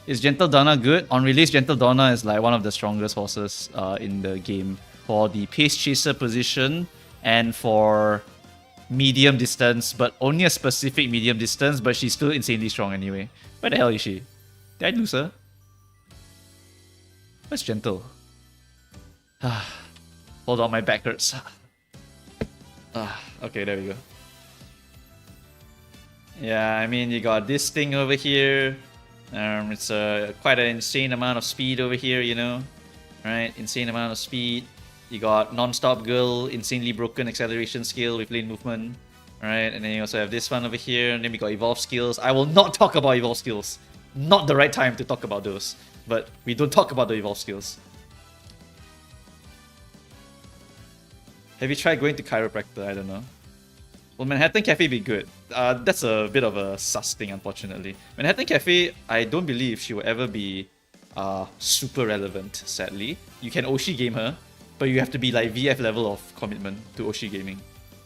Is Gentle Donna good? On release, Gentle Donna is like one of the strongest horses in the game for the pace chaser position and for medium distance, but only a specific medium distance, but she's still insanely strong anyway. Where the hell is she? Did I lose her? Where's Gentle? Hold on, my back hurts. Okay, there we go. Yeah, I mean, you got this thing over here. It's quite an insane amount of speed over here, you know? Right? Insane amount of speed. You got non-stop girl, insanely broken acceleration skill with lane movement. Right? And then you also have this one over here. And then we got evolve skills. I will not talk about evolve skills. Not the right time to talk about those. But we don't talk about the evolve skills. Have you tried going to chiropractor? I don't know. Will Manhattan Cafe be good? That's a bit of a sus thing, unfortunately. Manhattan Cafe, I don't believe she will ever be super relevant, sadly. You can Oshi game her, but you have to be like VF level of commitment to Oshi gaming.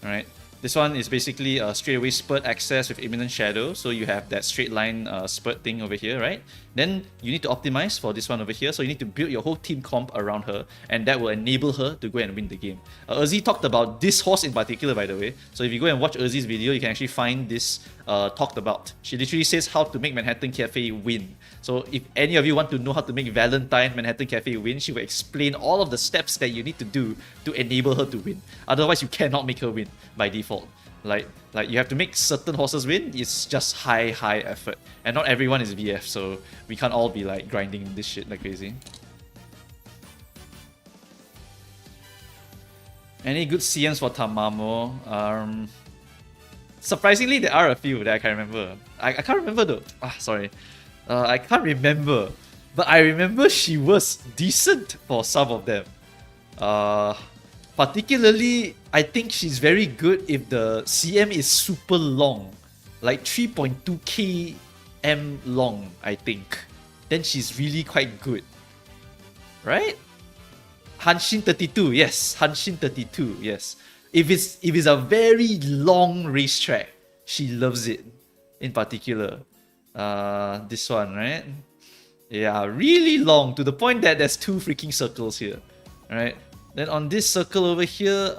Alright? This one is basically a straightaway spurt access with imminent shadow, so you have that straight line spurt thing over here, right? Then you need to optimize for this one over here, so you need to build your whole team comp around her, and that will enable her to go and win the game. Urzi talked about this horse in particular, by the way, so if you go and watch Urzi's video, you can actually find this talked about. She literally says how to make Manhattan Cafe win. So if any of you want to know how to make Valentine Manhattan Cafe win, she will explain all of the steps that you need to do to enable her to win. Otherwise, you cannot make her win by default. Like you have to make certain horses win. It's just high effort, and not everyone is VF, so we can't all be like grinding this shit like crazy. Any good CMs for Tamamo? Surprisingly, there are a few that I can remember. I can't remember though. Sorry. I can't remember. But I remember she was decent for some of them. Particularly, I think she's very good if the CM is super long. Like 3.2 km long, I think. Then she's really quite good. Right? Hanshin 32, yes. Hanshin 32, yes. If it's a very long racetrack, she loves it. In particular. This one, right? Yeah, really long, to the point that there's 2 freaking circles here. Right? Then on this circle over here,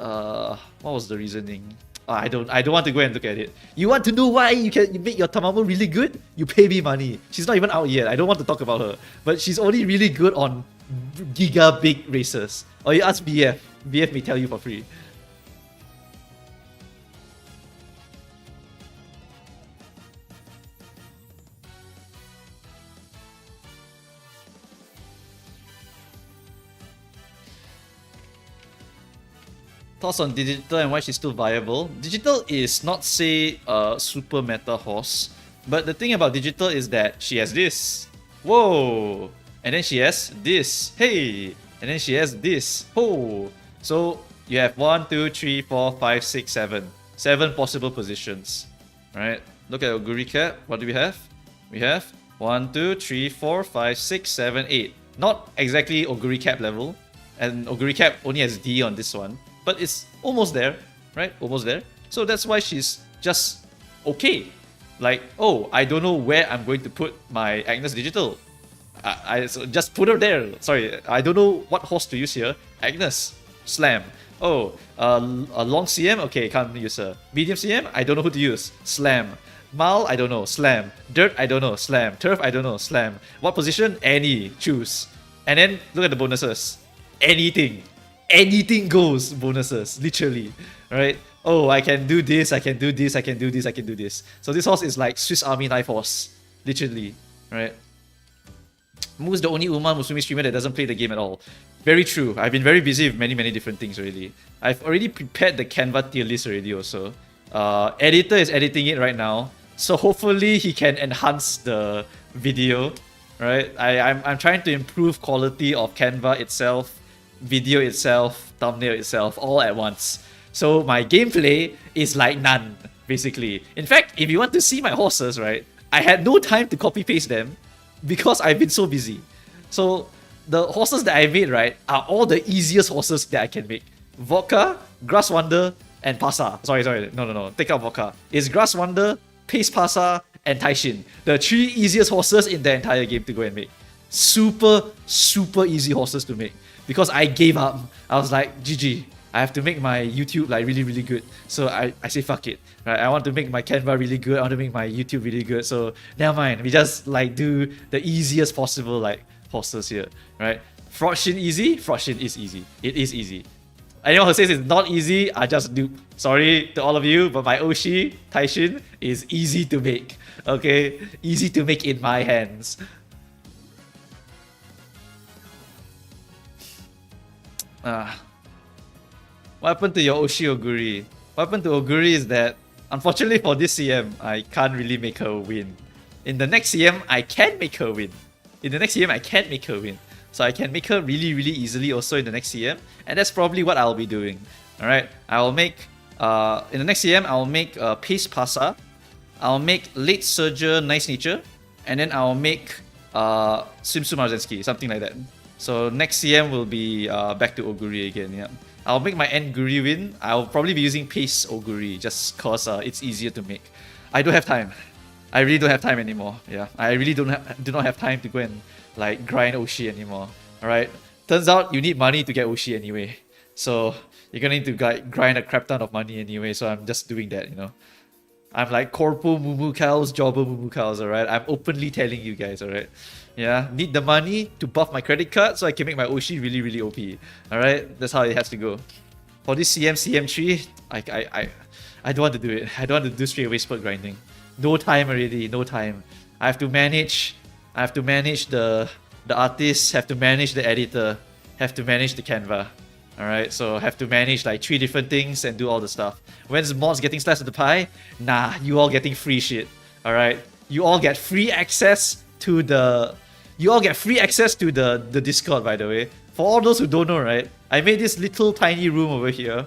what was the reasoning? I don't want to go and look at it. You want to know why you make your Tamamo really good? You pay me money. She's not even out yet. I don't want to talk about her. But she's only really good on giga big races. Or you ask BF. BF may tell you for free. Thoughts on Digital and why she's still viable? Digital is not, say, a super meta horse, but the thing about Digital is that she has this. Whoa! And then she has this. Hey! And then she has this. Oh! So you have 1, 2, 3, 4, 5, 6, 7. 7 possible positions. Alright, look at Oguri Cap. What do we have? We have 1, 2, 3, 4, 5, 6, 7, 8. Not exactly Oguri Cap level. And Oguri Cap only has D on this one. But it's almost there, right? Almost there. So that's why she's just okay. Like, oh, I don't know where I'm going to put my Agnes Digital. So just put her there. Sorry, I don't know what horse to use here. Agnes, slam. Oh, a long CM? Okay, can't use her. Medium CM? I don't know who to use. Slam. Mal? I don't know. Slam. Dirt? I don't know. Slam. Turf? I don't know. Slam. What position? Any. Choose. And then look at the bonuses. Anything. Anything goes bonuses, literally, right? Oh, I can do this, I can do this, I can do this, I can do this. So this horse is like Swiss Army knife horse, literally, right? Moo's the only Uma Musume streamer that doesn't play the game at all. Very true. I've been very busy with many different things already. I've already prepared the Canva tier list already also. Editor is editing it right now, so hopefully he can enhance the video, right? I'm trying to improve quality of Canva itself, video itself, thumbnail itself, all at once. So my gameplay is like none, basically. In fact, if you want to see my horses, right, I had no time to copy paste them because I've been so busy. So the horses that I made, right, are all the easiest horses that I can make. Vodka, Grass Wonder, and Pasa. Sorry, no. Take out Vodka. It's Grass Wonder, Pace Pasa, and Taishin. The 3 easiest horses in the entire game to go and make. Super, super easy horses to make. Because I gave up. I was like, GG. I have to make my YouTube like really, really good. So I say fuck it. Right? I want to make my Canva really good. I want to make my YouTube really good. So never mind. We just like do the easiest possible like horses here. Right? Froshin easy? Froshin is easy. It is easy. Anyone who says it's not easy, I just do. Sorry to all of you, but my Oshi, Taishin, is easy to make. Okay? Easy to make in my hands. What happened to your Oshi Oguri? What happened to Oguri is that, unfortunately for this CM, I can't really make her win. In the next CM, I can make her win. In the next CM, I can make her win. So I can make her really, really easily also in the next CM. And that's probably what I'll be doing. Alright, I will make, in the next CM, I'll make Pace Pasa. I'll make Late Surger Nice Nature. And then I'll make Simsu Marzensky, something like that. So next CM will be back to Oguri again, yeah. I'll make my end Guri win. I'll probably be using Pace Oguri just cause it's easier to make. I don't have time. I really don't have time anymore. Yeah, I really do not have time to go and like grind Oshi anymore. Alright. Turns out you need money to get Oshi anyway. So you're gonna need to grind a crap ton of money anyway. So I'm just doing that, you know. I'm like Corpo Mumu Cows, Jobber Mumu Cows, alright? I'm openly telling you guys, alright? Yeah, need the money to buff my credit card so I can make my Oshi really, really OP. Alright? That's how it has to go. For this CM3, I don't want to do it. I don't want to do straight away spurt grinding. No time already, no time. I have to manage the artist, have to manage the editor, have to manage the Canva. Alright, so have to manage like 3 different things and do all the stuff. When's mods getting sliced of the pie? Nah, you all getting free shit. Alright? You all get free access to the Discord, by the way. For all those who don't know, right? I made this little tiny room over here.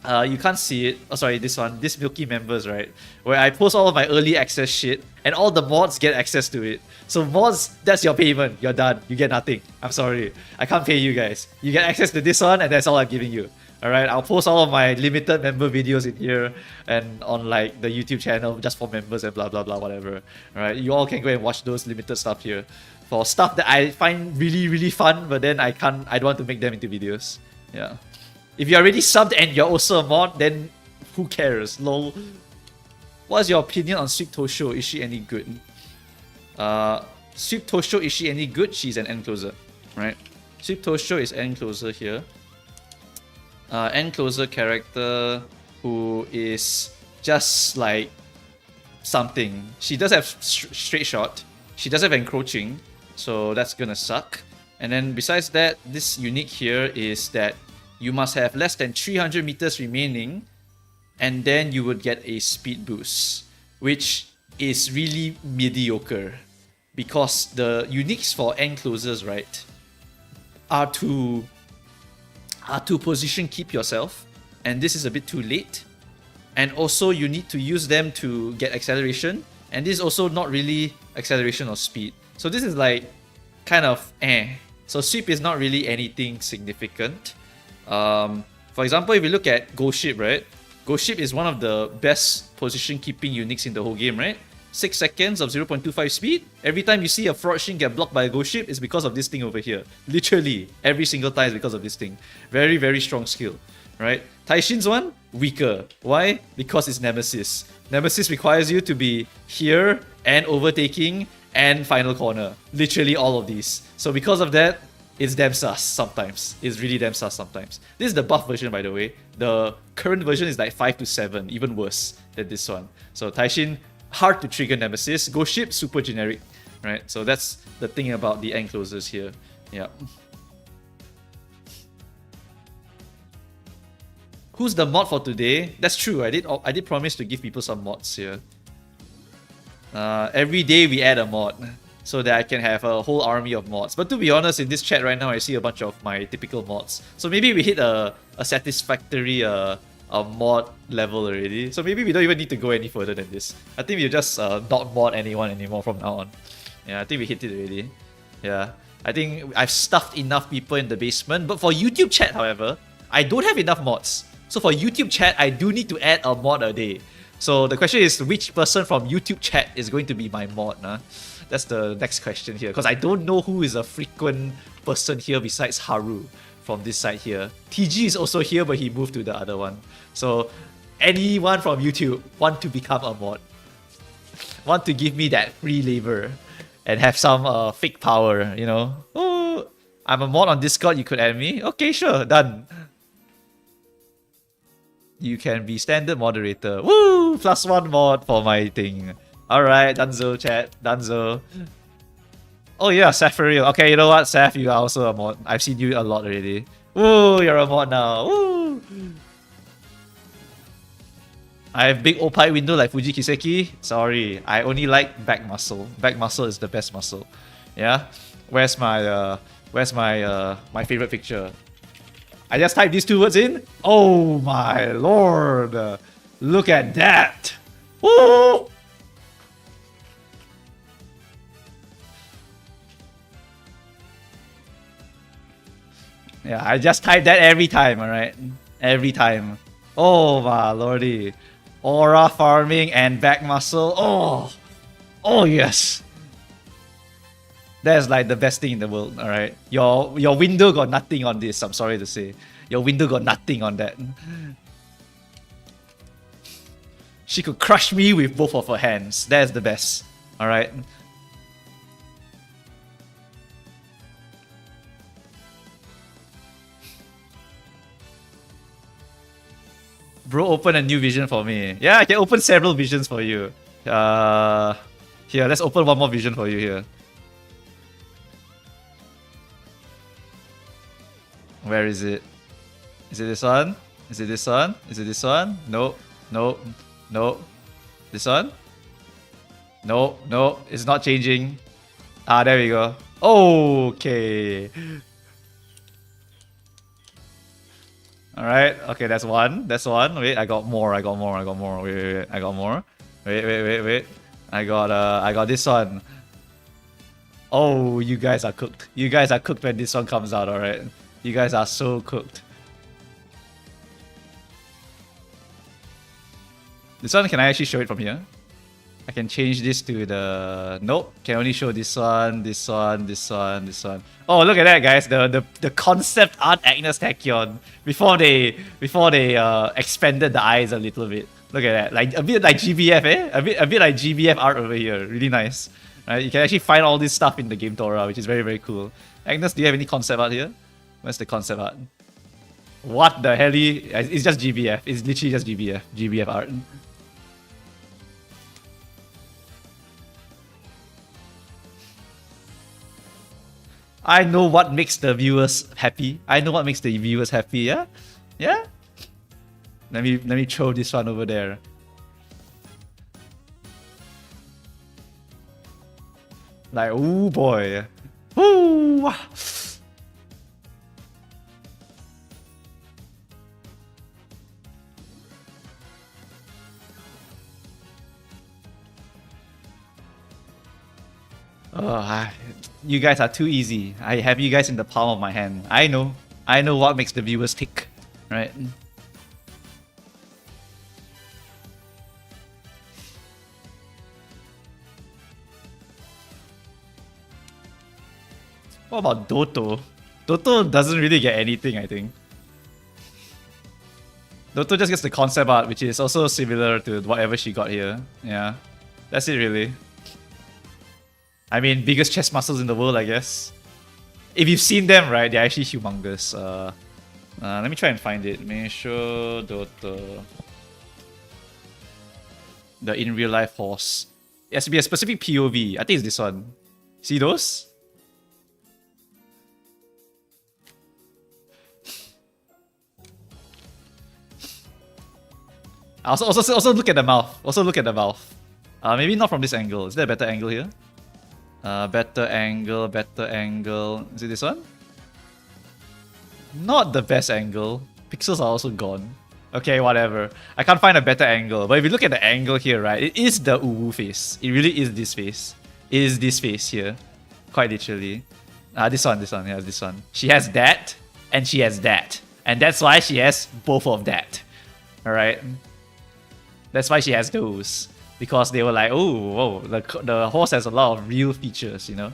You can't see it. Oh, sorry, this Milky Members, right? Where I post all of my early access shit and all the mods get access to it. So mods, that's your payment. You're done. You get nothing. I'm sorry. I can't pay you guys. You get access to this one and that's all I'm giving you. Alright, I'll post all of my limited member videos in here and on like the YouTube channel just for members and blah blah blah whatever. Alright, you all can go and watch those limited stuff here. For stuff that I find really really fun, but then I don't want to make them into videos. Yeah. If you're already subbed and you're also a mod, then who cares? Lol. What's your opinion on Sweep Tosho? Is she any good? Sweep Tosho, is she any good? She's an end closer, right? Sweep Tosho is end closer here. End closer character who is just like something. She does have straight shot. She does have encroaching, so that's gonna suck. And then besides that, this unique here is that you must have less than 300 meters remaining, and then you would get a speed boost, which is really mediocre because the uniques for end closers, right, are to position keep yourself, and this is a bit too late. And also you need to use them to get acceleration, and this is also not really acceleration or speed. So this is like kind of So sweep is not really anything significant. For example, if we look at Ghost Ship, right? Ghost Ship is one of the best position keeping uniques in the whole game, right? 6 seconds of 0.25 speed. Every time you see a Fraud Shin get blocked by a Ghost Ship, it's because of this thing over here. Literally, every single time is because of this thing. Very, very strong skill, right? Taishin's one, weaker. Why? Because it's Nemesis. Nemesis requires you to be here and overtaking and final corner. Literally all of these. So because of that, it's damn sus sometimes. It's really damn sus sometimes. This is the buff version, by the way. The current version is like 5 to 7, even worse than this one. So Taishin, hard to trigger Nemesis. Ghost Ship, super generic, right? So that's the thing about the end closers here. Yeah. Who's the mod for today? That's true. I did promise to give people some mods here. Every day we add a mod so that I can have a whole army of mods. But to be honest, in this chat right now, I see a bunch of my typical mods. So maybe we hit a satisfactory mod level already. So maybe we don't even need to go any further than this. I think we'll just not mod anyone anymore from now on. Yeah, I think we hit it already. Yeah, I think I've stuffed enough people in the basement. But for YouTube chat, however, I don't have enough mods. So for YouTube chat, I do need to add a mod a day. So the question is, which person from YouTube chat is going to be my mod? That's the next question here, because I don't know who is a frequent person here besides Haru from this side here. TG is also here, but he moved to the other one. So anyone from YouTube want to become a mod, want to give me that free labor and have some fake power, you know? Oh, I'm a mod on Discord, you could add me? Okay, sure, done. You can be standard moderator. Woo! +1 mod for my thing. Alright, Dunzo chat, Dunzo. Oh yeah, Seth for real. Okay, you know what, Seth, you are also a mod. I've seen you a lot already. Woo, you're a mod now. Woo! I have big opai window like Fuji Kiseki. Sorry, I only like back muscle. Back muscle is the best muscle. Yeah? Where's my my favorite picture? I just typed these two words in. Oh my lord. Look at that. Woo! Yeah, I just type that every time, alright? Every time. Oh my lordy. Aura farming and back muscle. Oh! Oh yes! That's like the best thing in the world, alright? Your window got nothing on this, I'm sorry to say. Your window got nothing on that. She could crush me with both of her hands. That's the best, alright? Bro, open a new vision for me. Yeah, I can open several visions for you. Here, let's open one more vision for you here. Where is it? Is it this one? Is it this one? Is it this one? No, no, no. This one? No, no, it's not changing. Ah, there we go. Okay. Alright, okay, that's one. That's one. Wait, I got more. Wait, I got more. Wait. I got this one. Oh, you guys are cooked. You guys are cooked when this one comes out, alright? You guys are so cooked. This one, can I actually show it from here? I can change this to the... Nope, can only show this one, this one, this one, this one. Oh, look at that, guys! The concept art Agnes Tachyon before they expanded the eyes a little bit. Look at that, like a bit like GBF, eh? A bit like GBF art over here. Really nice. Right? You can actually find all this stuff in the game Torah, which is very, very cool. Agnes, do you have any concept art here? Where's the concept art? What the hell? It's just GBF. It's literally just GBF. GBF art. I know what makes the viewers happy. I know what makes the viewers happy, yeah? Yeah? Let me throw this one over there. Like, oh boy. Ooh. Oh, you guys are too easy. I have you guys in the palm of my hand. I know what makes the viewers tick, right? What about Doto? Doto doesn't really get anything, I think. Doto just gets the concept art, which is also similar to whatever she got here. Yeah, that's it really. I mean, biggest chest muscles in the world, I guess. If you've seen them, right, they're actually humongous. Let me try and find it. Meisho Doto. The in real life horse. It has to be a specific POV. I think it's this one. See those? Also look at the mouth. Also look at the mouth. Maybe not from this angle. Is there a better angle here? Better angle. Is it this one? Not the best angle. Pixels are also gone. Okay, whatever. I can't find a better angle. But if you look at the angle here, right, it is the Uwu face. It really is this face. It is this face here. Quite literally. This one. Yeah, this one. She has that, and she has that. And that's why she has both of that. Alright? That's why she has those. Because they were like, oh, whoa, the horse has a lot of real features, you know?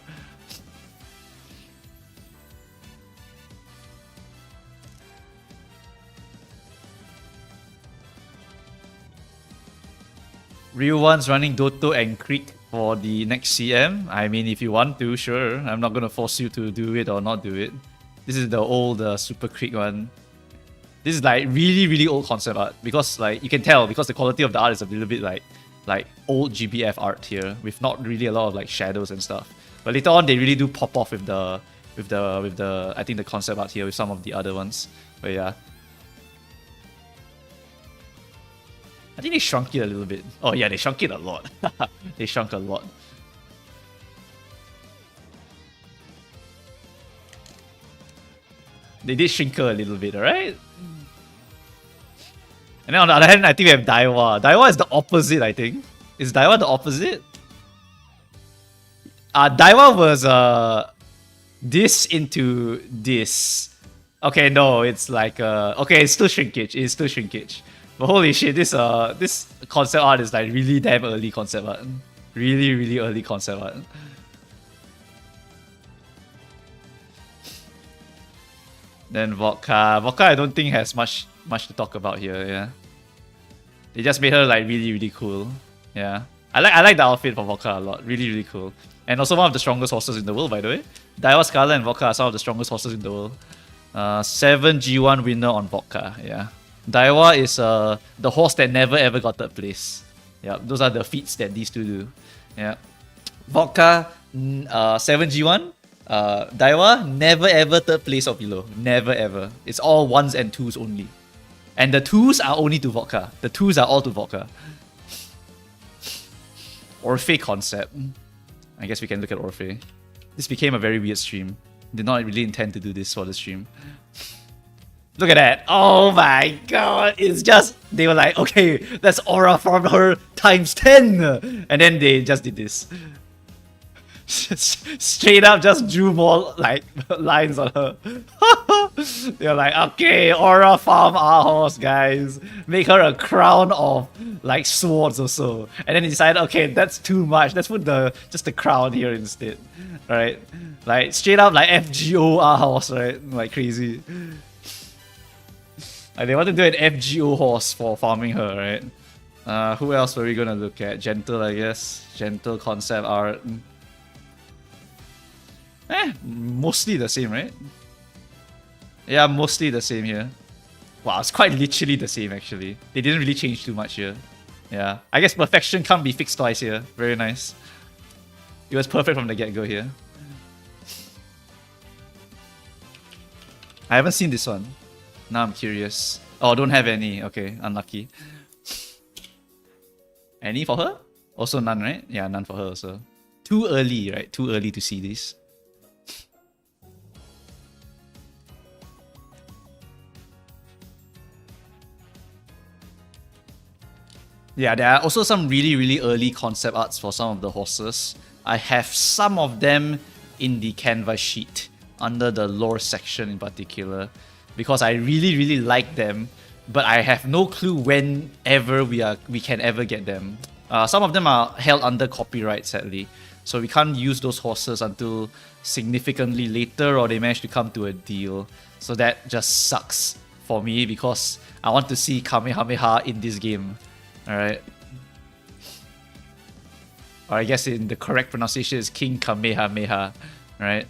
Real ones running Doto and Creek for the next CM. I mean, if you want to, sure. I'm not gonna force you to do it or not do it. This is the old Super Creek one. This is like really old concept art because like you can tell because the quality of the art is a little bit like old GBF art here with not really a lot of like shadows and stuff. But later on they really do pop off with the I think the concept art here with some of the other ones. But yeah. I think they shrunk it a little bit. Oh yeah, they shrunk it a lot. They shrunk a lot. They did shrink her a little bit, alright? And then on the other hand, I think we have Daiwa. Daiwa is the opposite, I think. Is Daiwa the opposite? Daiwa was this into this. Okay, no, it's like okay, it's still shrinkage. It's still shrinkage. But holy shit, this concept art is like really damn early concept art. Really early concept art. Then Vodka. Vodka I don't think has much to talk about here, yeah. They just made her like really cool. Yeah. I like the outfit for Vodka a lot. Really cool. And also one of the strongest horses in the world, by the way. Daiwa, Scarlet, and Vodka are some of the strongest horses in the world. 7 G1 winner on Vodka, yeah. Daiwa is the horse that never ever got third place. Yeah, those are the feats that these two do. Yeah. Vodka, 7 G1. Daiwa, never ever third place or below. Never ever. It's all 1s and 2s only. And the 2s are only to Vodka. The 2s are all to Vodka. Orphe concept. I guess we can look at Orphe. This became a very weird stream. Did not really intend to do this for the stream. Look at that. Oh my god. It's just, they were like, okay, let's aura farm her times 10. And then they just did this. Straight up just drew more like lines on her. They're like, okay, aura farm our horse, guys. Make her a crown of like swords or so. And then they decided, okay, that's too much. Let's put just the crown here instead. Alright. Like straight up like FGO our horse, right? Like crazy. Like they want to do an FGO horse for farming her, right? Who else were we gonna look at? Gentle, I guess. Gentle concept art. Mostly the same, right? Yeah, mostly the same here. Wow, it's quite literally the same actually. They didn't really change too much here. Yeah, I guess perfection can't be fixed twice here. Very nice. It was perfect from the get-go here. I haven't seen this one. Now I'm curious. Oh, don't have any. Okay, unlucky. Any for her? Also none, right? Yeah, none for her also. Too early, right? Too early to see this. Yeah, there are also some really early concept arts for some of the horses. I have some of them in the canvas sheet under the lore section in particular because I really like them, but I have no clue whenever we can ever get them. Some of them are held under copyright, sadly, so we can't use those horses until significantly later or they manage to come to a deal. So that just sucks for me because I want to see Kamehameha in this game. Alright. Or I guess in the correct pronunciation is King Kamehameha. Right?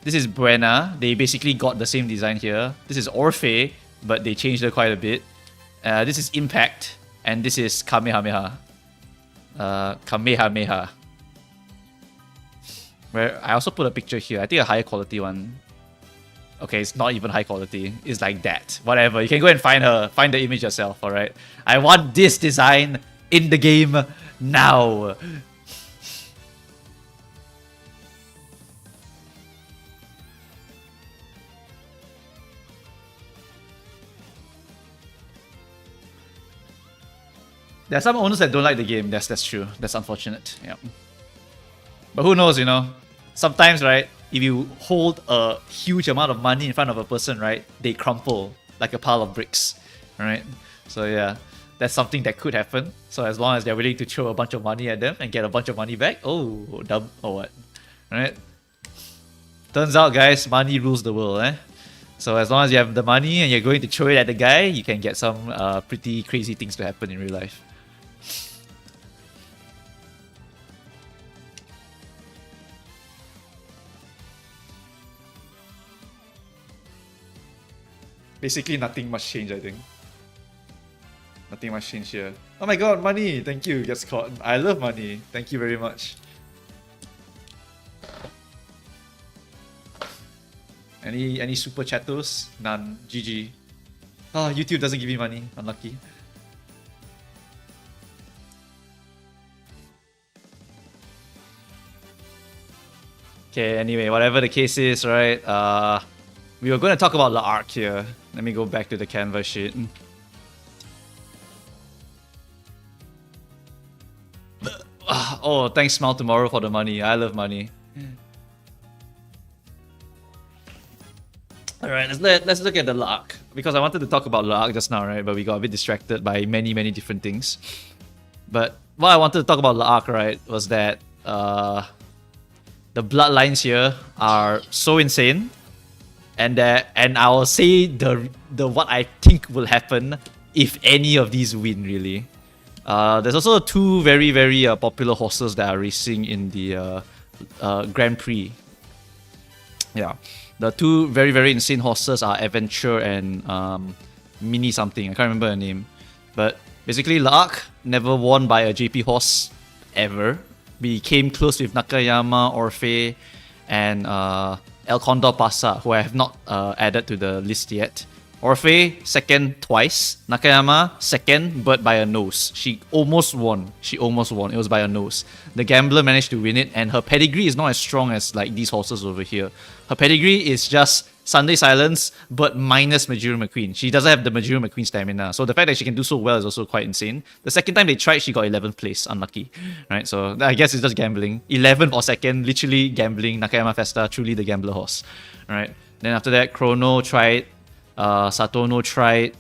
This is Buena. They basically got the same design here. This is Orphe, but they changed her quite a bit. This is Impact, and this is Kamehameha. Kamehameha. Where I also put a picture here. I think a higher quality one. Okay, it's not even high quality. It's like that. Whatever. You can go and find the image yourself, alright? I want this design in the game now. There are some owners that don't like the game. That's true. That's unfortunate. Yeah. But who knows, you know? Sometimes, right? If you hold a huge amount of money in front of a person, right, they crumple like a pile of bricks, right? So yeah, that's something that could happen. So as long as they're willing to throw a bunch of money at them and get a bunch of money back, oh, dumb or what? Right? Turns out, guys, money rules the world, eh? So as long as you have the money and you're going to throw it at the guy, you can get some pretty crazy things to happen in real life. Basically, nothing much change, I think. Nothing much change here. Oh my god, money! Thank you, gets caught. I love money. Thank you very much. Any super chatos? None. GG. Ah, YouTube doesn't give me money. Unlucky. Okay, anyway, whatever the case is, right? We were going to talk about the arc here. Let me go back to the canvas sheet. Oh, thanks Smile Tomorrow for the money. I love money. Alright, let's look at the arc. Because I wanted to talk about the arc just now, right? But we got a bit distracted by many different things. But what I wanted to talk about the arc, right, was that the bloodlines here are so insane. And I will say the what I think will happen if any of these win, really. There's also two very popular horses that are racing in the Grand Prix. Yeah, the two very insane horses are Adventure and Mini something. I can't remember her name, but basically Laak never won by a JP horse ever. We came close with Nakayama, Orphe, and El Condor Pasa, who I have not added to the list yet. Orphe, second twice. Nakayama, second, but by a nose. She almost won. It was by a nose. The Gambler managed to win it, and her pedigree is not as strong as like these horses over here. Her pedigree is just Sunday Silence, but minus Majuro McQueen. She doesn't have the Majuro McQueen stamina. So the fact that she can do so well is also quite insane. The second time they tried, she got 11th place. Unlucky. Right? So I guess it's just gambling. 11th or second, literally gambling. Nakayama Festa, truly the gambler horse. Right? Then after that, Chrono tried. Satono tried.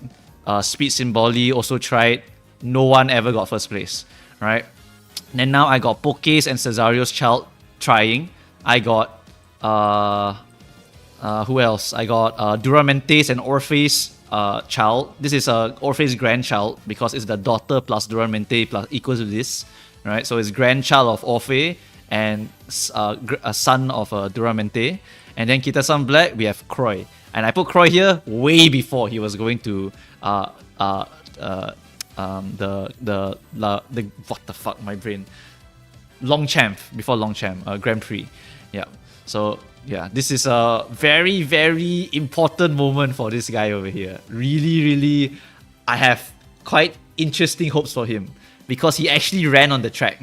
Speed Symboli also tried. No one ever got first place. Right? Then now I got Pokes and Cesario's Child trying. I got... who else? I got Duramente's and Orphe's child. This is Orphe's grandchild because it's the daughter plus Duramente plus equals to this, right? So it's grandchild of Orphe and a son of Duramente. And then Kita-san Black, we have Croy. And I put Croy here way before he was going to what the fuck, my brain. Longchamp, before Longchamp, Grand Prix. Yeah. So yeah, this is a very important moment for this guy over here. Really, I have quite interesting hopes for him because he actually ran on the track.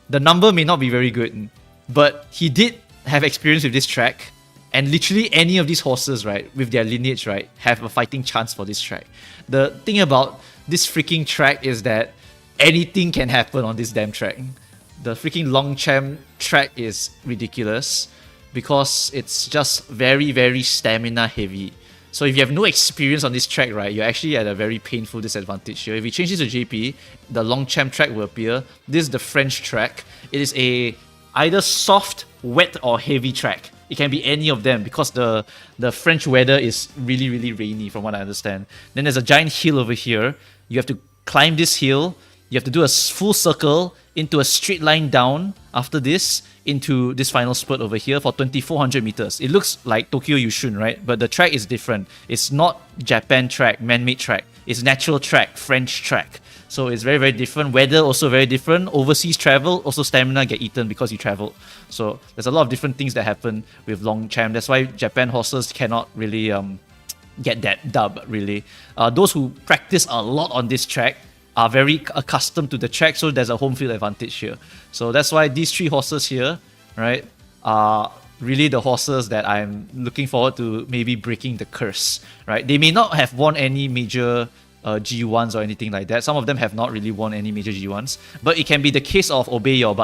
The number may not be very good, but he did have experience with this track. And literally any of these horses, right, with their lineage, right, have a fighting chance for this track. The thing about this freaking track is that anything can happen on this damn track. The freaking Longchamp track is ridiculous because it's just very stamina heavy. So if you have no experience on this track, right, you're actually at a very painful disadvantage here. If we change this to JP, the Longchamp track will appear. This is the French track. It is a either soft, wet, or heavy track. It can be any of them because the French weather is really rainy from what I understand. Then there's a giant hill over here. You have to climb this hill. You have to do a full circle into a straight line down after this into this final spurt over here for 2,400 meters. It looks like Tokyo Yushun, right? But the track is different. It's not Japan track, man-made track. It's natural track, French track. So it's very different. Weather also very different. Overseas travel, also stamina get eaten because you travel. So there's a lot of different things that happen with Longchamp. That's why Japan horses cannot really get that dub, really. Those who practice a lot on this track are very accustomed to the track, so there's a home field advantage here. So that's why these three horses here, right, are really the horses that I'm looking forward to maybe breaking the curse, right? They may not have won any major G1s or anything like that. Some of them have not really won any major G1s, but it can be the case of obey your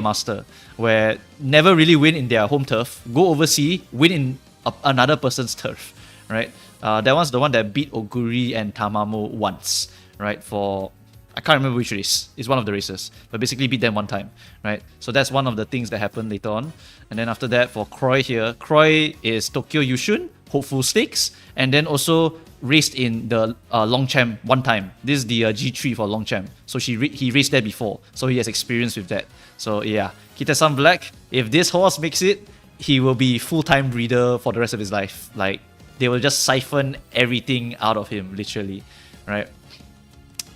master, where never really win in their home turf, go overseas, win in another person's turf, right? That one's the one that beat Oguri and Tamamo once, right? For I can't remember which race. It's one of the races, but basically beat them one time, right? So that's one of the things that happened later on. And then after that, for Croy here, Croy is Tokyo Yushun, Hopeful Stakes, and then also raced in the Longchamp one time. This is the G3 for Longchamp. So he raced there before, so he has experience with that. So yeah, Kitasan Black, if this horse makes it, he will be full-time breeder for the rest of his life. Like, they will just siphon everything out of him, literally, right?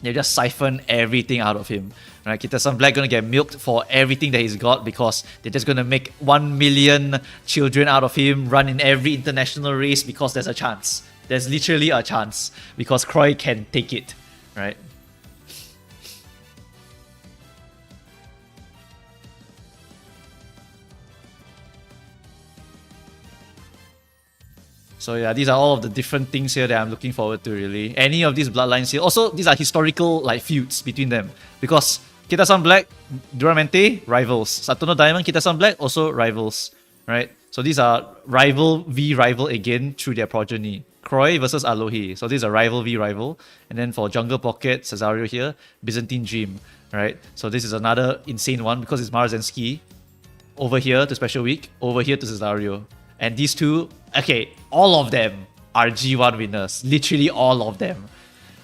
They just siphon everything out of him. Right? Kitasan Black gonna get milked for everything that he's got because they're just gonna make 1 million children out of him, run in every international race because there's a chance. There's literally a chance because Croy can take it, right? So yeah, these are all of the different things here that I'm looking forward to, really. Any of these bloodlines here. Also, these are historical like feuds between them. Because Kitasan Black, Duramente, rivals. Saturno Diamond, Kitasan Black, also rivals. Right? So these are rival v rival again through their progeny. Croy versus Alohi. So this is a rival v rival. And then for Jungle Pocket, Cesario here, Byzantine Dream. Right? So this is another insane one because it's Marzensky. Over here to Special Week, over here to Cesario. And these two, okay, all of them are G1 winners. Literally all of them.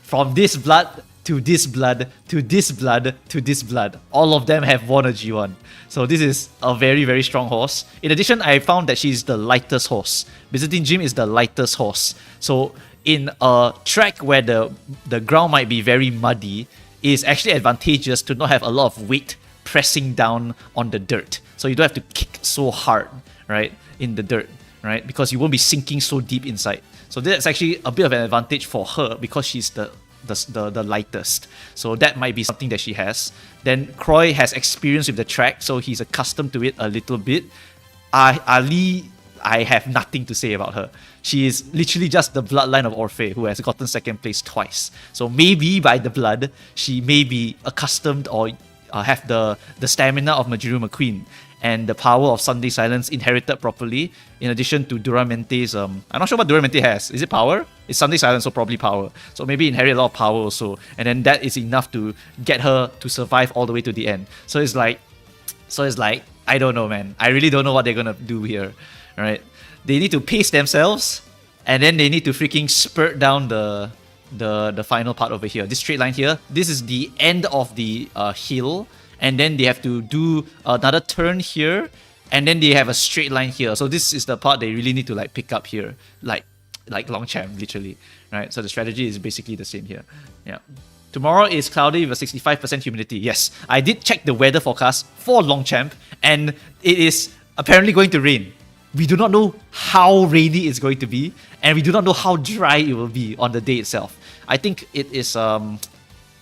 From this blood to this blood to this blood to this blood. All of them have won a G1. So this is a very, very strong horse. In addition, I found that she's the lightest horse. Byzantine Gym is the lightest horse. So in a track where the ground might be very muddy, it is actually advantageous to not have a lot of weight pressing down on the dirt. So you don't have to kick so hard, right, in the dirt, right? Because you won't be sinking so deep inside. So that's actually a bit of an advantage for her because she's the lightest. So that might be something that she has. Then Croy has experience with the track, so he's accustomed to it a little bit. Ali, I have nothing to say about her. She is literally just the bloodline of Orphe, who has gotten second place twice. So maybe by the blood, she may be accustomed or have the stamina of Majiru McQueen and the power of Sunday Silence inherited properly, in addition to Duramente's... I'm not sure what Duramente has. Is it power? It's Sunday Silence, so probably power. So maybe inherit a lot of power also. And then that is enough to get her to survive all the way to the end. So it's like, I don't know, man. I really don't know what they're gonna do here. Right? They need to pace themselves, and then they need to freaking spurt down the final part over here. This straight line here, this is the end of the hill, and then they have to do another turn here, and then they have a straight line here. So this is the part they really need to like pick up here, like Longchamp, literally, right? So the strategy is basically the same here. Yeah. Tomorrow is cloudy with a 65% humidity. Yes, I did check the weather forecast for Longchamp, and it is apparently going to rain. We do not know how rainy it's going to be, and we do not know how dry it will be on the day itself. I think it is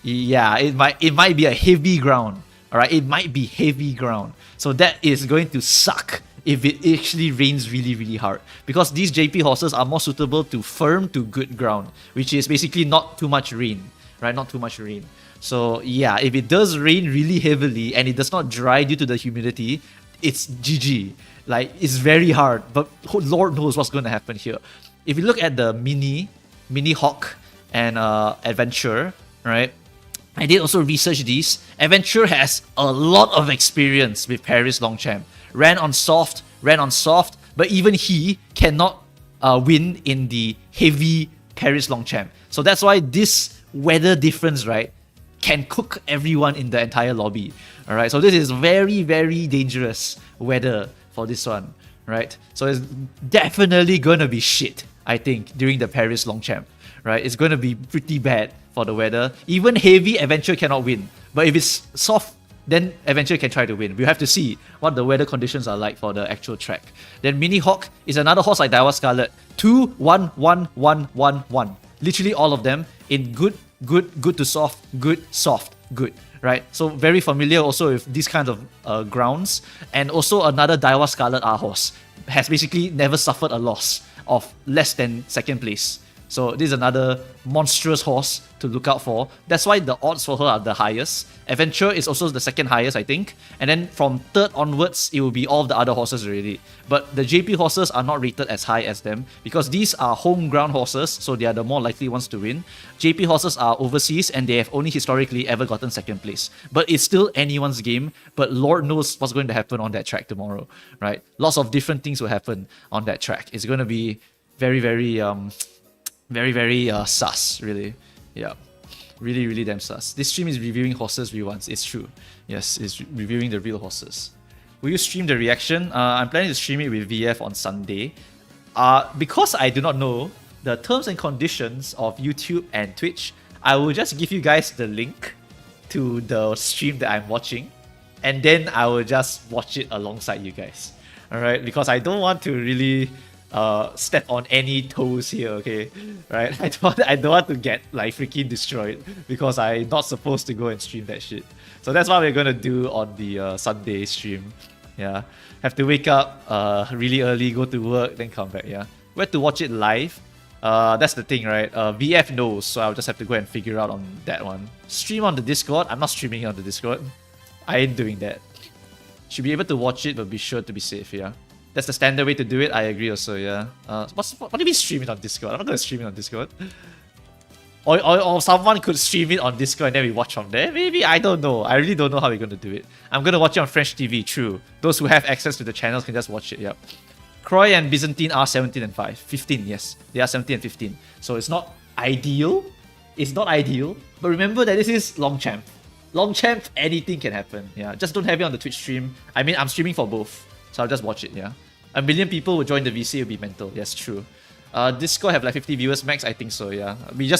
yeah, it might be a heavy ground. Alright, it might be heavy ground. So that is going to suck if it actually rains really, really hard. Because these JP horses are more suitable to firm to good ground, which is basically not too much rain. Right, not too much rain. So yeah, if it does rain really heavily and it does not dry due to the humidity, it's GG. Like, it's very hard, but Lord knows what's going to happen here. If you look at the Mini Hawk and Adventure, right? I did also research these. Adventure has a lot of experience with Paris Longchamp. Ran on soft, but even he cannot win in the heavy Paris Longchamp. So that's why this weather difference, right, can cook everyone in the entire lobby. Alright, so this is very, very dangerous weather for this one, right? So it's definitely gonna be shit, I think, during the Paris Longchamp, right? It's gonna be pretty bad for the weather. Even heavy Adventure cannot win, but if it's soft, then Adventure can try to win. We'll have to see what the weather conditions are like for the actual track. Then Mini Hawk is another horse like Daiwa Scarlet. 2, 1, 1, 1, 1, 1. Literally all of them in good to soft, good. Right, so very familiar also with these kinds of grounds. And also another Daiwa Scarlet R horse has basically never suffered a loss of less than second place. So this is another monstrous horse to look out for. That's why the odds for her are the highest. Adventure is also the second highest, I think. And then from third onwards, it will be all of the other horses already. But the JP horses are not rated as high as them because these are home ground horses, so they are the more likely ones to win. JP horses are overseas and they have only historically ever gotten second place. But it's still anyone's game, but Lord knows what's going to happen on that track tomorrow, right? Lots of different things will happen on that track. It's going to be very, very sus, really. Yeah. Really, really damn sus. This stream is reviewing horses reruns. It's true. Yes, it's reviewing the real horses. Will you stream the reaction? I'm planning to stream it with VF on Sunday. Because I do not know the terms and conditions of YouTube and Twitch, I will just give you guys the link to the stream that I'm watching. And then I will just watch it alongside you guys. Alright? Because I don't want to really step on any toes here, okay? Right? I don't want to get like freaking destroyed because I'm not supposed to go and stream that shit. So that's what we're gonna do on the Sunday stream. Yeah. Have to wake up really early, go to work, then come back, yeah. Where to watch it live? That's the thing, right? VF knows, so I'll just have to go and figure out on that one. Stream on the Discord? I'm not streaming on the Discord. I ain't doing that. Should be able to watch it, but be sure to be safe, yeah. That's the standard way to do it. I agree also, yeah. What do you mean stream it on Discord? I'm not gonna stream it on Discord. Or someone could stream it on Discord and then we watch from there. Maybe, I don't know. I really don't know how we're gonna do it. I'm gonna watch it on French TV, true. Those who have access to the channels can just watch it, yep. Croy and Byzantine are 17 and 15, yes. They are 17 and 15. So it's not ideal. It's not ideal. But remember that this is Longchamp. Longchamp, anything can happen, yeah. Just don't have it on the Twitch stream. I mean, I'm streaming for both. So I'll just watch it, yeah. 1 million people will join the VC, it'll be mental. Yes, true. Discord have like 50 viewers max, I think so, yeah.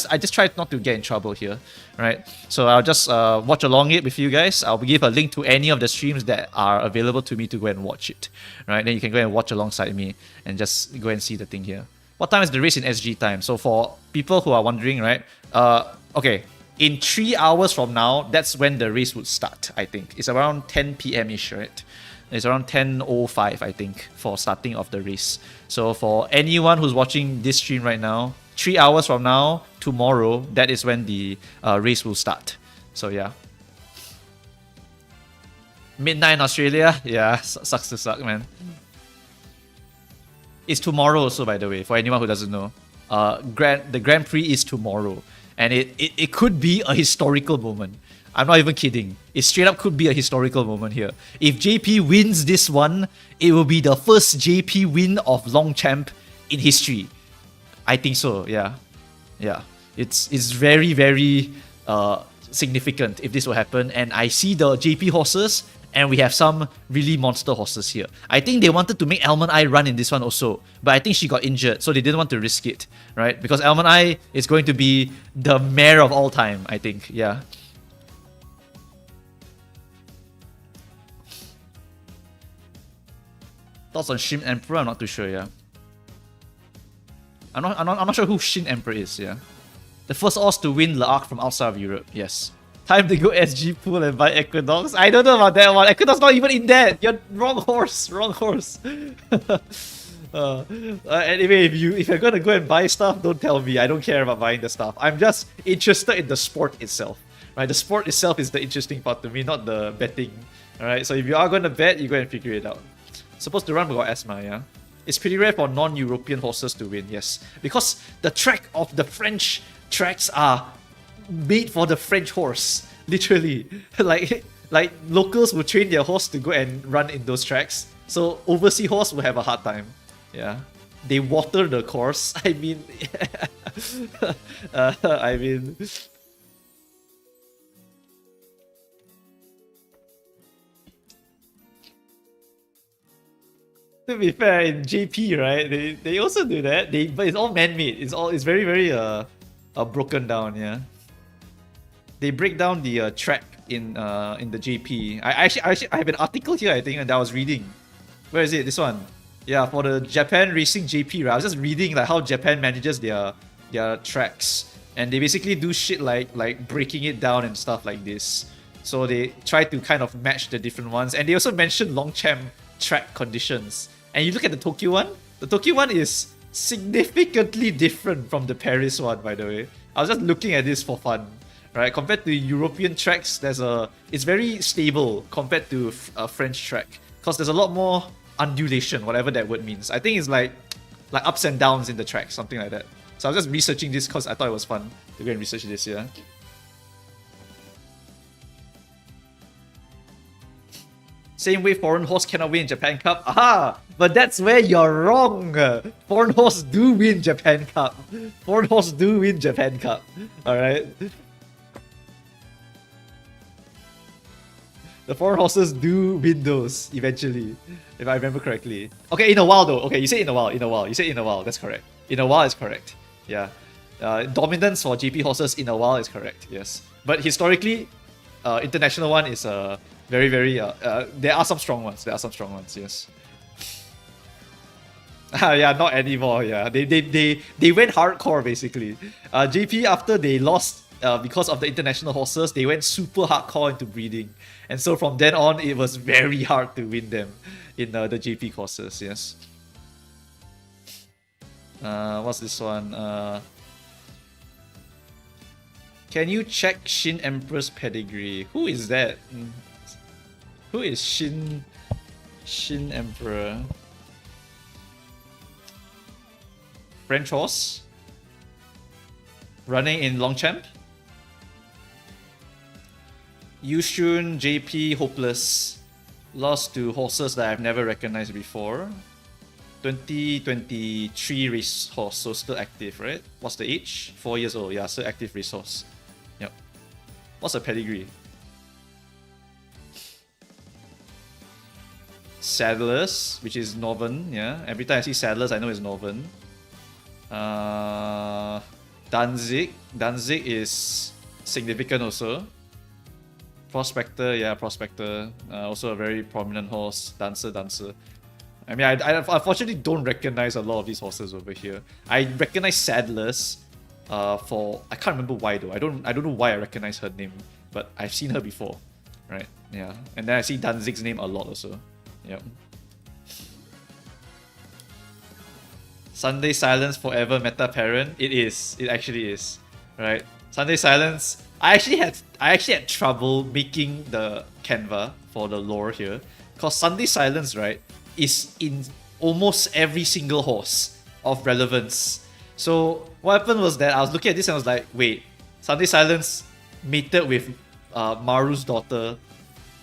I just try not to get in trouble here, right? So I'll just watch along it with you guys. I'll give a link to any of the streams that are available to me to go and watch it, right? Then you can go and watch alongside me and just go and see the thing here. What time is the race in SG time? So for people who are wondering, right? Okay, in 3 hours from now, that's when the race would start, I think. It's around 10 PM-ish, right? It's around 10:05, I think, for starting of the race. So for anyone who's watching this stream right now, 3 hours from now, tomorrow, that is when the race will start. So yeah. Midnight in Australia? Yeah, sucks to suck, man. It's tomorrow also, by the way, for anyone who doesn't know. The Grand Prix is tomorrow. And it could be a historical moment. I'm not even kidding. It straight up could be a historical moment here. If JP wins this one, it will be the first JP win of Longchamp in history. I think so, yeah. Yeah. It's very, very significant if this will happen. And I see the JP horses, and we have some really monster horses here. I think they wanted to make Almond Eye run in this one also, but I think she got injured, so they didn't want to risk it, right? Because Almond Eye is going to be the mare of all time, I think, yeah. Thoughts on Shin Emperor? I'm not too sure, yeah. I'm not sure who Shin Emperor is, yeah. The first horse to win Le Arc from outside of Europe, yes. Time to go SG pool and buy Equinox. I don't know about that one. Equinox not even in that. You're wrong horse. Wrong horse. Anyway, if you're gonna go and buy stuff, don't tell me. I don't care about buying the stuff. I'm just interested in the sport itself. Right? The sport itself is the interesting part to me, not the betting. Alright, so if you are gonna bet, you go and figure it out. Supposed to run without asthma, yeah? It's pretty rare for non-European horses to win, yes. Because the track of the French tracks are made for the French horse. Literally. like locals will train their horse to go and run in those tracks. So overseas horse will have a hard time. Yeah. They water the course. I mean... I mean... To be fair, in JP, right, they also do that. But it's all man-made. It's very, very broken down, yeah. They break down the track in the JP. I have an article here, I think, and I was reading. Where is it? This one. Yeah, for the Japan Racing JP, right? I was just reading like how Japan manages their tracks, and they basically do shit like breaking it down and stuff like this. So they try to kind of match the different ones, and they also mention Longchamp track conditions. And you look at the Tokyo one. The Tokyo one is significantly different from the Paris one, by the way. I was just looking at this for fun, right? Compared to European tracks, it's very stable compared to a French track, because there's a lot more undulation, whatever that word means. I think it's like ups and downs in the track, something like that. So I was just researching this because I thought it was fun to go and research this, yeah. Same way foreign horse cannot win Japan Cup. Aha! But that's where you're wrong. Foreign horse do win Japan Cup. Foreign horse do win Japan Cup. Alright? The foreign horses do win those eventually, if I remember correctly. Okay, in a while though. Okay, you say in a while, You say in a while, that's correct. In a while is correct. Yeah. Dominance for GP horses in a while is correct, yes. But historically, international one is very, there are some strong ones. Yes. Yeah, not anymore. Yeah, they went hardcore basically. JP, after they lost because of the international horses, they went super hardcore into breeding, and so from then on, it was very hard to win them in the JP courses. Yes. What's this one? Can you check Shin Emperor's pedigree? Who is that? Who is Shin Emperor? French horse? Running in Longchamp? Yushun JP hopeless. Lost to horses that I've never recognized before. 2023 racehorse, so still active, right? What's the age? 4 years old, yeah, still active racehorse. Yep. What's the pedigree? Saddlers, which is Northern, yeah. Every time I see Saddlers, I know it's Northern. Danzig. Danzig is significant also. Prospector, yeah, Prospector. Also a very prominent horse. Dancer. I mean, I unfortunately don't recognize a lot of these horses over here. I recognize Saddlers. I can't remember why though. I don't know why I recognize her name, but I've seen her before, right? Yeah, and then I see Danzig's name a lot also. Yep. Sunday Silence forever meta parent. It is. It actually is. Right. Sunday Silence. I actually had trouble making the Canva for the lore here, because Sunday Silence, right, is in almost every single horse of relevance. So what happened was that I was looking at this and I was like, wait, Sunday Silence mated with Maru's daughter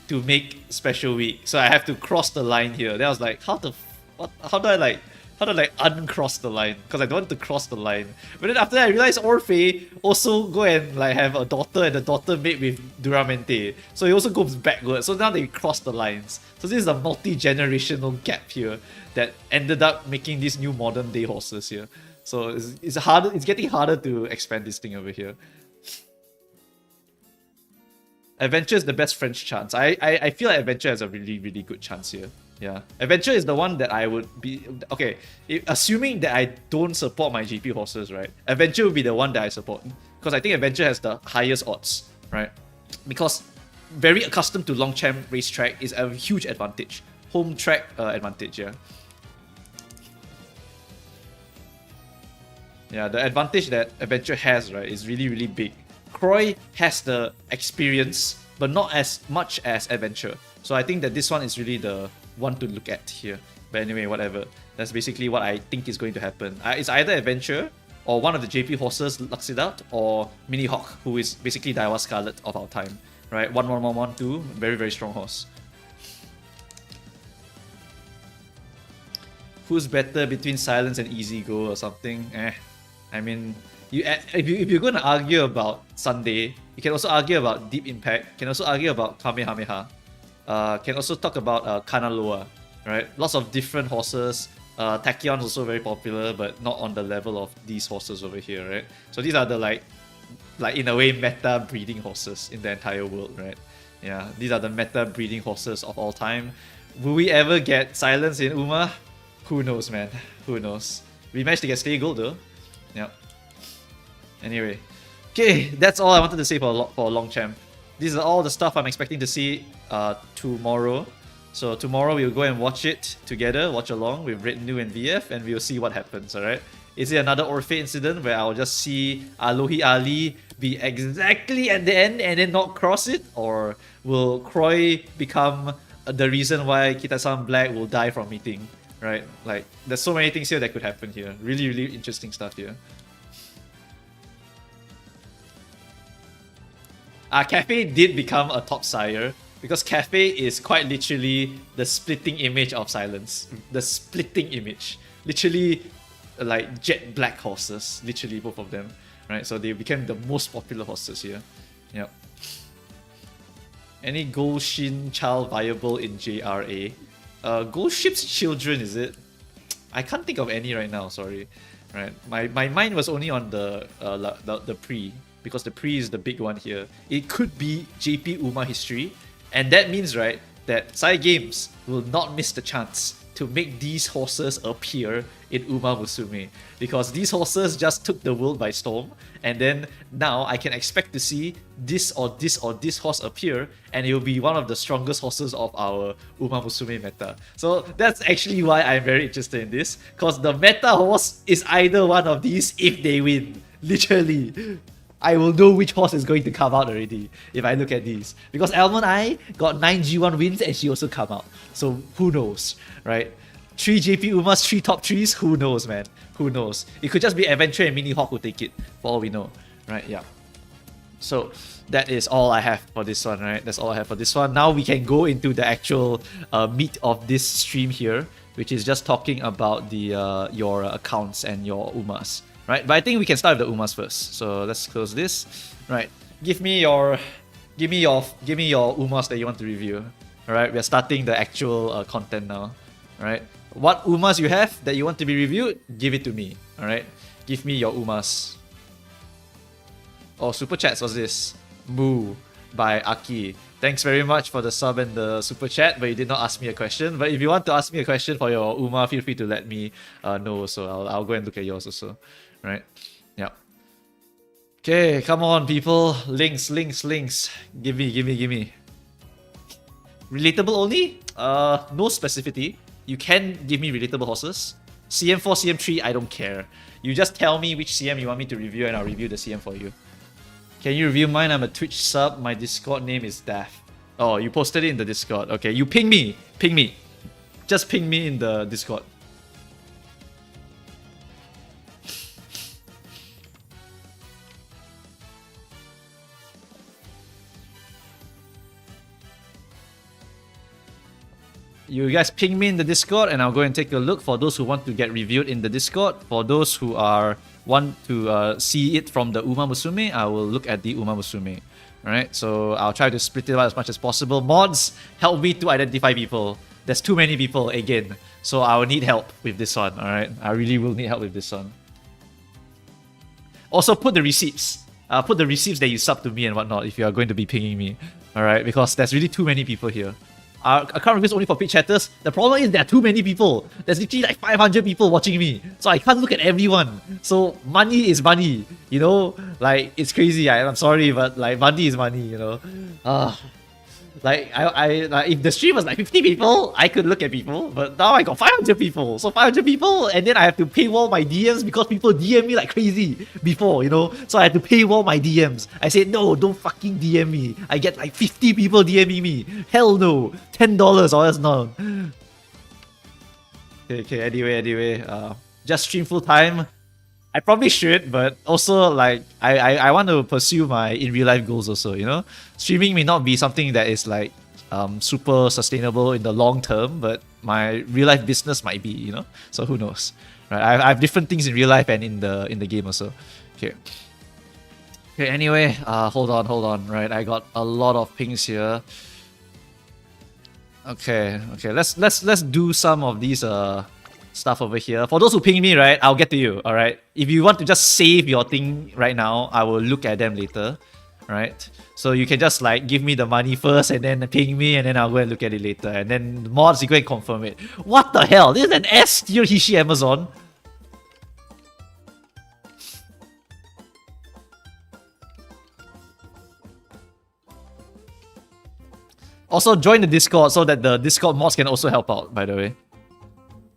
to make special week, so I have to cross the line here. Then I was like, how do I uncross the line? Because I don't want to cross the line. But then after that I realized Orphe also go and have a daughter, and the daughter mate with Duramente, so it also goes backwards. So now they cross the lines. So this is a multi-generational gap here that ended up making these new modern day horses here. So it's getting harder to expand this thing over here. Adventure is the best French chance. I feel like Adventure has a really good chance here. Yeah, Adventure is the one that I would be... Okay, assuming that I don't support my GP horses, right? Adventure would be the one that I support, because I think Adventure has the highest odds, right? Because very accustomed to Longchamp racetrack is a huge advantage. Home track advantage, yeah. Yeah, the advantage that Adventure has, right, is really big. Croy has the experience, but not as much as Adventure. So I think that this one is really the one to look at here. But anyway, whatever. That's basically what I think is going to happen. It's either Adventure, or one of the JP horses lucks it out, or Mini Hawk, who is basically Daiwa Scarlet of our time. Right? 1-1-1-1-2, very strong horse. Who's better between Silence and Easy Go or something? I mean, if you're going to argue about Sunday, you can also argue about Deep Impact, can also argue about Kamehameha, can also talk about Kanaloa, right? Lots of different horses. Tachion's also very popular, but not on the level of these horses over here, right? So these are the like in a way meta breeding horses in the entire world, right? Yeah, these are the meta breeding horses of all time. Will we ever get Silence in Uma? Who knows, man? Who knows? We managed to get Stay Gold though. Yep. Anyway, okay, that's all I wanted to say for Longchamp. These are all the stuff I'm expecting to see tomorrow. So tomorrow we'll go and watch it together, watch along with Retinue and VF, and we'll see what happens, alright? Is it another Orphe incident where I'll just see Alohi Ali be exactly at the end and then not cross it? Or will Croy become the reason why Kita-san Black will die from meeting, right? Like, there's so many things here that could happen here. Really, really interesting stuff here. Cafe did become a top sire because Cafe is quite literally the splitting image of silence. The splitting image. Literally, like jet black horses. Literally, both of them. Right? So they became the most popular horses here. Yep. Any Goshin child viable in JRA? Ghost children, is it? I can't think of any right now, sorry. Right. My mind was only on the pre, because the pre is the big one here. It could be JP Uma history, and that means, right, that Cygames will not miss the chance to make these horses appear in Uma Musume, because these horses just took the world by storm, and then now I can expect to see this or this or this horse appear, and it will be one of the strongest horses of our Uma Musume meta. So that's actually why I'm very interested in this, because the meta horse is either one of these if they win. Literally. I will know which horse is going to come out already if I look at these. Because Almond Eye got 9 G1 wins and she also come out. So who knows, right? 3 JP Umas, 3 top 3s, who knows, man? Who knows? It could just be Adventure and Mini Hawk who take it, for all we know. Right, yeah. So that is all I have for this one, right? That's all I have for this one. Now we can go into the actual meat of this stream here, which is just talking about the your accounts and your Umas. Right, but I think we can start with the Umas first. So let's close this. Right, give me your Umas that you want to review. All right, we are starting the actual content now. All right, what Umas you have that you want to be reviewed? Give it to me. All right, give me your Umas. Oh, super chats was this? Moo by Aki. Thanks very much for the sub and the super chat, but you did not ask me a question. But if you want to ask me a question for your Uma, feel free to let me know. So I'll go and look at yours also. Right? Yeah. Okay, come on, people. Links. Give me. Relatable only? No specificity. You can give me relatable horses. CM4, CM3, I don't care. You just tell me which CM you want me to review and I'll review the CM for you. Can you review mine? I'm a Twitch sub. My Discord name is Daft. Oh, you posted it in the Discord. Okay, you ping me. Just ping me in the Discord. You guys ping me in the Discord and I'll go and take a look for those who want to get reviewed in the Discord. For those who want to see it from the Uma Musume, I will look at the Uma Musume. Alright, so I'll try to split it out as much as possible. Mods, help me to identify people. There's too many people again, so I will need help with this one. Alright, I really will need help with this one. Also, put the receipts. Put the receipts that you sub to me and whatnot if you are going to be pinging me. Alright, because there's really too many people here. Account reviews only for pitch chatters. The problem is there are too many people. There's literally like 500 people watching me. So I can't look at everyone. So money is money. You know? Like, it's crazy. I'm sorry, but like, money is money, you know? Like, like, if the stream was like 50 people, I could look at people. But now I got 500 people. So 500 people, and then I have to paywall my DMs because people DM me like crazy before, you know? So I had to paywall my DMs. I said, no, don't fucking DM me. I get like 50 people DMing me. Hell no. $10 or else no. Okay, anyway. Just stream full time. I probably should, but also like I want to pursue my in real life goals also, you know? Streaming may not be something that is like super sustainable in the long term, but my real life business might be, you know? So who knows? Right? I have different things in real life and in the game also. Okay. Okay, anyway, hold on, right? I got a lot of pings here. Okay, let's do some of these stuff over here. For those who ping me, right, I'll get to you, alright? If you want to just save your thing right now, I will look at them later, right? So you can just like give me the money first and then ping me and then I'll go and look at it later. And then mods, you go and confirm it. What the hell? This is an S tier Hishi Amazon. Also, join the Discord so that the Discord mods can also help out, by the way.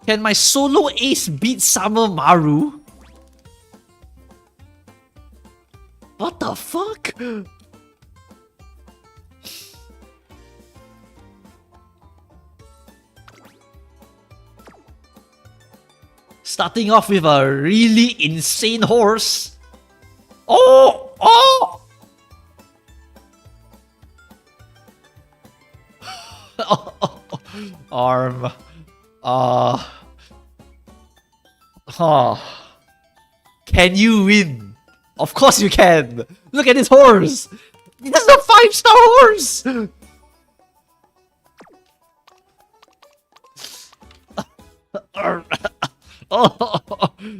Can my solo ace beat Summer Maru? What the fuck? Starting off with a really insane horse. Oh! Oh! Arm. Can you win? Of course you can. Look at this horse. This is a 5-star horse.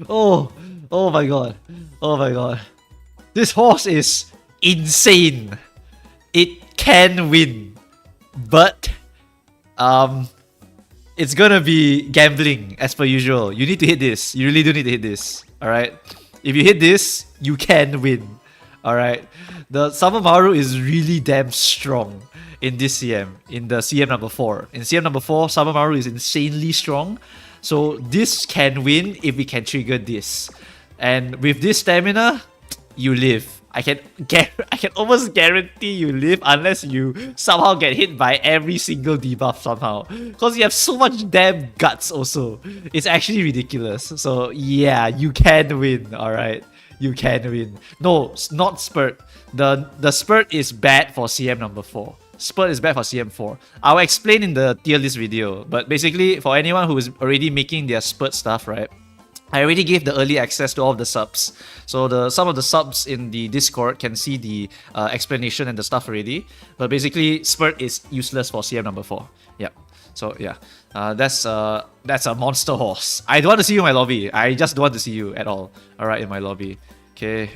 Oh my god. Oh my god. This horse is insane. It can win. But it's gonna be gambling as per usual. You need to hit this. You really do need to hit this. Alright? If you hit this, you can win. Alright? The Summer Maru is really damn strong in this CM. In the CM number 4. In CM number 4, Summer Maru is insanely strong. So this can win if we can trigger this. And with this stamina, you live. I can almost guarantee you live unless you somehow get hit by every single debuff somehow. Because you have so much damn guts also. It's actually ridiculous. So yeah, you can win, alright? You can win. No, not Spurt. The Spurt is bad for CM number 4. Spurt is bad for CM 4. I'll explain in the tier list video. But basically, for anyone who is already making their Spurt stuff, right? I already gave the early access to all of the subs. So some of the subs in the Discord can see the explanation and the stuff already. But basically, Spurt is useless for CM number 4. Yep. So yeah, that's a monster horse. I don't want to see you in my lobby. I just don't want to see you at all. Alright, in my lobby. Okay,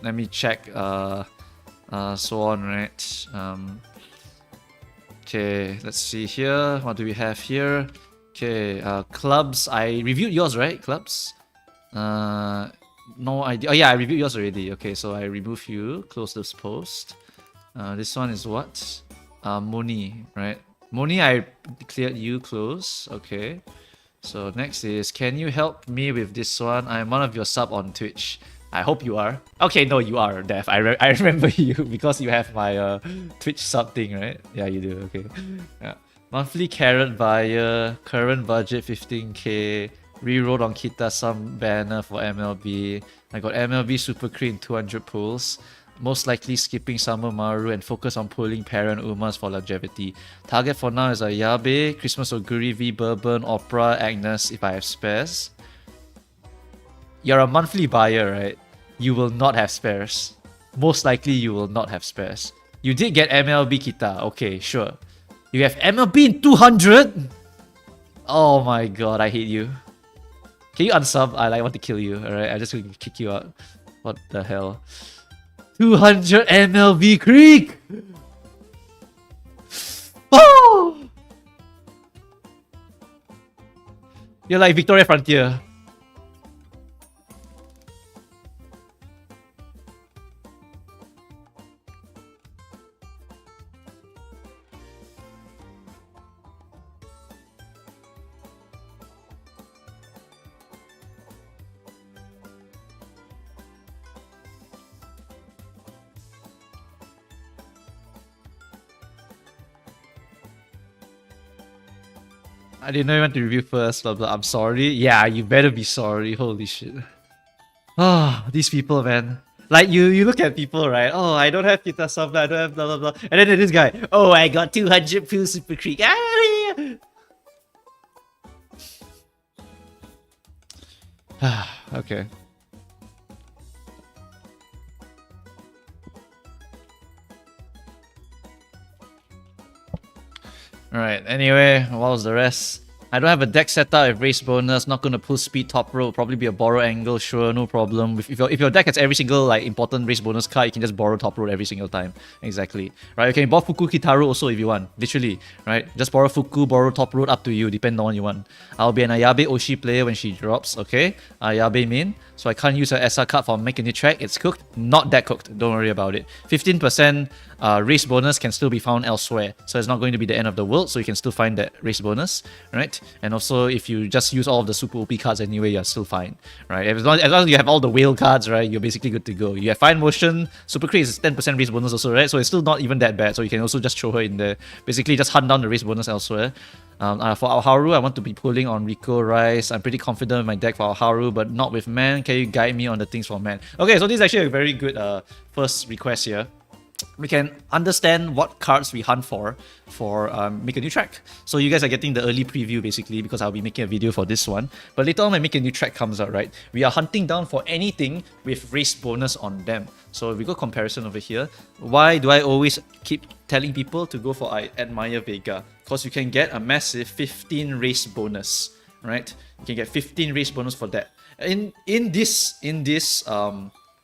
let me check so on, right? Okay, let's see here. What do we have here? Okay, clubs. I reviewed yours, right? Clubs? No idea. Oh yeah, I reviewed yours already. Okay, so I remove you. Close this post. This one is what? Moni, right? Moni, I cleared you. Close. Okay. So next is, can you help me with this one? I'm one of your sub on Twitch. I hope you are. Okay, no, you are, Dev. I remember you because you have my Twitch sub thing, right? Yeah, you do. Okay. Yeah. Monthly carrot buyer, current budget 15k, rerolled on Kita some banner for MLB. I got MLB Super Cream 200 pulls. Most likely skipping Summer Maru and focus on pulling Parent Umas for longevity. Target for now is a Yabe, Christmas Oguri, V Bourbon, Opera, Agnes if I have spares. You're a monthly buyer, right? You will not have spares. Most likely you will not have spares. You did get MLB Kita, okay, sure. You have MLB in 200? Oh my god, I hate you. Can you unsub? I want to kill you, alright? I'm just going to kick you out. What the hell? 200 MLB Creek! Oh! You're like Victoria Frontier. I didn't know you want to review first, blah blah. I'm sorry. Yeah, you better be sorry. Holy shit. Ah, these people, man. Like you look at people, right? Oh, I don't have Kita Sub, I don't have blah blah blah. And then this guy, oh, I got 200 Peel Super Creek. Ah, okay. Alright, anyway, what was the rest? I don't have a deck setup with race bonus, not gonna pull speed top row, probably be a borrow angle, sure, no problem. If your deck has every single like important race bonus card, you can just borrow top row every single time. Exactly. Right, you can borrow Fuku Kitaru also if you want, literally. Right, just borrow Fuku, borrow top row, up to you, depending on what you want. I'll be an Ayabe Oshi player when she drops, okay? Ayabe main, so I can't use her SR card for making a track, it's cooked. Not that cooked, don't worry about it. 15% race bonus can still be found elsewhere. So it's not going to be the end of the world, so you can still find that race bonus, right? And also, if you just use all of the super OP cards anyway, you're still fine, right? As long as you have all the whale cards, right, you're basically good to go. You have fine motion, super crit is 10% race bonus also, right? So it's still not even that bad, so you can also just throw her in there. Basically, just hunt down the race bonus elsewhere. For Aharu, I want to be pulling on Rico Rice. I'm pretty confident with my deck for Aharu, but not with man. Can you guide me on the things for man? Okay, so this is actually a very good first request here. We can understand what cards we hunt for Make a New Track. So you guys are getting the early preview basically because I'll be making a video for this one. But later on when Make a New Track comes out, right, we are hunting down for anything with race bonus on them. So if we go comparison over here, why do I always keep telling people to go for I Admire Vega? Because you can get a massive 15 race bonus, right? You can get 15 race bonus for that. In this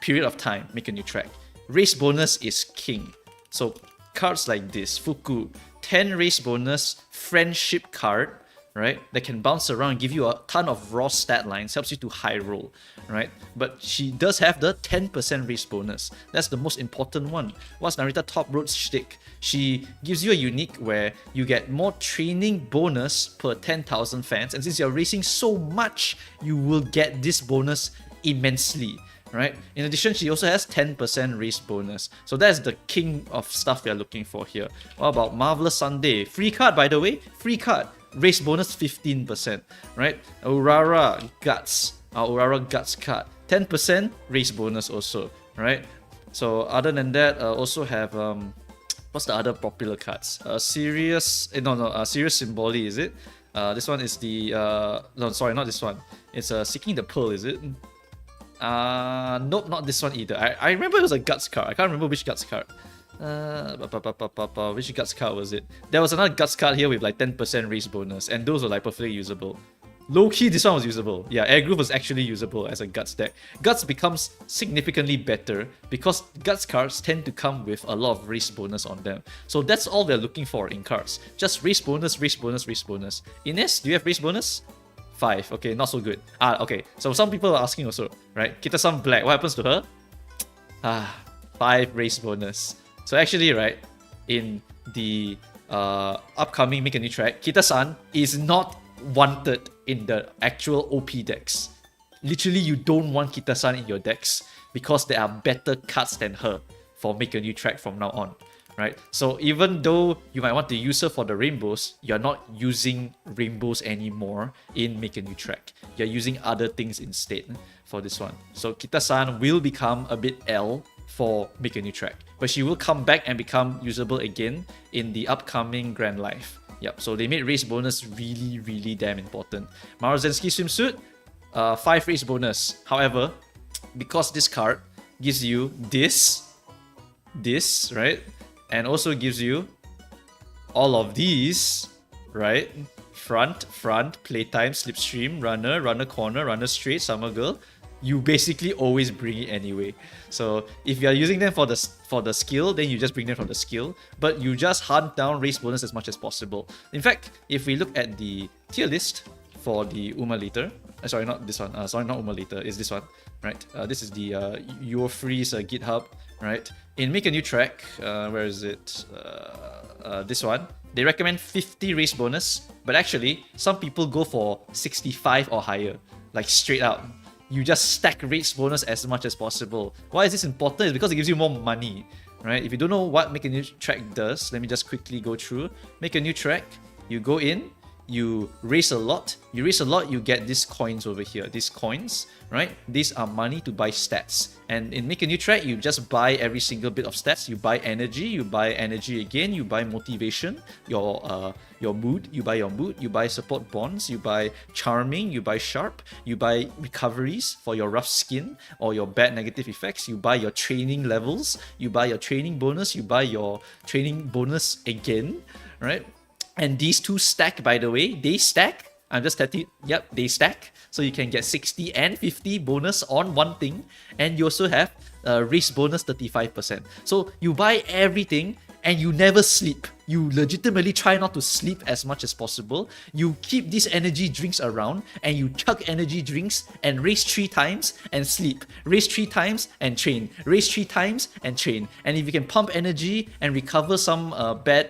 period of time, Make a New Track, race bonus is king. So cards like this, Fuku, 10 race bonus, friendship card, right? That can bounce around and give you a ton of raw stat lines, helps you to high roll, right? But she does have the 10% race bonus. That's the most important one. What's Narita Top Road shtick? She gives you a unique where you get more training bonus per 10,000 fans, and since you're racing so much, you will get this bonus immensely. Right? In addition, she also has 10% race bonus. So that's the king of stuff we are looking for here. What about Marvelous Sunday? Free card, by the way. Free card. Race bonus 15%. Right? Aurora Guts. Our Aurora Guts card. 10% race bonus also. Right? So other than that, also have what's the other popular cards? Serious Symboli, is it? This one is the no, sorry, not this one. It's Seeking the Pearl, is it? Nope, not this one either. I remember it was a Guts card. I can't remember which Guts card. Which Guts card was it? There was another Guts card here with like 10% race bonus, and those were like perfectly usable. Low-key, this one was usable. Yeah, Air Groove was actually usable as a Guts deck. Guts becomes significantly better because Guts cards tend to come with a lot of race bonus on them. So that's all they're looking for in cards. Just race bonus, race bonus, race bonus. Ines, do you have race bonus? 5. Okay, not so good. Okay. So some people are asking also, right? Kita-san Black, what happens to her? 5 race bonus. So actually, right, in the upcoming Make a New Track, Kita-san is not wanted in the actual OP decks. Literally, you don't want Kita-san in your decks because there are better cards than her for Make a New Track from now on. Right? So even though you might want to use her for the rainbows, you're not using rainbows anymore in Make a New Track. You're using other things instead for this one. So Kita-san will become a bit L for Make a New Track, but she will come back and become usable again in the upcoming Grand Life. Yep, so they made race bonus really, really damn important. Marozensky Swimsuit, 5 race bonus. However, because this card gives you this, right? And also gives you all of these, right? Front, playtime, slipstream, runner corner, runner straight, summer girl. You basically always bring it anyway. So if you are using them for the skill, then you just bring them from the skill. But you just hunt down race bonus as much as possible. In fact, if we look at the tier list for the Uma later, sorry, not this one. Sorry, not Uma later. It's this one, right? This is the Your Freeze GitHub, right? In Make a New Track, where is it? This one. They recommend 50 race bonus, but actually, some people go for 65 or higher, like straight out. You just stack race bonus as much as possible. Why is this important? It's because it gives you more money, right? If you don't know what Make a New Track does, let me just quickly go through. Make a New Track, you go in, you race a lot. You race a lot, you get these coins over here. These coins, right? These are money to buy stats. And in Make a New Track, you just buy every single bit of stats. You buy energy, you buy energy again, you buy motivation, your mood, you buy your mood, you buy support bonds, you buy charming, you buy sharp, you buy recoveries for your rough skin or your bad negative effects, you buy your training levels, you buy your training bonus, you buy your training bonus again, right? And these two stack, by the way, they stack. I'm just telling you, yep, they stack. So you can get 60 and 50 bonus on one thing. And you also have race bonus 35%. So you buy everything and you never sleep. you legitimately try not to sleep as much as possible. You keep these energy drinks around and you chug energy drinks and race 3 times and sleep. Race 3 times and train. Race 3 times and train. And if you can pump energy and recover some bad,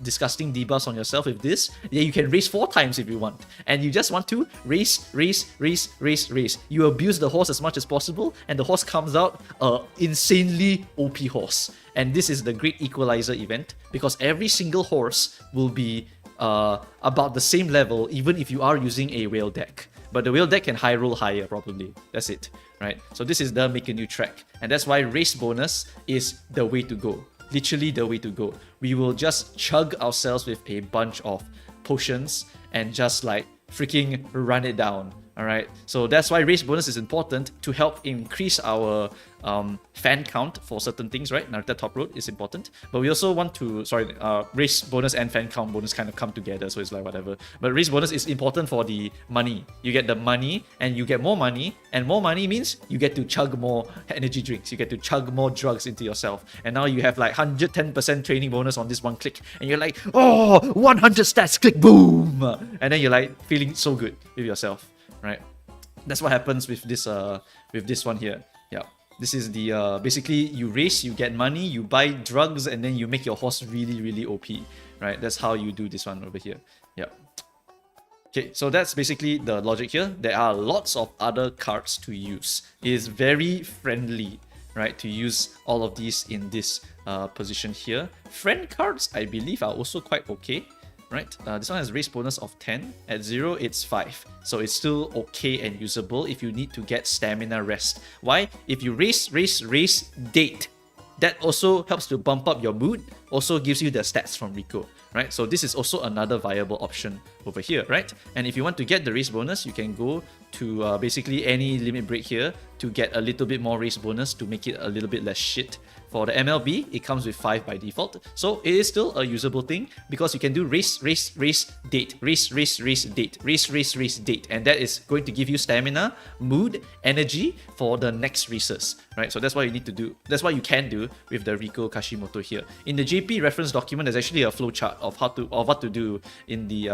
disgusting debuffs on yourself with this, then you can race 4 times if you want. And you just want to race. You abuse the horse as much as possible, and the horse comes out insanely OP horse. And this is the Great Equalizer event, because every single horse will be about the same level, even if you are using a whale deck. But the whale deck can high roll higher, probably. That's it, right? So this is the make a new track. And that's why race bonus is the way to go. Literally the way to go. We will just chug ourselves with a bunch of potions and just like freaking run it down. Alright, so that's why race bonus is important to help increase our fan count for certain things, right? Narita Top Road is important, but we also want to, race bonus and fan count bonus kind of come together, so it's like whatever. But race bonus is important for the money. You get the money and you get more money, and more money means you get to chug more energy drinks, you get to chug more drugs into yourself, and now you have like 110% training bonus on this one click, and you're like, oh, 100 stats, click, boom! And then you're like feeling so good with yourself. Right, that's what happens with this one here. Yeah, this is the basically you race, you get money, you buy drugs, and then you make your horse really OP. Right, that's how you do this one over here. Yeah. Okay, so that's basically the logic here. There are lots of other cards to use. It is very friendly, right, to use all of these in this position here. Friend cards, I believe, are also quite okay. Right, this one has race bonus of 10. At 0, it's 5. So it's still okay and usable if you need to get stamina rest. Why? If you race, date, that also helps to bump up your mood, also gives you the stats from Rico, right? So this is also another viable option over here, right? And if you want to get the race bonus, you can go to basically any limit break here to get a little bit more race bonus to make it a little bit less shit. For the MLB, it comes with 5 by default. So it is still a usable thing because you can do race, date, race, date. And that is going to give you stamina, mood, energy for the next races, right? So that's what you need to do. That's what you can do with the Rico Kashimoto here. In the JP reference document, there's actually a flowchart of what to do in the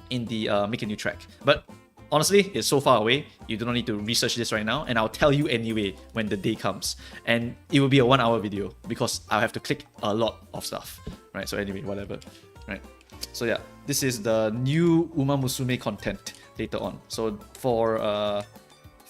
make a new track. But honestly, it's so far away, you do not need to research this right now, and I'll tell you anyway when the day comes. And it will be a 1-hour video because I'll have to click a lot of stuff, right? So anyway, whatever, right? So yeah, this is the new Uma Musume content later on. So for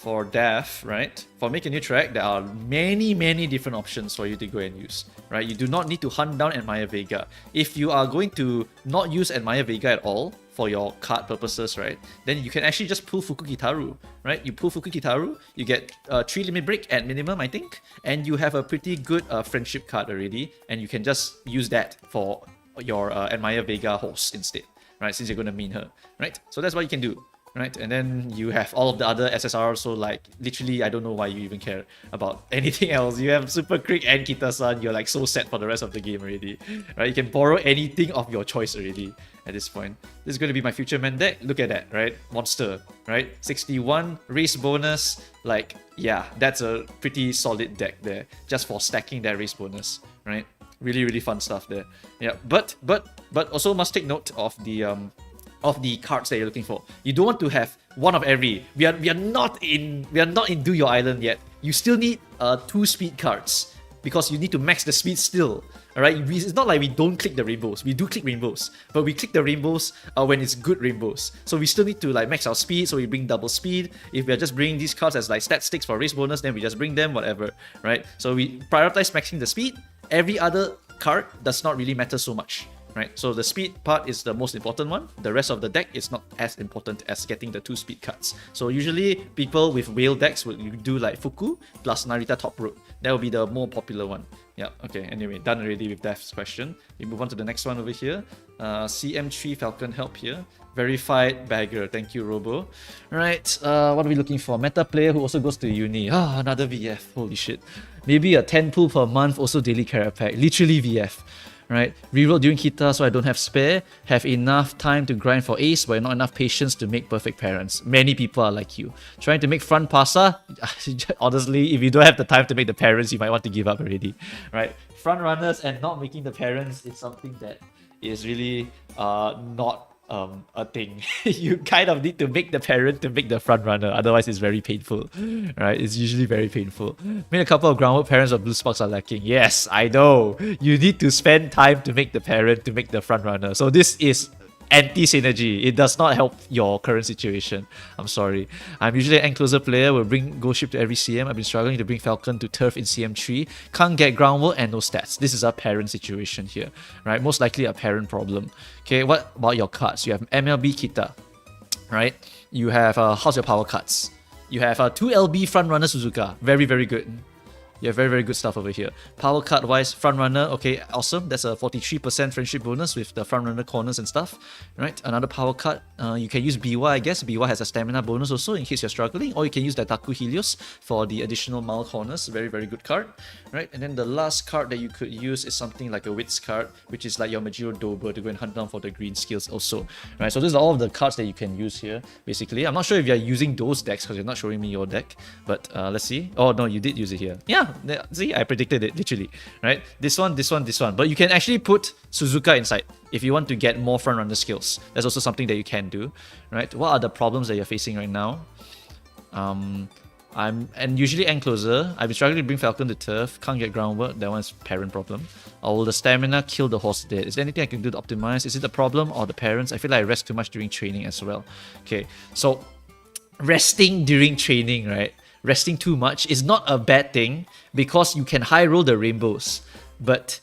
DAF, right? For make a new track, there are many different options for you to go and use, right? You do not need to hunt down Admire Vega. If you are going to not use Admire Vega at all for your card purposes, right? Then you can actually just pull Fukukitaru, right? You pull Fukukitaru, you get 3 limit break at minimum, I think, and you have a pretty good friendship card already, and you can just use that for your Admire Vega horse instead, right? Since you're going to main her, right? So that's what you can do. Right, and then you have all of the other SSRs, so like literally I don't know why you even care about anything else. You have Super Creek and Kita-san, you're like so set for the rest of the game already. Right, you can borrow anything of your choice already at this point. This is going to be my future man deck. Look at that, right? Monster, right? 61 race bonus, like yeah, that's a pretty solid deck there just for stacking that race bonus, right? Really fun stuff there. Yeah, but also must take note of the cards that you're looking for. You don't want to have one of every. We are not in Do Your Island yet. You still need 2 speed cards because you need to max the speed still. Alright, it's not like we don't click the rainbows. We do click rainbows, but we click the rainbows when it's good rainbows. So we still need to like max our speed, so we bring double speed. If we're just bringing these cards as like stat sticks for race bonus, then we just bring them, whatever, right? So we prioritize maxing the speed. Every other card does not really matter so much. Right, so the speed part is the most important one. The rest of the deck is not as important as getting the 2 speed cards. So usually people with whale decks would do like Fuku plus Narita Top Road. That will be the more popular one. Yeah, okay, anyway, done already with Death's question. We move on to the next one over here. CM3 Falcon help here. Verified bagger, thank you Robo. Right, what are we looking for? Meta player who also goes to uni. Another VF, holy shit. Maybe a 10 pull per month, also daily carrot pack. Literally VF. right? Reroll during Kita so I don't have spare. Have enough time to grind for ace, but not enough patience to make perfect parents. Many people are like you. Trying to make front passer, honestly, if you don't have the time to make the parents, you might want to give up already, right? Front runners and not making the parents is something that is really not a thing. You kind of need to make the parent to make the front runner, otherwise it's very painful, right? It's usually very painful. Made a couple of groundwork, parents of blue sparks are lacking. Yes, I know. You need to spend time to make the parent to make the front runner. So this is anti-synergy. It does not help your current situation. I'm sorry. I'm usually an encloser player, will bring Ghost Ship to every CM. I've been struggling to bring Falcon to turf in CM3. Can't get groundwork and no stats. This is a parent situation here, right? Most likely a parent problem. Okay, what about your cards? You have MLB Kita, right? You have how's your power cards? You have 2LB Frontrunner Suzuka. Very, very good. You have very, very good stuff over here. Power card wise, Frontrunner, okay, awesome. That's a 43% friendship bonus with the Frontrunner corners and stuff, right? Another power card, you can use BY, I guess. BY has a stamina bonus also in case you're struggling, or you can use the Taku Helios for the additional Mal corners. Very, very good card, right? And then the last card that you could use is something like a Wits card, which is like your Majiro Dober to go and hunt down for the green skills also, right? So these are all of the cards that you can use here, basically. I'm not sure if you're using those decks because you're not showing me your deck, but let's see. Oh, no, you did use it here. Yeah. See, I predicted it, literally, right? This one, this one, this one. But you can actually put Suzuka inside if you want to get more front runner skills. That's also something that you can do, right? What are the problems that you're facing right now? And usually encloser. I've been struggling to bring Falcon to turf. Can't get groundwork. That one's parent problem. Or will the stamina kill the horse dead? Is there anything I can do to optimize? Is it the problem or the parents? I feel like I rest too much during training as well. Okay, so resting during training, right? Resting too much is not a bad thing because you can high roll the rainbows, but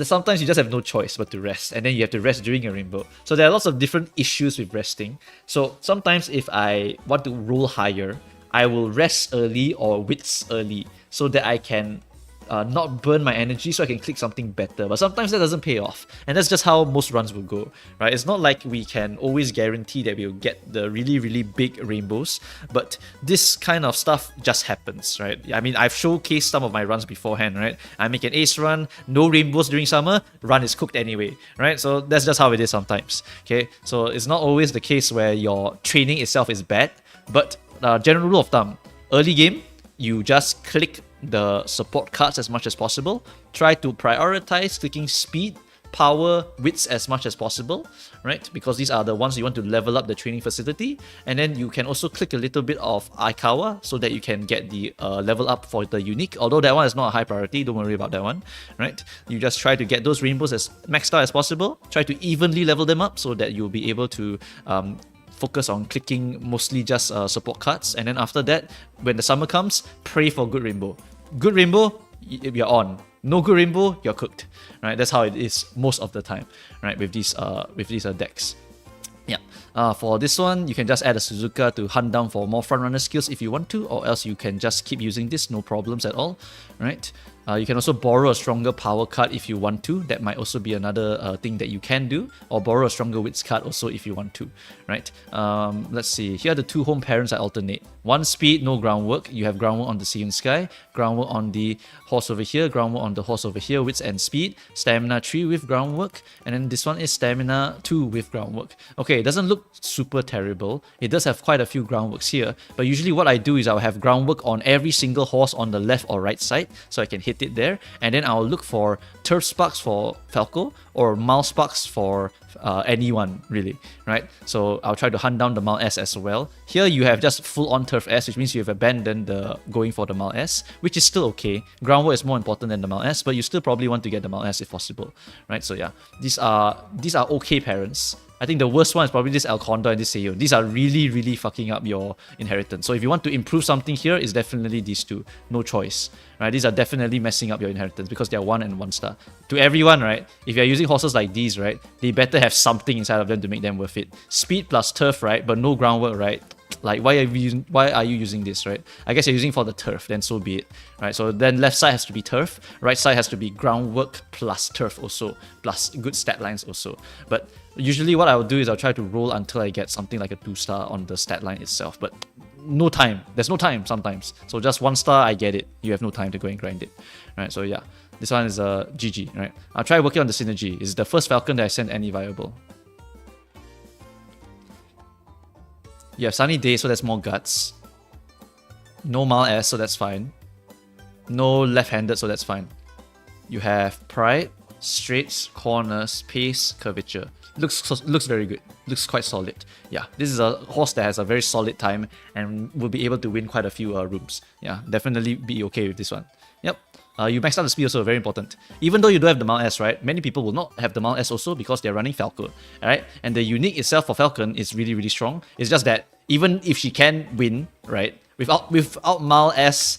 sometimes you just have no choice but to rest, and then you have to rest during a rainbow. So there are lots of different issues with resting. So sometimes if I want to roll higher, I will rest early or wits early so that I can not burn my energy so I can click something better. But sometimes that doesn't pay off, and that's just how most runs will go, right? It's not like we can always guarantee that we'll get the really, really big rainbows, but this kind of stuff just happens, right? I mean, I've showcased some of my runs beforehand, right? I make an ace run, no rainbows during summer, run is cooked anyway, right? So that's just how it is sometimes, okay? So it's not always the case where your training itself is bad, but general rule of thumb, early game, you just click the support cards as much as possible. Try to prioritize clicking speed, power, wits as much as possible, right? Because these are the ones you want to level up the training facility. And then you can also click a little bit of Aikawa so that you can get the level up for the unique. Although that one is not a high priority, don't worry about that one, right? You just try to get those rainbows as maxed out as possible. Try to evenly level them up so that you'll be able to focus on clicking mostly just support cards, and then after that, when the summer comes, pray for good rainbow. Good rainbow, you're on. No good rainbow, you're cooked. Right? That's how it is most of the time, right? With these decks. Yeah. For this one, you can just add a Suzuka to hunt down for more frontrunner skills if you want to, or else you can just keep using this, no problems at all, right? You can also borrow a stronger power card if you want to. That might also be another thing that you can do, or borrow a stronger wits card also if you want to, right? Let's see. Here are the two home parents I alternate. One speed, no groundwork. You have groundwork on the sea and sky, groundwork on the horse over here, groundwork on the horse over here, wits and speed, stamina 3 with groundwork, and then this one is stamina 2 with groundwork. Okay, it doesn't look super terrible. It does have quite a few groundworks here, but usually what I do is I'll have groundwork on every single horse on the left or right side, so I can hit it there, and then I'll look for turf sparks for Falco or Mal sparks for anyone really, right? So I'll try to hunt down the Mal S as well. Here you have just full on turf S, which means you have abandoned the going for the Mal S, which is still okay. Groundwork is more important than the Mal S, but you still probably want to get the Mal S if possible, right? So yeah, these are okay parents. I think the worst one is probably this Alconda and this Seiyo. These are really, really fucking up your inheritance. So if you want to improve something here, it's definitely these two. No choice, right? These are definitely messing up your inheritance because they're 1 and 1 star. To everyone, right? If you're using horses like these, right? They better have something inside of them to make them worth it. Speed plus turf, right? But no groundwork, right? Like, why are you using this, right? I guess you're using for the turf, then so be it, right? So then left side has to be turf, right side has to be groundwork plus turf also, plus good stat lines also. But usually what I'll do is I'll try to roll until I get something like a 2 star on the stat line itself, but no time. There's no time sometimes. So just 1 star, I get it. You have no time to go and grind it, right? So yeah, This one is a GG, right? I'll try working on the synergy. It's the first Falcon that I sent any viable. You have Sunny Day, so that's more guts. No Mal S, so that's fine. No left-handed, so that's fine. You have Pride, Straights, Corners, Pace, Curvature. Looks very good. Looks quite solid. Yeah, this is a horse that has a very solid time and will be able to win quite a few rooms. Yeah, definitely be okay with this one. Yep. You maxed out the speed also, very important. Even though you don't have the Mount S, right? Many people will not have the Mount S also because they're running Falco, alright? And the unique itself for Falcon is really, really strong. It's just that even if she can win, right? Without Mount S,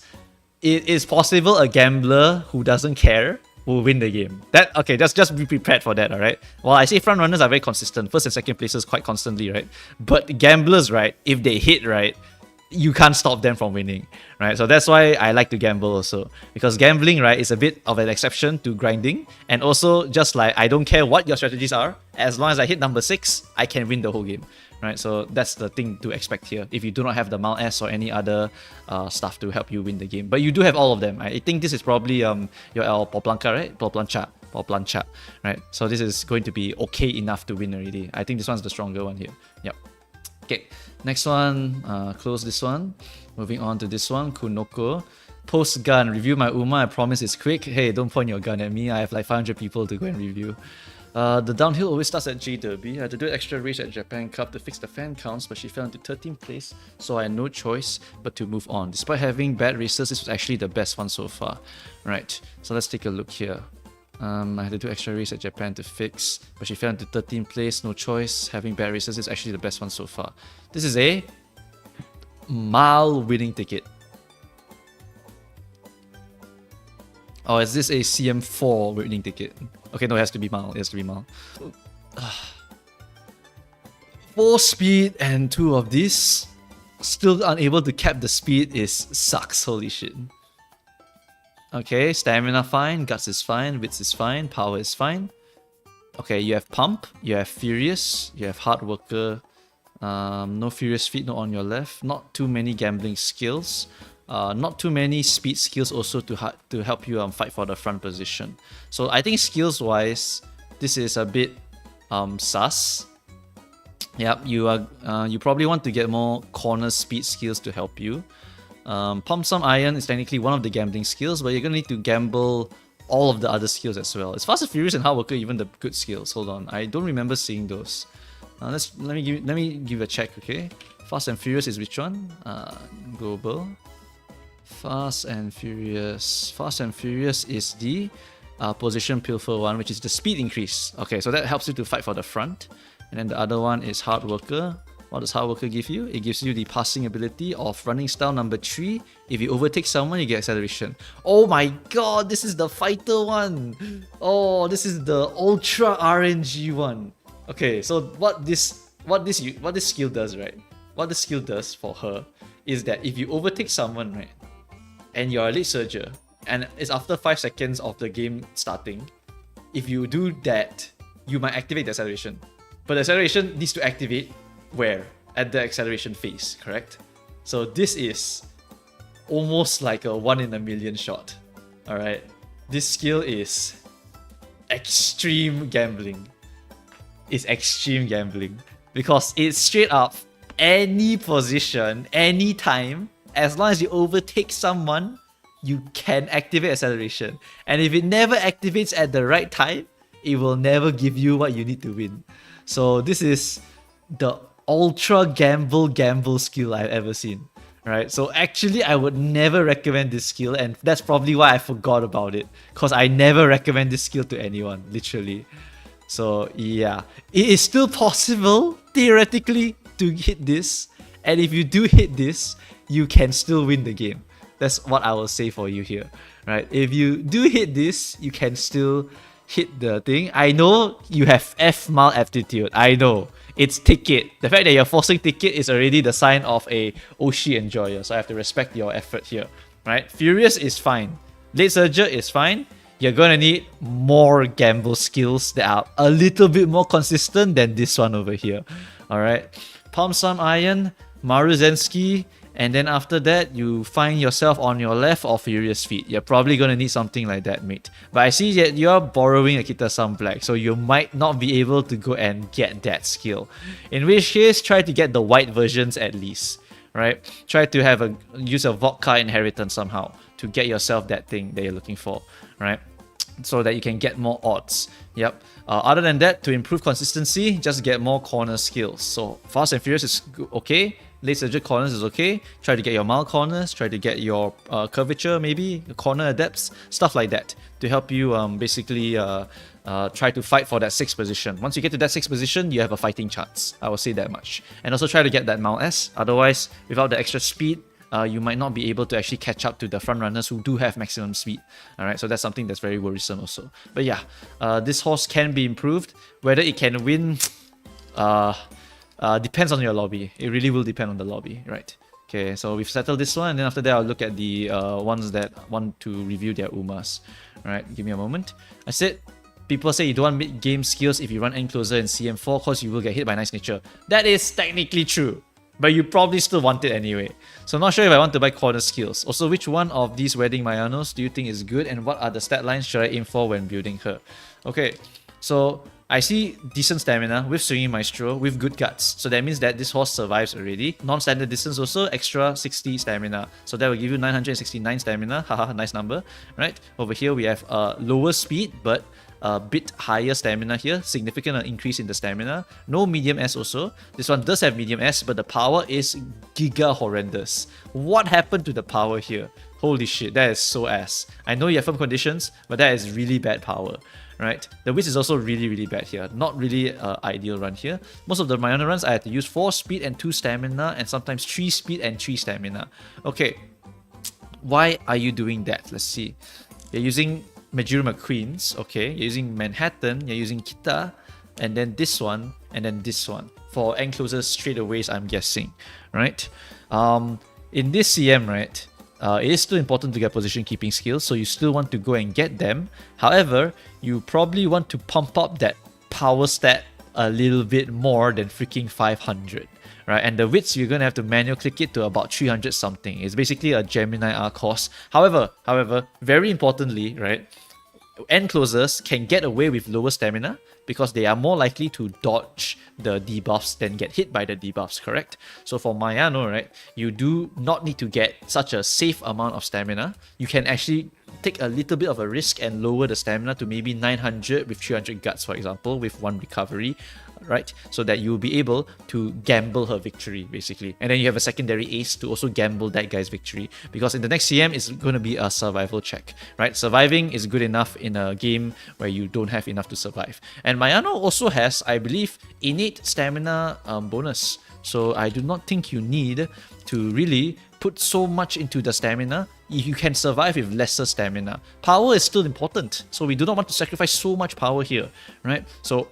it is possible a gambler who doesn't care will win the game. Okay, just be prepared for that, alright? Well, I say front runners are very consistent. First and second places quite constantly, right? But gamblers, right? If they hit, right? You can't stop them from winning, right? So that's why I like to gamble also. Because gambling, right, is a bit of an exception to grinding. And also, just like, I don't care what your strategies are, as long as I hit number 6, I can win the whole game, right? So that's the thing to expect here, if you do not have the Mount S or any other stuff to help you win the game. But you do have all of them. I think this is probably your El Poplanca, right? Poplancha, right? So this is going to be okay enough to win already. I think this one's the stronger one here. Yep. Okay, next one, close this one. Moving on to this one, Kunoko. Post gun, review my Uma, I promise it's quick. Hey, don't point your gun at me, I have like 500 people to go and review. The downhill always starts at J Derby. I had to do an extra race at Japan Cup to fix the fan counts, but she fell into 13th place, so I had no choice but to move on. Despite having bad races, this was actually the best one so far. Right, so let's take a look here. I had to do extra race at Japan to fix, but she fell into 13th place, no choice. Having bad races is actually the best one so far. This is a mile winning ticket. Oh, is this a CM4 winning ticket? Okay, no, it has to be mile. It has to be mile. 4 speed and 2 of these. Still unable to cap the speed sucks. Holy shit. Okay, stamina fine, guts is fine, wits is fine, power is fine. Okay, you have pump, you have furious, you have hard worker. No furious feet, no on your left. Not too many gambling skills. Not too many speed skills also to help you fight for the front position. So I think skills wise, this is a bit sus. Yep, you probably want to get more corner speed skills to help you. Pump some iron is technically one of the gambling skills, but you're gonna need to gamble all of the other skills as well. Is Fast and Furious and Hard Worker even the good skills? Hold on, I don't remember seeing those. Let me give a check, okay? Fast and Furious is which one? Global. Fast and Furious. Fast and Furious is the position pilfer one, which is the speed increase. Okay, so that helps you to fight for the front. And then the other one is Hard Worker. What does Hard Worker give you? It gives you the passing ability of running style number 3. If you overtake someone, you get acceleration. Oh my god, this is the fighter one! Oh, this is the ultra RNG one. Okay, so what this skill does, right? What the skill does for her is that if you overtake someone, right, and you're a late surger, and it's after 5 seconds of the game starting, if you do that, you might activate the acceleration. But the acceleration needs to activate where? At the acceleration phase, correct? So this is almost like a 1 in a million shot. Alright? This skill is extreme gambling. It's extreme gambling. Because it's straight up any position, any time, as long as you overtake someone, you can activate acceleration. And if it never activates at the right time, it will never give you what you need to win. So this is the ultra gamble skill I've ever seen, right? So actually I would never recommend this skill, and that's probably why I forgot about it, because I never recommend this skill to anyone, literally. So yeah, it is still possible theoretically to hit this, and if you do hit this, you can still win the game. That's what I will say for you here, right? If you do hit this, you can still hit the thing. I know you have F-mile aptitude, I know. It's ticket. The fact that you're forcing ticket is already the sign of a Oshi enjoyer, so I have to respect your effort here, right? Furious is fine. Late Surger is fine. You're gonna need more gamble skills that are a little bit more consistent than this one over here, alright? Pump some iron, Maruzensky, And then after that, you find yourself on your left or Furious Feet. You're probably going to need something like that, mate. But I see that you're borrowing a Kita-san Black, so you might not be able to go and get that skill. In which case, try to get the white versions at least, right? Try to use a vodka inheritance somehow to get yourself that thing that you're looking for, right? So that you can get more odds. Yep. Other than that, to improve consistency, just get more corner skills. So Fast and Furious is okay. Late Surgery corners is okay. Try to get your mild corners. Try to get your curvature, maybe corner adepts, stuff like that, to help you basically try to fight for that 6th position. Once you get to that 6th position, you have a fighting chance. I will say that much. And also try to get that Mount S. Otherwise, without the extra speed, you might not be able to actually catch up to the front runners who do have maximum speed. Alright, so that's something that's very worrisome also. But yeah, this horse can be improved. Whether it can win, depends on your lobby. It really will depend on the lobby, right? Okay, so we've settled this one, and then after that I'll look at the ones that want to review their Umas. Alright, give me a moment. I said, people say you don't want mid-game skills if you run Encloser in CM4 because you will get hit by Nice Nature. That is technically true, but you probably still want it anyway. So I'm not sure if I want to buy corner skills. Also, which one of these Wedding Mayanos do you think is good, and what are the stat lines should I aim for when building her? Okay, so I see decent stamina with Swinging Maestro with good guts. So that means that this horse survives already. Non-standard distance also, extra 60 stamina. So that will give you 969 stamina. Haha, nice number. Right? Over here we have lower speed, but a bit higher stamina here. Significant increase in the stamina. No medium S also. This one does have medium S, but the power is giga horrendous. What happened to the power here? Holy shit, that is so ass. I know you have firm conditions, but that is really bad power. Right, the Whiz is also really bad here. Not really ideal run here. Most of the Mayano runs I had to use 4 speed and 2 stamina, and sometimes 3 speed and 3 stamina. Okay, why are you doing that? Let's see. You're using Majuro McQueen's, okay. You're using Manhattan, you're using Kita, and then this one, and then this one. For Enclosers straightaways, I'm guessing, right? In this CM, right, it is still important to get position keeping skills, so you still want to go and get them. However, you probably want to pump up that power stat a little bit more than freaking 500, right? And the widths, you're going to have to manual click it to about 300 something. It's basically a Gemini R course. However, very importantly, right, Enclosers can get away with lower stamina because they are more likely to dodge the debuffs than get hit by the debuffs, correct? So for Mayano, right, you do not need to get such a safe amount of stamina. You can actually take a little bit of a risk and lower the stamina to maybe 900 with 300 guts, for example, with 1 recovery, right? So that you'll be able to gamble her victory, basically. And then you have a secondary ace to also gamble that guy's victory. Because in the next CM, it's going to be a survival check, right? Surviving is good enough in a game where you don't have enough to survive. And Mayano also has, I believe, innate stamina bonus. So I do not think you need to really put so much into the stamina. You can survive with lesser stamina. Power is still important, so we do not want to sacrifice so much power here, right? So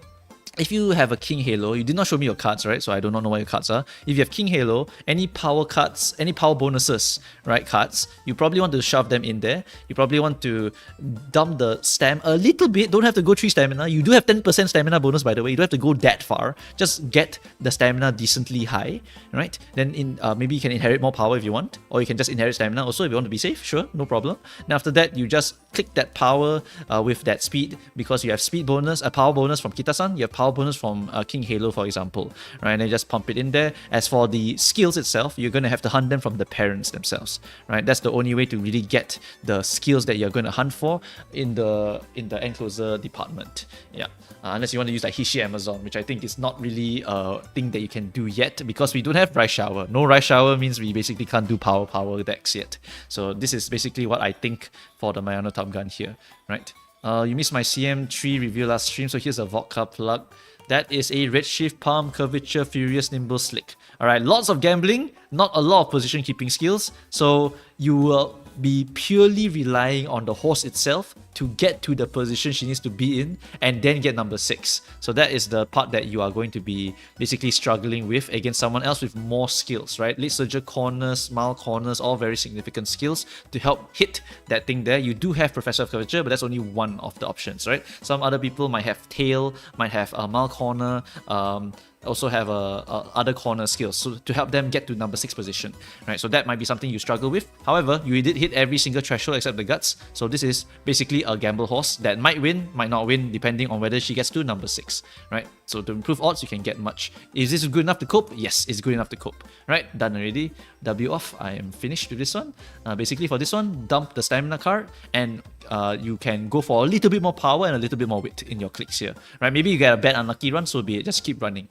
if you have a King Halo, you did not show me your cards, right? So I do not know what your cards are. If you have King Halo, any power cards, any power bonuses, right, cards, you probably want to shove them in there. You probably want to dump the stam a little bit. Don't have to go 3 stamina. You do have 10% stamina bonus, by the way. You don't have to go that far. Just get the stamina decently high, right? Then maybe you can inherit more power if you want, or you can just inherit stamina also if you want to be safe. Sure, no problem. Now after that, you just click that power with that speed because you have speed bonus, a power bonus from Kita-san. You have power bonus from King Halo, for example, right? And then just pump it in there. As for the skills itself, you're going to have to hunt them from the parents themselves, right? That's the only way to really get the skills that you're going to hunt for in the Encloser department. Yeah, unless you want to use like Hishi Amazon, which I think is not really a thing that you can do yet because we don't have Rice Shower. No Rice Shower means we basically can't do power decks yet. So this is basically what I think for the Mayano Top Gun here, right? You missed my CM3 review last stream, so here's a vodka plug. That is a Redshift, Palm, Curvature, Furious, Nimble, Slick. Alright, lots of gambling, not a lot of position keeping skills, so you will be purely relying on the horse itself to get to the position she needs to be in and then get number 6. So that is the part that you are going to be basically struggling with against someone else with more skills, right? Late Surger corners, mild corners, all very significant skills to help hit that thing there. You do have Professor of Curvature, but that's only one of the options, right? Some other people might have Tail, might have a mild corner, also have other corner skills, so to help them get to number 6 position, right? So that might be something you struggle with. However, you did hit every single threshold except the guts, so this is basically a gamble horse that might win, might not win, depending on whether she gets to number 6, right? So to improve odds, you can get much. Is this good enough to cope? Yes, it's good enough to cope, right? Done already. W off. I am finished with this one. Basically for this one, dump the stamina card, and you can go for a little bit more power and a little bit more wit in your clicks here, right? Maybe you get a bad unlucky run, so be it. Just keep running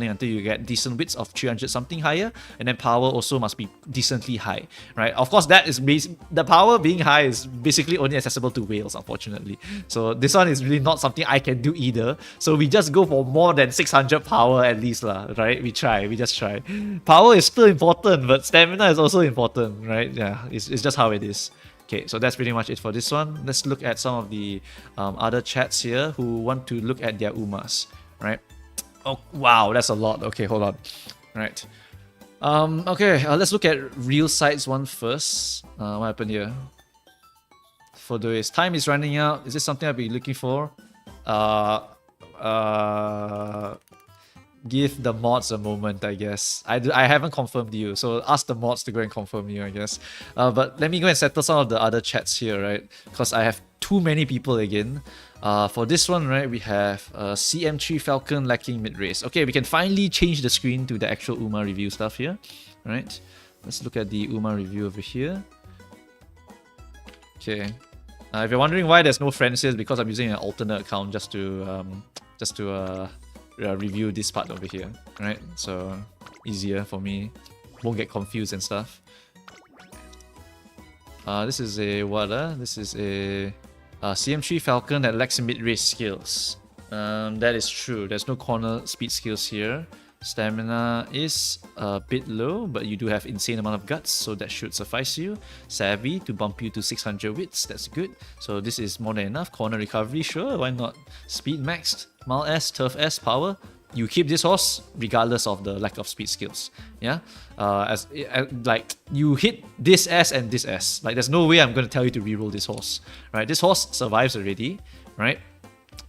until you get decent wits of 300 something higher, and then power also must be decently high, right? Of course, that is the power being high is basically only accessible to whales, unfortunately. So this one is really not something I can do either. So we just go for more than 600 power at least, right? We just try. Power is still important, but stamina is also important, right? Yeah, it's just how it is. Okay, so that's pretty much it for this one. Let's look at some of the other chats here who want to look at their Umas, right? Oh, wow, that's a lot. Okay, hold on. Right. Okay, let's look at real sites one first. What happened here? For this, time is running out. Is this something I'll be looking for? Give the mods a moment, I guess. I haven't confirmed you, so ask the mods to go and confirm you, I guess. But let me go and settle some of the other chats here, right? Because I have too many people again. For this one, right, we have CM3 Falcon lacking mid-race. Okay, we can finally change the screen to the actual Uma review stuff here, right? Let's look at the Uma review over here. Okay. If you're wondering why there's no friends here, it's because I'm using an alternate account just to review this part over here, right? So easier for me, won't get confused and stuff. This is a what? This is a CM3 Falcon that lacks mid-race skills. That is true. There's no corner speed skills here. Stamina is a bit low, but you do have insane amount of guts, so that should suffice you. Savvy to bump you to 600 wits, that's good. So this is more than enough. Corner recovery, sure, why not? Speed maxed, Mal S, Turf S, power. You keep this horse regardless of the lack of speed skills. Yeah, like you hit this S and this S. Like there's no way I'm going to tell you to reroll this horse, right? This horse survives already, right?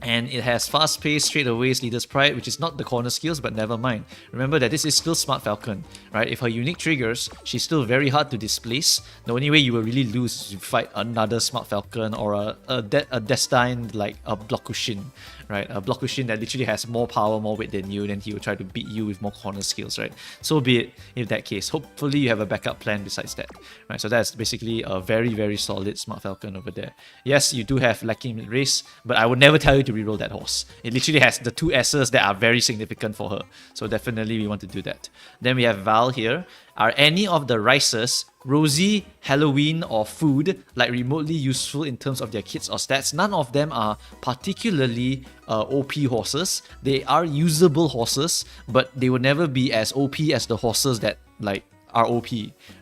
And it has fast pace, straightaways, leader's pride, which is not the corner skills, but never mind. Remember that this is still Smart Falcon, right? If her unique triggers, she's still very hard to displace. The only way you will really lose is if you fight another Smart Falcon or a destined like a Blockushin, right? A Blockushin that literally has more power, more weight than you, then he will try to beat you with more corner skills, right? So be it in that case. Hopefully you have a backup plan besides that, right? So that's basically a very, very solid Smart Falcon over there. Yes, you do have lacking mid-race, but I would never tell you to reroll that horse. It literally has the 2 S's that are very significant for her. So definitely we want to do that. Then we have Val here. Are any of the rices, Rosie, Halloween, or Food like remotely useful in terms of their kits or stats? None of them are particularly OP horses. They are usable horses, but they will never be as OP as the horses that like are OP,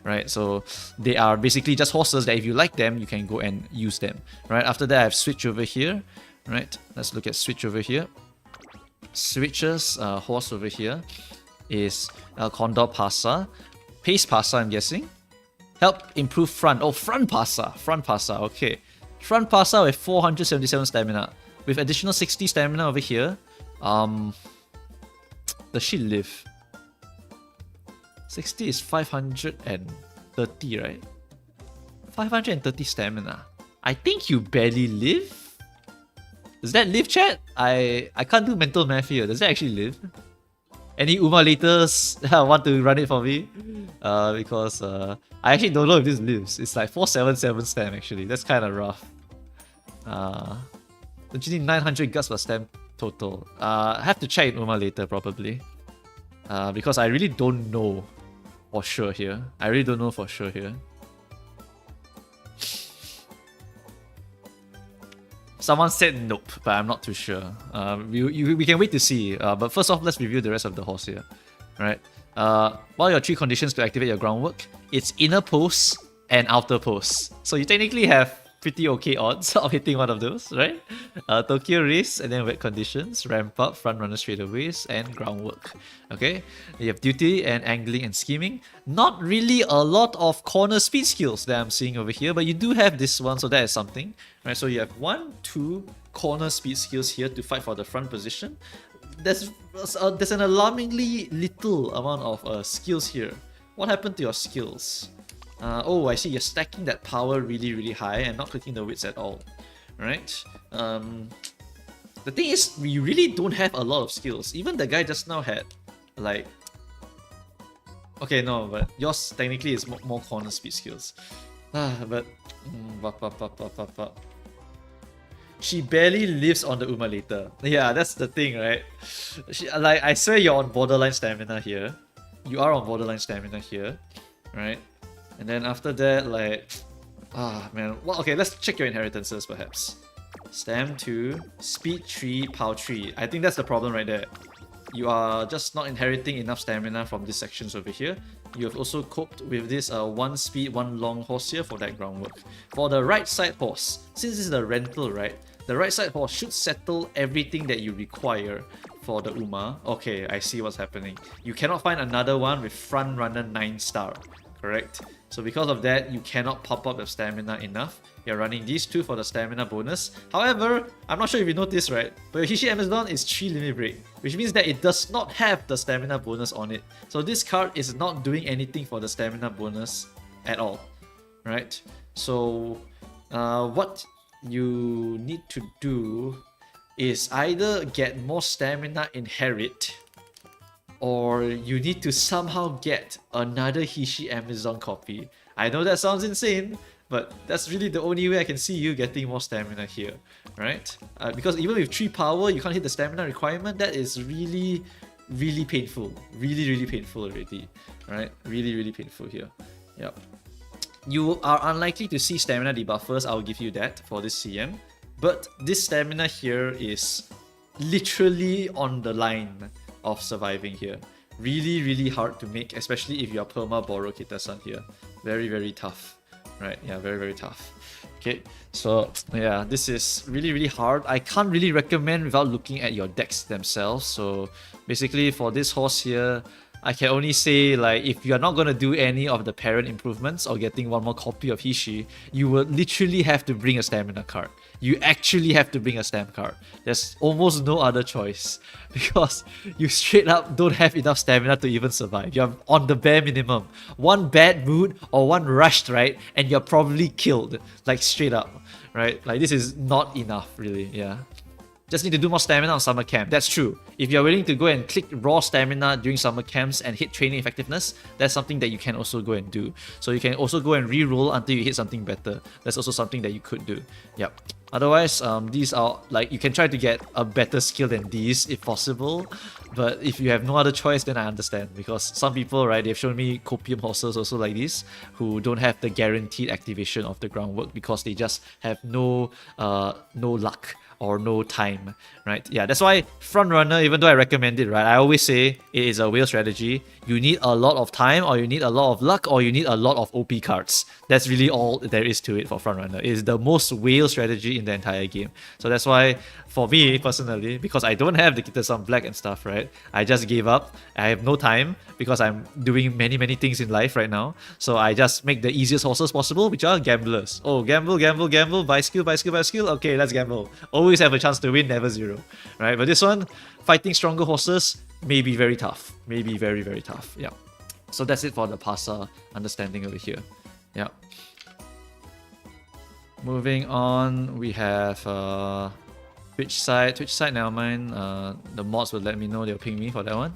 right? So they are basically just horses that if you like them, you can go and use them, right? After that, I have Switch over here. Right, let's look at Switch over here. Switch's horse over here is Condor Pasa. Pace Pasa, I'm guessing. Help improve front. Oh, Front Pasa. Front Pasa, okay. Front Pasa with 477 stamina. With additional 60 stamina over here. Does she live? 60 is 530, right? 530 stamina. I think you barely live. Does that live, chat? I can't do mental math here. Does that actually live? Any Uma laters want to run it for me? Because I actually don't know if this lives. It's like 477 stam actually. That's kind of rough. Don't you need 900 guts per stam total? I have to check in Uma later probably. Because I really don't know for sure here. Someone said nope, but I'm not too sure. We can wait to see. But first off, let's review the rest of the horse here. Right. What are your 3 conditions to activate your groundwork? It's inner posts and outer posts. So you technically have pretty okay odds of hitting one of those, right? Tokyo race and then wet conditions, ramp up, front runner straightaways, and groundwork. Okay, you have duty and angling and scheming. Not really a lot of corner speed skills that I'm seeing over here, but you do have this one, so that is something, right? So you have 1, 2 corner speed skills here to fight for the front position. there's an alarmingly little amount of skills here. What happened to your skills? Oh, I see. You're stacking that power really, really high and not clicking the wits at all. Right? The thing is, we really don't have a lot of skills. Even the guy just now had, like... Okay, no, but yours technically is more corner speed skills. But... She barely lives on the Uma later. Yeah, that's the thing, right? Like, I swear you're on borderline stamina here. You are on borderline stamina here, right? And then after that, like... man. Well, okay, let's check your inheritances, perhaps. Stam 2, Speed 3, Power 3. I think that's the problem right there. You are just not inheriting enough stamina from these sections over here. You have also coped with this 1 speed, 1 long horse here for that groundwork. For the right side horse, since this is the rental, right? The right side horse should settle everything that you require for the Uma. Okay, I see what's happening. You cannot find another one with front runner 9 star, correct? So because of that, you cannot pop up the stamina enough. You're running these two for the stamina bonus. However, I'm not sure if you noticed, right? But your Hishi Amazon is 3 limit break, which means that it does not have the stamina bonus on it. So this card is not doing anything for the stamina bonus at all, right? So what you need to do is either get more stamina inherit, or you need to somehow get another Hishi Amazon copy. I know that sounds insane, but that's really the only way I can see you getting more stamina here, right? Because even with 3 power, you can't hit the stamina requirement. That is really, really painful. Really, really painful already, right? Really, really painful here. Yep. You are unlikely to see stamina debuffers, I'll give you that for this CM. But this stamina here is literally on the line of surviving here. Really, really hard to make, especially if you are perma Boro Kita-san here. Very, very tough. Right, yeah, very, very tough. Okay, so yeah, this is really, really hard. I can't really recommend without looking at your decks themselves. So basically for this horse here, I can only say, like, if you're not gonna do any of the parent improvements or getting one more copy of Hishi, you will literally have to bring a stamina card. You actually have to bring a stamp card. There's almost no other choice because you straight up don't have enough stamina to even survive. You're on the bare minimum. One bad mood or one rushed, right? And you're probably killed, like straight up, right? Like this is not enough, really, yeah. Just need to do more stamina on summer camp. That's true. If you're willing to go and click raw stamina during summer camps and hit training effectiveness, that's something that you can also go and do. So you can also go and re-roll until you hit something better. That's also something that you could do. Yep. Otherwise, these are like, you can try to get a better skill than these if possible. But if you have no other choice, then I understand. Because some people, right, they've shown me copium horses also like this, who don't have the guaranteed activation of the groundwork because they just have no luck or no time, right? Yeah, that's why front runner, even though I recommend it, right, I always say it is a whale strategy. You need a lot of time, or you need a lot of luck, or you need a lot of OP cards. That's really all there is to it for front runner. It is the most whale strategy in the entire game. So that's why, for me personally, because I don't have the Kita-san Black and stuff, right, I just gave up. I have no time because I'm doing many things in life right now. So I just make the easiest horses possible, which are gamblers. Oh, gamble, buy skill. Okay, let's gamble. Always have a chance to win, never zero, right? But this one, fighting stronger horses may be very tough. Maybe very, very tough. Yeah. So that's it for the Pasa understanding over here. Yeah. Moving on, we have Twitch side, never mind. The mods will let me know, they'll ping me for that one.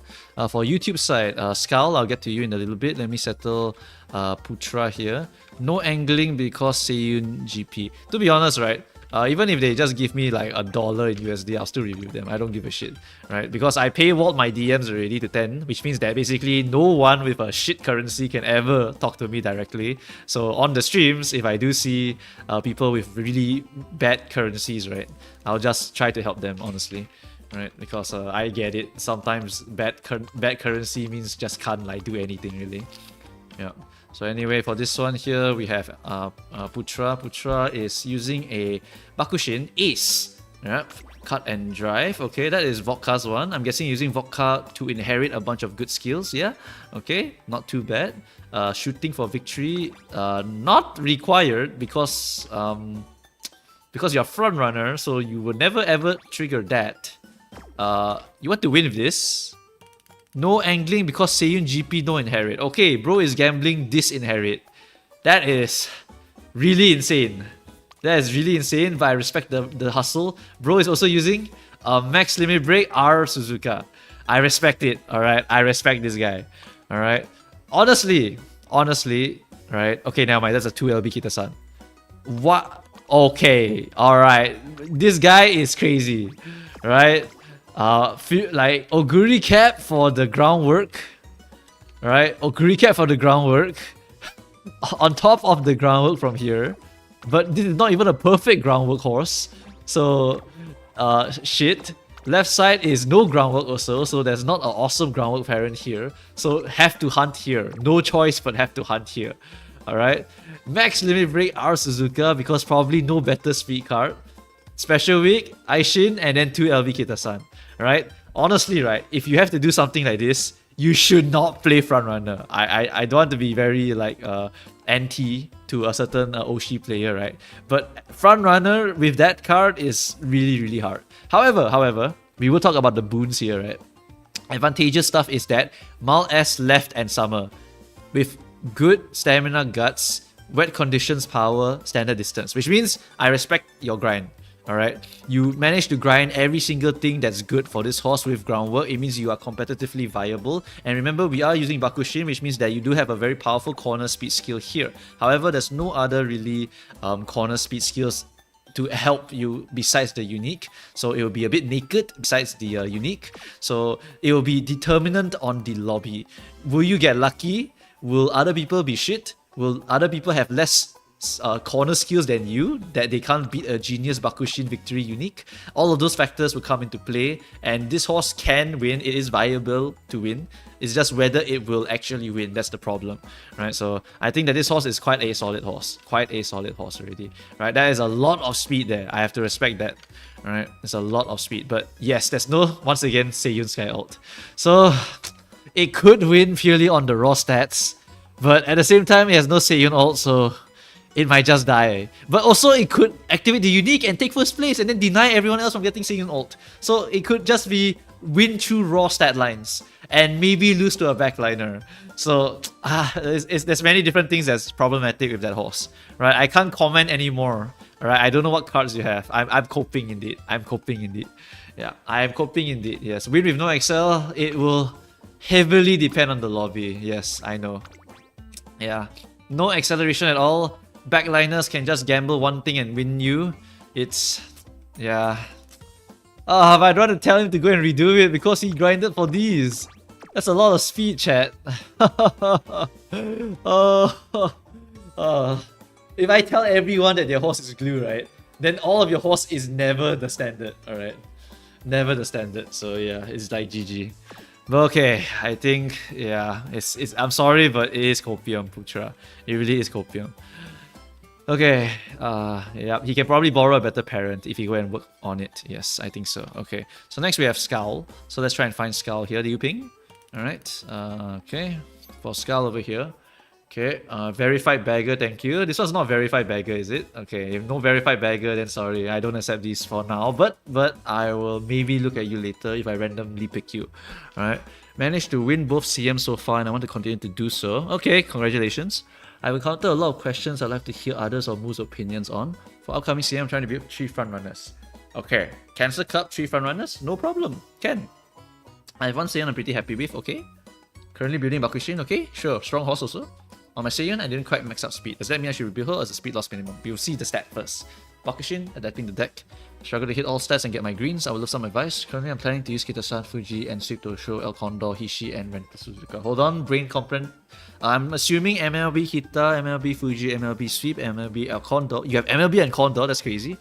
For YouTube side, Skull, I'll get to you in a little bit. Let me settle Putra here. No angling because Seiyun GP. To be honest, right, even if they just give me like $1 in USD, I'll still review them. I don't give a shit, right? Because I paywalled my DMs already to 10, which means that basically no one with a shit currency can ever talk to me directly. So on the streams, if I do see people with really bad currencies, right, I'll just try to help them, honestly, right? Because I get it. Sometimes bad currency means just can't like do anything really. Yeah. So anyway, for this one here, we have Putra. Putra is using a Bakushin Ace. Yep. Cut and drive. Okay, that is Vodka's one. I'm guessing using Vodka to inherit a bunch of good skills. Yeah. Okay, not too bad. Shooting for victory, not required because you're front runner, so you will never ever trigger that. You want to win with this? No angling because Seiyun GP no inherit. Okay, bro is gambling disinherit. That is really insane. That is really insane, but I respect the hustle. Bro is also using max limit break R Suzuka. I respect it, alright? I respect this guy, alright? Honestly, right? Okay, now mind, that's a 2 LB Kita-san. What? Okay, alright. This guy is crazy, right? Like Oguri cap for the groundwork, right? Oguri cap for the groundwork on top of the groundwork from here, but this is not even a perfect groundwork horse. So, shit. Left side is no groundwork also, so there's not an awesome groundwork parent here. So have to hunt here. No choice but have to hunt here. Alright. Max limit break R Suzuka because probably no better speed card. Special week, Aishin, and then 2 LV Kita-san. Right? Honestly, right, if you have to do something like this, you should not play frontrunner. I don't want to be very like anti to a certain Oshi player, right? But frontrunner with that card is really hard. However, we will talk about the boons here, right? Advantageous stuff is that Mal S left and summer with good stamina, guts, wet conditions, power, standard distance, which means I respect your grind. Alright, you manage to grind every single thing that's good for this horse with groundwork. It means you are competitively viable. And remember, we are using Bakushin, which means that you do have a very powerful corner speed skill here. However, there's no other really corner speed skills to help you besides the unique. So it will be a bit naked besides the unique. So it will be determinant on the lobby. Will you get lucky? Will other people be shit? Will other people have less corner skills than you, that they can't beat a genius Bakushin victory unique? All of those factors will come into play, and this horse can win. It is viable to win. It's just whether it will actually win. That's the problem, right? So I think that this horse is quite a solid horse. Quite a solid horse already, right? That is a lot of speed there. I have to respect that, right? It's a lot of speed. But yes, there's no, once again, Seiyun Sky ult. So it could win purely on the raw stats, but at the same time, it has no Seiyun ult, so it might just die. But also, it could activate the unique and take first place and then deny everyone else from getting Seiyun ult. So it could just be win through raw stat lines and maybe lose to a backliner. So there's many different things that's problematic with that horse, right? I can't comment anymore. Alright, I don't know what cards you have. I'm coping indeed. I'm coping indeed. Yeah, I am coping indeed. Yes, win with no Excel. It will heavily depend on the lobby. Yes, I know. Yeah, no acceleration at all. Backliners can just gamble one thing and win you. It's... yeah. But I don't want to tell him to go and redo it because he grinded for these. That's a lot of speed, chat. If I tell everyone that their horse is glue, right, then all of your horse is never the standard, alright? Never the standard, so yeah, it's like GG. But okay, I think, yeah, it's I'm sorry, but it is copium, Putra. It really is copium. Okay, yeah, he can probably borrow a better parent if he go and work on it. Yes, I think so. Okay, so next we have Scowl. So let's try and find Scowl here. Do you ping? Alright, okay, for Scowl over here. Okay, verified bagger, thank you. This one's not verified bagger, is it? Okay, if no verified bagger, then sorry, I don't accept these for now. But I will maybe look at you later if I randomly pick you. Alright, managed to win both CM so far and I want to continue to do so. Okay, congratulations. I've encountered a lot of questions I'd like to hear others or Moo's opinions on. For upcoming CM, I'm trying to build 3 frontrunners. Okay, Cancer Cup, 3 frontrunners? No problem, can. I have one Saiyan I'm pretty happy with, okay. Currently building Bakushin, okay, sure. Strong horse also. On my Saiyan, I didn't quite max up speed. Does that mean I should rebuild her as a speed loss minimum? We'll see the stat first. Bakushin, adapting the deck. Struggle to hit all stats and get my greens. I will love some advice. Currently, I'm planning to use Kita-san, Fuji, and Sweep to show El Condor, Hishi, and Renta Suzuka. Hold on, brain comprehend. I'm assuming MLB Kita, MLB Fuji, MLB Sweep, MLB El Condor. You have MLB and Condor, that's crazy.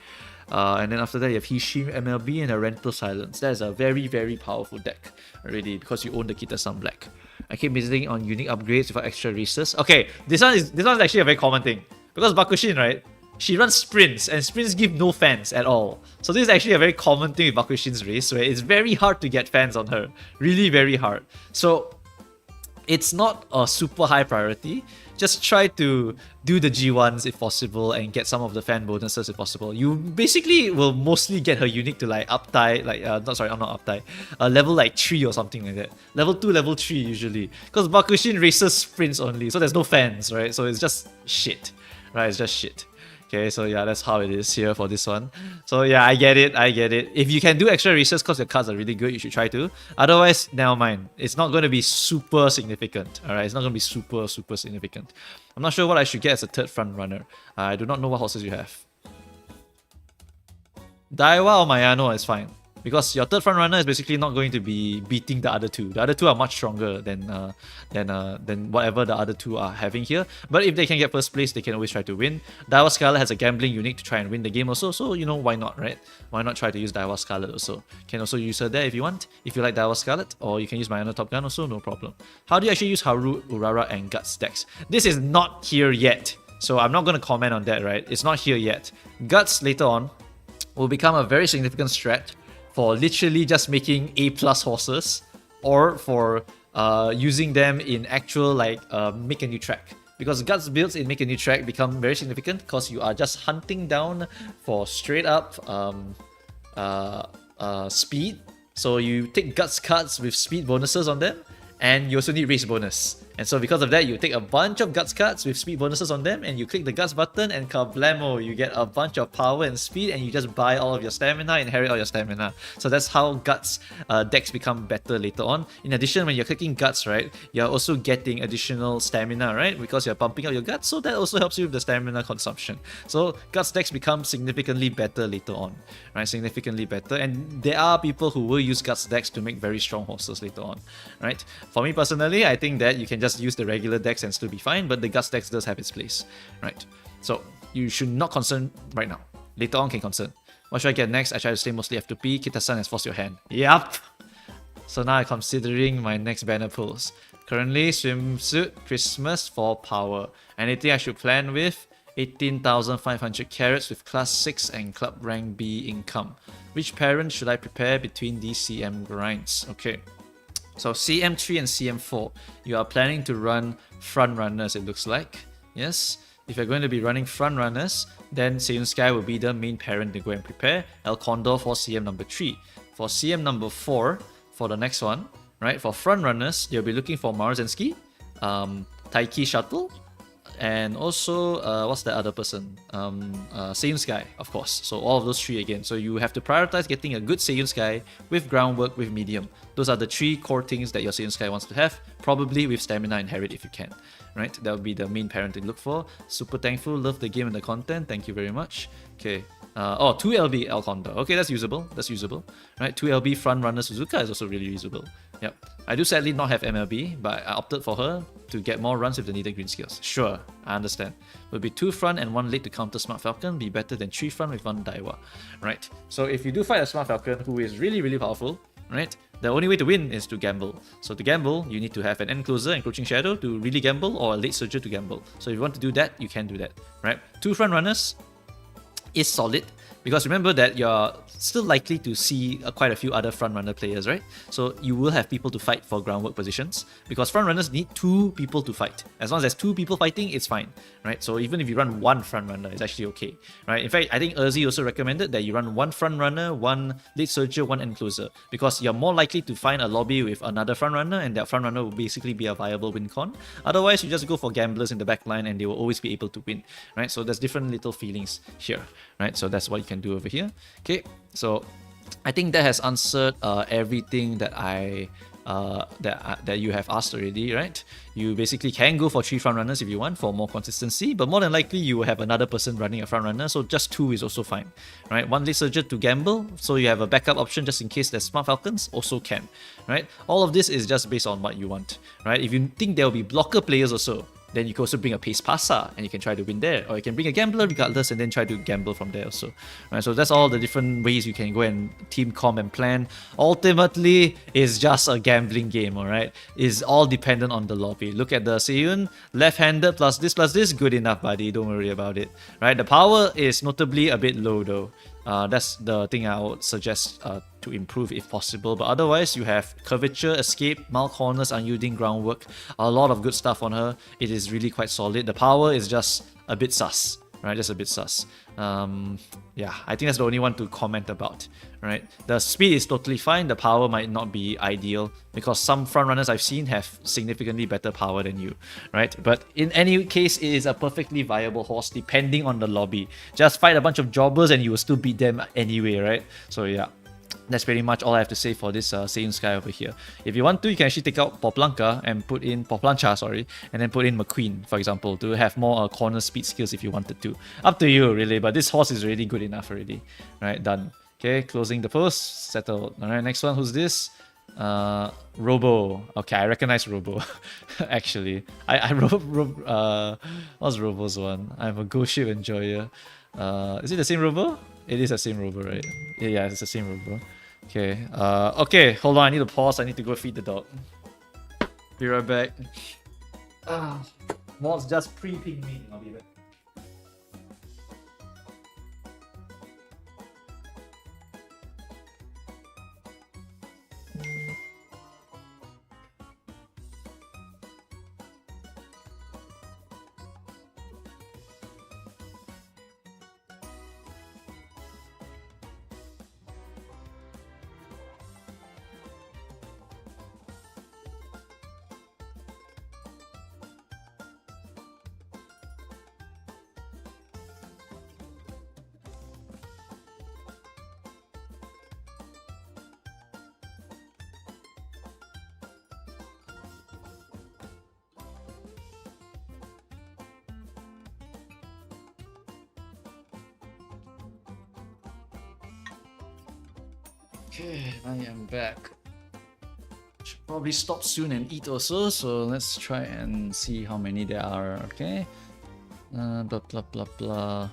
And then after that, you have Hishi, MLB, and a Rental Silence. That is a very powerful deck already because you own the Kita-san Black. I keep visiting on unique upgrades without extra races. Okay, this one is actually a very common thing. Because Bakushin, right? She runs sprints, and sprints give no fans at all. So this is actually a very common thing with Bakushin's race, where it's very hard to get fans on her. Really very hard. So it's not a super high priority. Just try to do the G1s if possible and get some of the fan bonuses if possible. You basically will mostly get her unique to like uptie, like not uptie, level like 3 or something like that. Level 2, level 3 usually. Because Bakushin races sprints only, so there's no fans, right? So it's just shit, right? It's just shit. Okay, so yeah, that's how it is here for this one. So yeah, I get it. If you can do extra races because your cards are really good, you should try to. Otherwise, never mind. It's not going to be super significant, alright? It's not going to be super significant. I'm not sure what I should get as a third front runner. I do not know what horses you have. Daiwa or Mayano is fine. Because your third front runner is basically not going to be beating the other two. The other two are much stronger than whatever the other two are having here. But if they can get first place, they can always try to win. Daiwa Scarlet has a gambling unique to try and win the game also. So, you know, why not, right? Why not try to use Daiwa Scarlet also? Can also use her there if you want. If you like Daiwa Scarlet. Or you can use Mayano Top Gun also, no problem. How do you actually use Haru, Urara, and Guts decks? This is not here yet. So I'm not going to comment on that, right? It's not here yet. Guts later on will become a very significant strat for literally just making A+ horses, or for using them in actual like make a new track. Because Guts builds in make a new track become very significant because you are just hunting down for straight up speed. So you take Guts cards with speed bonuses on them, and you also need race bonus. And so because of that, you take a bunch of Guts cards with speed bonuses on them, and you click the Guts button, and kablamo, you get a bunch of power and speed, and you just buy all of your stamina, inherit all your stamina. So that's how Guts decks become better later on. In addition, when you're clicking Guts, right, you're also getting additional stamina, right, because you're pumping up your Guts, so that also helps you with the stamina consumption. So Guts decks become significantly better later on, right, significantly better. And there are people who will use Guts decks to make very strong horses later on, right? For me personally, I think that you can just use the regular decks and still be fine, but the Guts decks does have its place, right? So you should not concern right now. Later on can concern. What should I get next? I try to stay mostly F2P. Kita-san has forced your hand. Yup! So now I'm considering my next banner pulls. Currently, swimsuit, Christmas for power. Anything I should plan with? 18,500 carats with class 6 and club rank B income. Which parent should I prepare between these CM grinds? Okay. So CM3 and CM4, you are planning to run front runners, it looks like. Yes, if you're going to be running front runners, then Seiyun Sky will be the main parent to go and prepare. El Condor for CM number 3. For CM number 4, for the next one, right, for front runners, you'll be looking for Marzensky, Taiki Shuttle, and also, what's the other person? Seiyun Sky, of course. So all of those 3 again. So you have to prioritize getting a good Seiyun Sky with groundwork, with medium. Those are the 3 core things that your Seiyun Sky wants to have. Probably with stamina inherit if you can. Right? That would be the main parent to look for. Super thankful. Love the game and the content. Thank you very much. Okay. 2 LB El Condor. Okay, that's usable. That's usable. Right? 2 LB front runner Suzuka is also really usable. Yep. I do sadly not have MLB, but I opted for her to get more runs with the needed green skills. Sure, I understand. Would be 2 front and 1 late to counter Smart Falcon, be better than 3 front with 1 Daiwa. Right. So if you do fight a Smart Falcon who is really powerful, right, the only way to win is to gamble. So to gamble, you need to have an Encloser, Encroaching Shadow to really gamble, or a Late Surger to gamble. So if you want to do that, you can do that. Right. 2 front runners is solid, because remember that you're still likely to see quite a few other frontrunner players, right? So you will have people to fight for groundwork positions, because frontrunners need 2 people to fight. As long as there's 2 people fighting, it's fine, right? So even if you run 1 frontrunner, it's actually okay, right? In fact, I think Urzi also recommended that you run 1 frontrunner, 1 late surger, 1 encloser, because you're more likely to find a lobby with another frontrunner, and that frontrunner will basically be a viable win con. Otherwise, you just go for gamblers in the back line, and they will always be able to win, right? So there's different little feelings here, right? So that's what you can do over here. Okay, so I think that has answered everything that that you have asked already, right? You basically can go for 3 front runners if you want for more consistency, but more than likely you will have another person running a front runner, so just 2 is also fine, right? 1 late surger to gamble, so you have a backup option just in case there's Smart Falcons, also can, right? All of this is just based on what you want, right? If you think there will be blocker players also, then you can also bring a Pace Passer and you can try to win there. Or you can bring a Gambler regardless and then try to gamble from there also. Right, so that's all the different ways you can go and team comp and plan. Ultimately, it's just a gambling game, alright? It's all dependent on the lobby. Look at the Seiyun, left-handed plus this, good enough, buddy. Don't worry about it. Right, the power is notably a bit low though. That's the thing I would suggest to improve if possible. But otherwise, you have curvature, escape, mild corners, unyielding groundwork. A lot of good stuff on her. It is really quite solid. The power is just a bit sus, right? Just a bit sus. Yeah, I think that's the only one to comment about, right? The speed is totally fine. The power might not be ideal because some front runners I've seen have significantly better power than you, right? But in any case, it is a perfectly viable horse depending on the lobby. Just fight a bunch of jobbers and you will still beat them anyway, right? So yeah. That's pretty much all I have to say for this Seiyun Sky over here. If you want to, you can actually take out Poplanca and put in Poplancha, sorry, and then put in McQueen, for example, to have more corner speed skills if you wanted to. Up to you, really, but this horse is really good enough already. Alright, done. Okay, closing the post, settled. Alright, next one, who's this? Robo. Okay, I recognize Robo. Actually, what's Robo's one? I'm a ghost ship enjoyer. Is it the same Robo? It is the same Robo, right? Yeah, it's the same Robo. Okay, okay, hold on, I need to pause, I need to go feed the dog. Be right back. Mods just pre-ping me, I'll be back. Okay, I am back. Should probably stop soon and eat also, so let's try and see how many there are, okay? Blah blah blah blah.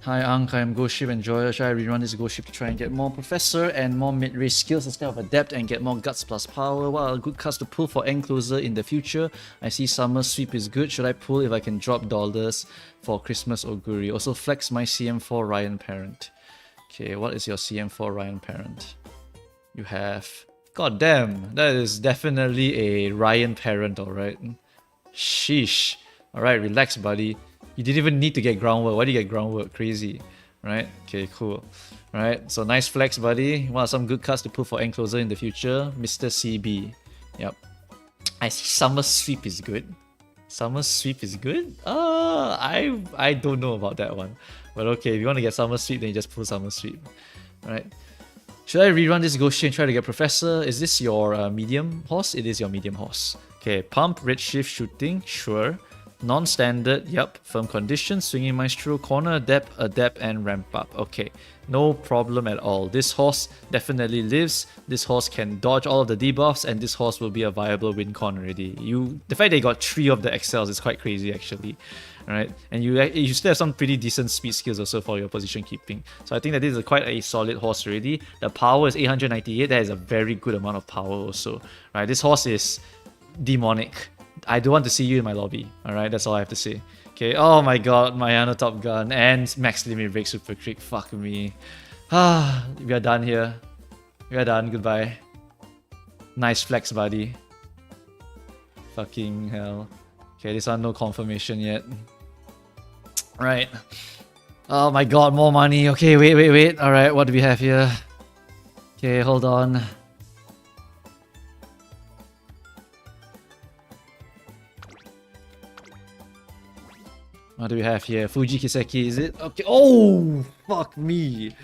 Hi Ank, I am Ghost Ship Enjoyer. Should I rerun this Ghost Ship to try and get more Professor and more mid-range skills instead of Adept and get more Guts plus Power? What are good cards to pull for Encloser in the future? I see Summer Sweep is good. Should I pull if I can drop dollars for Christmas Oguri? Also flex my CM4 Ryan Parent. Okay, what is your CM4 Ryan Parent? You have... God damn, that is definitely a Ryan Parent, alright. Sheesh. Alright, relax buddy. You didn't even need to get groundwork. Why do you get groundwork? Crazy. Right? Okay, cool. Alright, so nice flex, buddy. What are some good cards to pull for Encloser in the future? Mr. CB. Yep. I see Summer Sweep is good. Summer Sweep is good? I don't know about that one. But okay, if you want to get Summer Sweep, then you just pull Summer Sweep. Alright. Should I rerun this Ghost Ship and try to get Professor? Is this your medium horse? It is your medium horse. Okay, Pump, Redshift, Shooting, sure. Non-standard, yep. Firm condition, Swinging Maestro, Corner, Adept, and Ramp Up. Okay, no problem at all. This horse definitely lives. This horse can dodge all of the debuffs, and this horse will be a viable win con already. The fact that you got 3 of the excels is quite crazy actually. Alright, and you still have some pretty decent speed skills also for your position keeping. So I think that this is quite a solid horse already. The power is 898. That is a very good amount of power also. Right, this horse is demonic. I don't want to see you in my lobby. Alright, that's all I have to say. Okay, oh my god, Mayano Top Gun and Max Limit Break Super Crit. Fuck me. We are done here. We are done. Goodbye. Nice flex, buddy. Fucking hell. Okay, this one no confirmation yet. Right. Oh my god, more money. Okay, wait. Alright, what do we have here? Okay, hold on. What do we have here? Fuji Kiseki, is it? Okay. Oh, fuck me.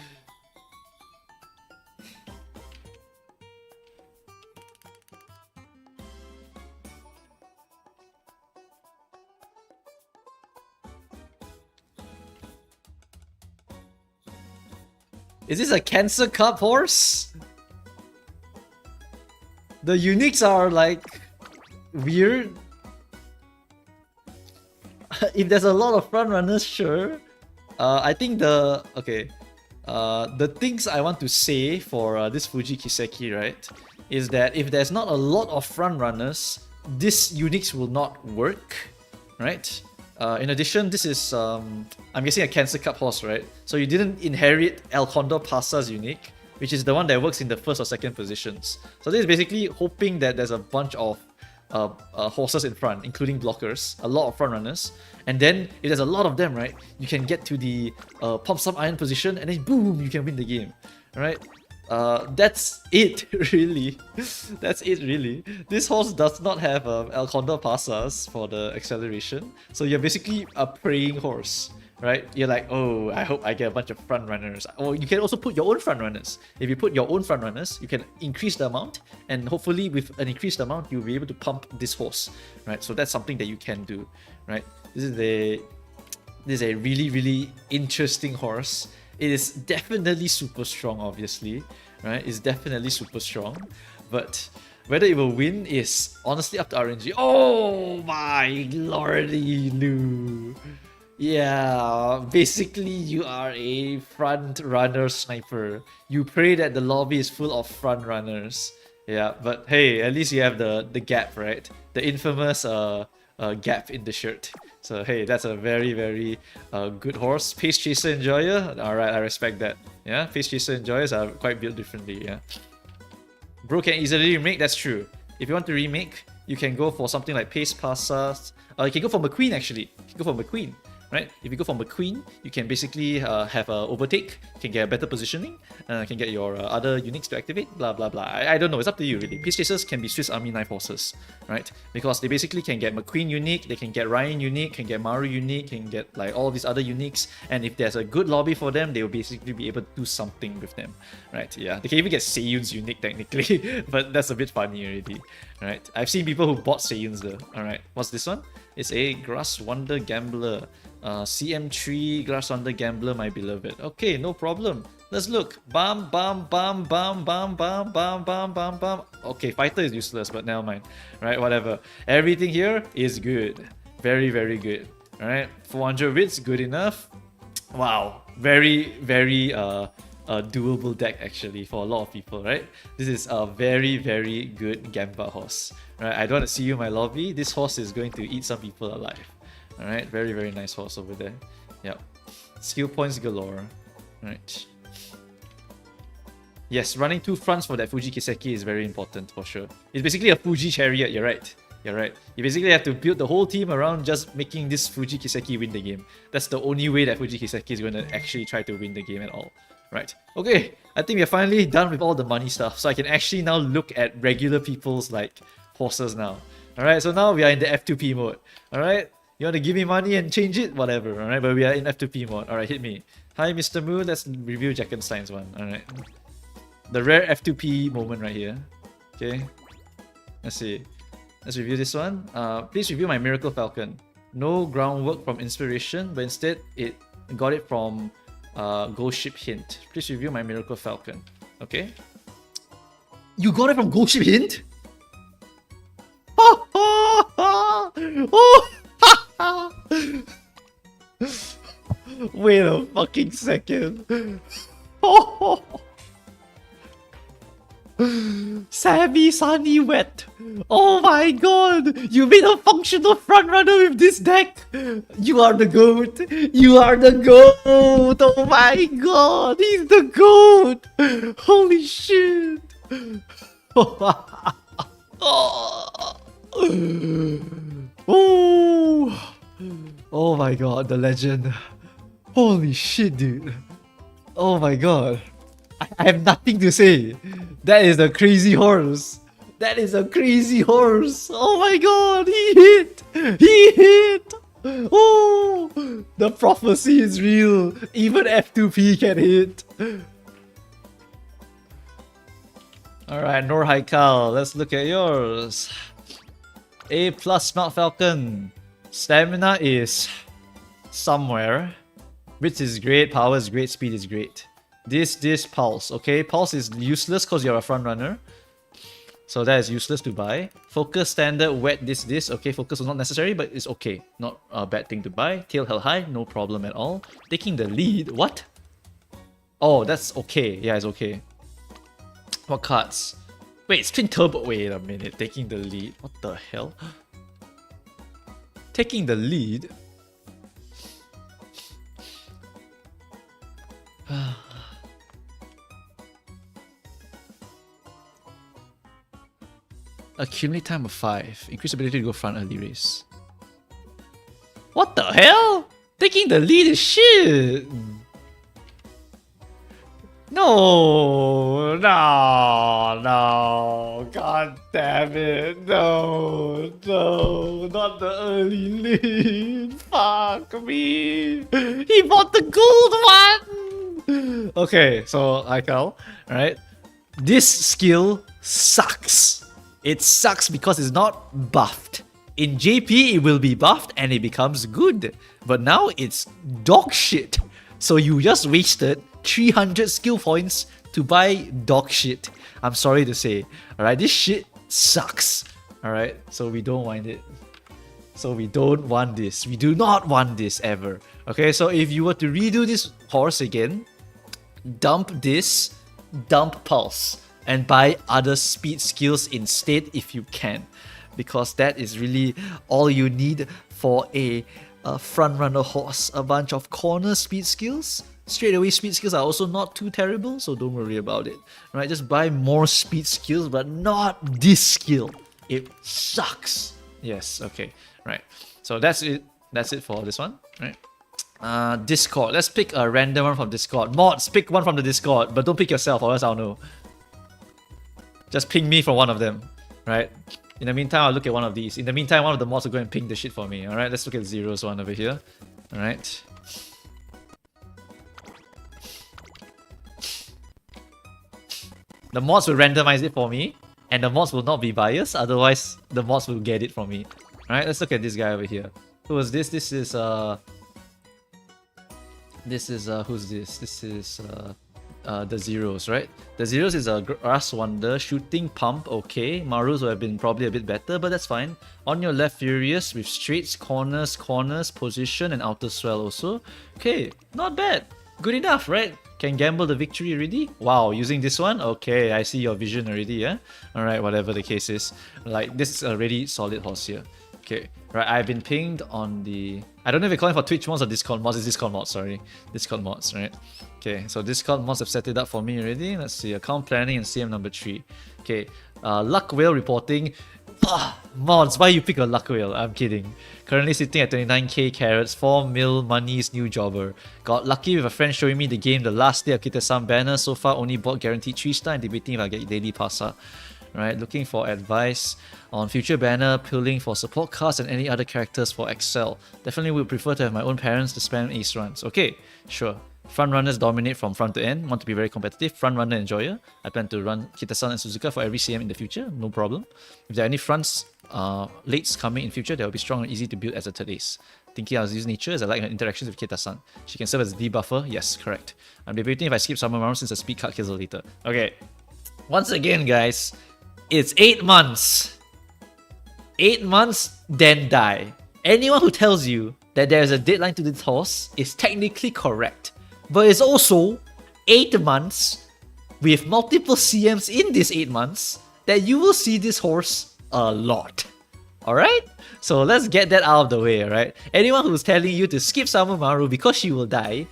Is this a Cancer Cup horse? The uniques are like weird. If there's a lot of front runners, sure. I think the things I want to say for this Fuji Kiseki, right, is that if there's not a lot of front runners, this uniques will not work, right? In addition, this is, I'm guessing a Cancer Cup horse, right? So you didn't inherit El Condor Pasa's unique, which is the one that works in the first or second positions. So this is basically hoping that there's a bunch of horses in front, including blockers, a lot of front runners. And then, if there's a lot of them, right, you can get to the pump some iron position, and then boom, you can win the game, right? That's it, really. That's it, really. This horse does not have El Condor Pasas for the acceleration, so you're basically a praying horse, right? You're like, oh, I hope I get a bunch of front runners. Or you can also put your own front runners. If you put your own front runners, you can increase the amount, and hopefully with an increased amount, you'll be able to pump this horse, right? So that's something that you can do, right? This is a really, really interesting horse. It is definitely super strong, obviously, right? It's definitely super strong, but whether it will win is honestly up to RNG. Oh my lordy Lou. Yeah, basically you are a front runner sniper. You pray that the lobby is full of front runners. Yeah, but hey, at least you have the gap, right? The infamous gap in the shirt. So hey, that's a very, very good horse. Pace Chaser Enjoyer, alright, I respect that. Yeah, Pace Chaser Enjoyers are quite built differently, yeah. Bro can easily remake, that's true. If you want to remake, you can go for something like Pace Pasas. You can go for McQueen actually. You can go for McQueen, right? If you go for McQueen, you can basically have a overtake, can get a better positioning, can get your other uniques to activate, blah blah blah. I don't know, it's up to you really. Pace Chasers can be Swiss Army knife horses, right? Because they basically can get McQueen unique, they can get Ryan unique, can get Maru unique, can get like all these other uniques, and if there's a good lobby for them, they will basically be able to do something with them, right? Yeah, they can even get Seiyun's unique technically, but that's a bit funny already, right? I've seen people who bought Seiyun's though. Alright, what's this one? It's a Grass Wonder Gambler. CM3 Grass Wonder Gambler, my beloved. Okay, no problem. Let's look. Bam, bam, bam, bam, bam, bam, bam, bam, bam, bam. Okay, fighter is useless, but never mind. Right, whatever. Everything here is good. Very, very good. Alright, 400 wits, good enough. Wow, very, very doable deck actually for a lot of people, right? This is a very, very good Gamba horse. Right, I don't want to see you in my lobby. This horse is going to eat some people alive. Alright, very, very nice horse over there. Yep. Skill points galore. Alright. Yes, running two fronts for that Fuji Kiseki is very important for sure. It's basically a Fuji chariot, you're right. You're right. You basically have to build the whole team around just making this Fuji Kiseki win the game. That's the only way that Fuji Kiseki is going to actually try to win the game at all. Right. Okay, I think we're finally done with all the money stuff. So I can actually now look at regular people's like horses now. Alright, so now we are in the F2P mode. Alright, you want to give me money and change it? Whatever, alright, but we are in F2P mode. Alright, hit me. Hi, Mr. Moo, let's review Jackenstein's one. Alright. The rare F2P moment right here. Okay. Let's see. Let's review this one. Please review my Miracle Falcon. No groundwork from inspiration, but instead it got it from Ghost Ship Hint. Please review my Miracle Falcon. Okay. You got it from Ghost Ship Hint? Wait a fucking second. Sammy Sunny Wet. Oh my god! You made a functional frontrunner with this deck! You are the GOAT! You are the GOAT! Oh my god! He's the GOAT! Holy shit! Oh! Oh my god, the legend. Holy shit, dude. Oh my god. I have nothing to say. That is a crazy horse. That is a crazy horse. Oh my god, he hit. He hit. Oh, the prophecy is real. Even F2P can hit. Alright, Nor Haikal, let's look at yours. A plus Smart Falcon. Stamina is somewhere. Wits is great, power is great, speed is great. This Pulse, okay? Pulse is useless because you're a front runner. So that is useless to buy. Focus, standard, wet, this. Okay, focus is not necessary, but it's okay. Not a bad thing to buy. Tail held high, no problem at all. Taking the lead, what? Oh, that's okay. Yeah, it's okay. What cards? Wait, it's Twin Turbo. Wait a minute. Taking the lead. What the hell? Taking the lead? Accumulate time of 5. Increase ability to go front early race. What the hell? Taking the lead is shit! No, god damn it, no, not the early lead, fuck me, he bought the gold one! Okay, so Aikal, right, this skill sucks. It sucks because it's not buffed. In JP it will be buffed and it becomes good, but now it's dog shit. So you just wasted 300 skill points to buy dog shit. I'm sorry to say. Alright, this shit sucks. Alright, so we don't want it. So we don't want this. We do not want this ever. Okay, so if you were to redo this horse again, dump this, dump Pulse, and buy other speed skills instead if you can. Because that is really all you need for a front runner horse. A bunch of corner speed skills. Straight away speed skills are also not too terrible, so don't worry about it. Right, just buy more speed skills, but not this skill. It sucks. Yes, okay. Right. So that's it. That's it for this one. Right. Discord. Let's pick a random one from Discord. Mods, pick one from the Discord, but don't pick yourself or else I'll know. Just ping me from one of them. Right? In the meantime, I'll look at one of these. In the meantime, one of the mods will go and ping the shit for me. Alright, let's look at Zero's one over here. Alright. The mods will randomize it for me, and the mods will not be biased, otherwise the mods will get it from me. Alright, let's look at this guy over here. Who is this? This is who's this? This is the Zeros, right? The Zeros is a Grass Wonder, Shooting Pump, okay. Marus would have been probably a bit better, but that's fine. On your left, Furious with straights, corners, position, and outer swell also. Okay, not bad. Good enough, right? Can gamble the victory already? Wow, using this one? Okay, I see your vision already, yeah? Alright, whatever the case is. Like, this is a really solid horse here. Okay, right, I've been pinged on the... I don't know if you're calling for Twitch mods or Discord mods. It's Discord mods, sorry. Discord mods, right? Okay, so Discord mods have set it up for me already. Let's see, account planning and CM number 3. Okay, Luck Whale reporting. Mods, why you pick a Luck Whale? I'm kidding. Currently sitting at 29k carats, 4 mil money's new jobber. Got lucky with a friend showing me the game the last day of Kita-san banner. So far only bought guaranteed 3-star and debating if I get daily passa. Right, looking for advice on future banner, pulling for support cards and any other characters for Excel. Definitely would prefer to have my own parents to spam ace runs. Okay, sure. Front runners dominate from front to end. Want to be very competitive. Front runner enjoyer. I plan to run Kita-san and Suzuka for every CM in the future. No problem. If there are any fronts lates coming in future, they will be strong and easy to build as a third ace. Thinking I was using nature as I like her interactions with Kita-san. She can serve as a debuffer. Yes, correct. I'm debating if I skip Summer Maru since the speed card kills her later. Okay. Once again, guys, it's 8 months. 8 months, then die. Anyone who tells you that there is a deadline to this horse is technically correct. But it's also 8 months with multiple CMs in these 8 months that you will see this horse a lot. Alright? So let's get that out of the way, alright? Anyone who's telling you to skip Summer Maru because she will die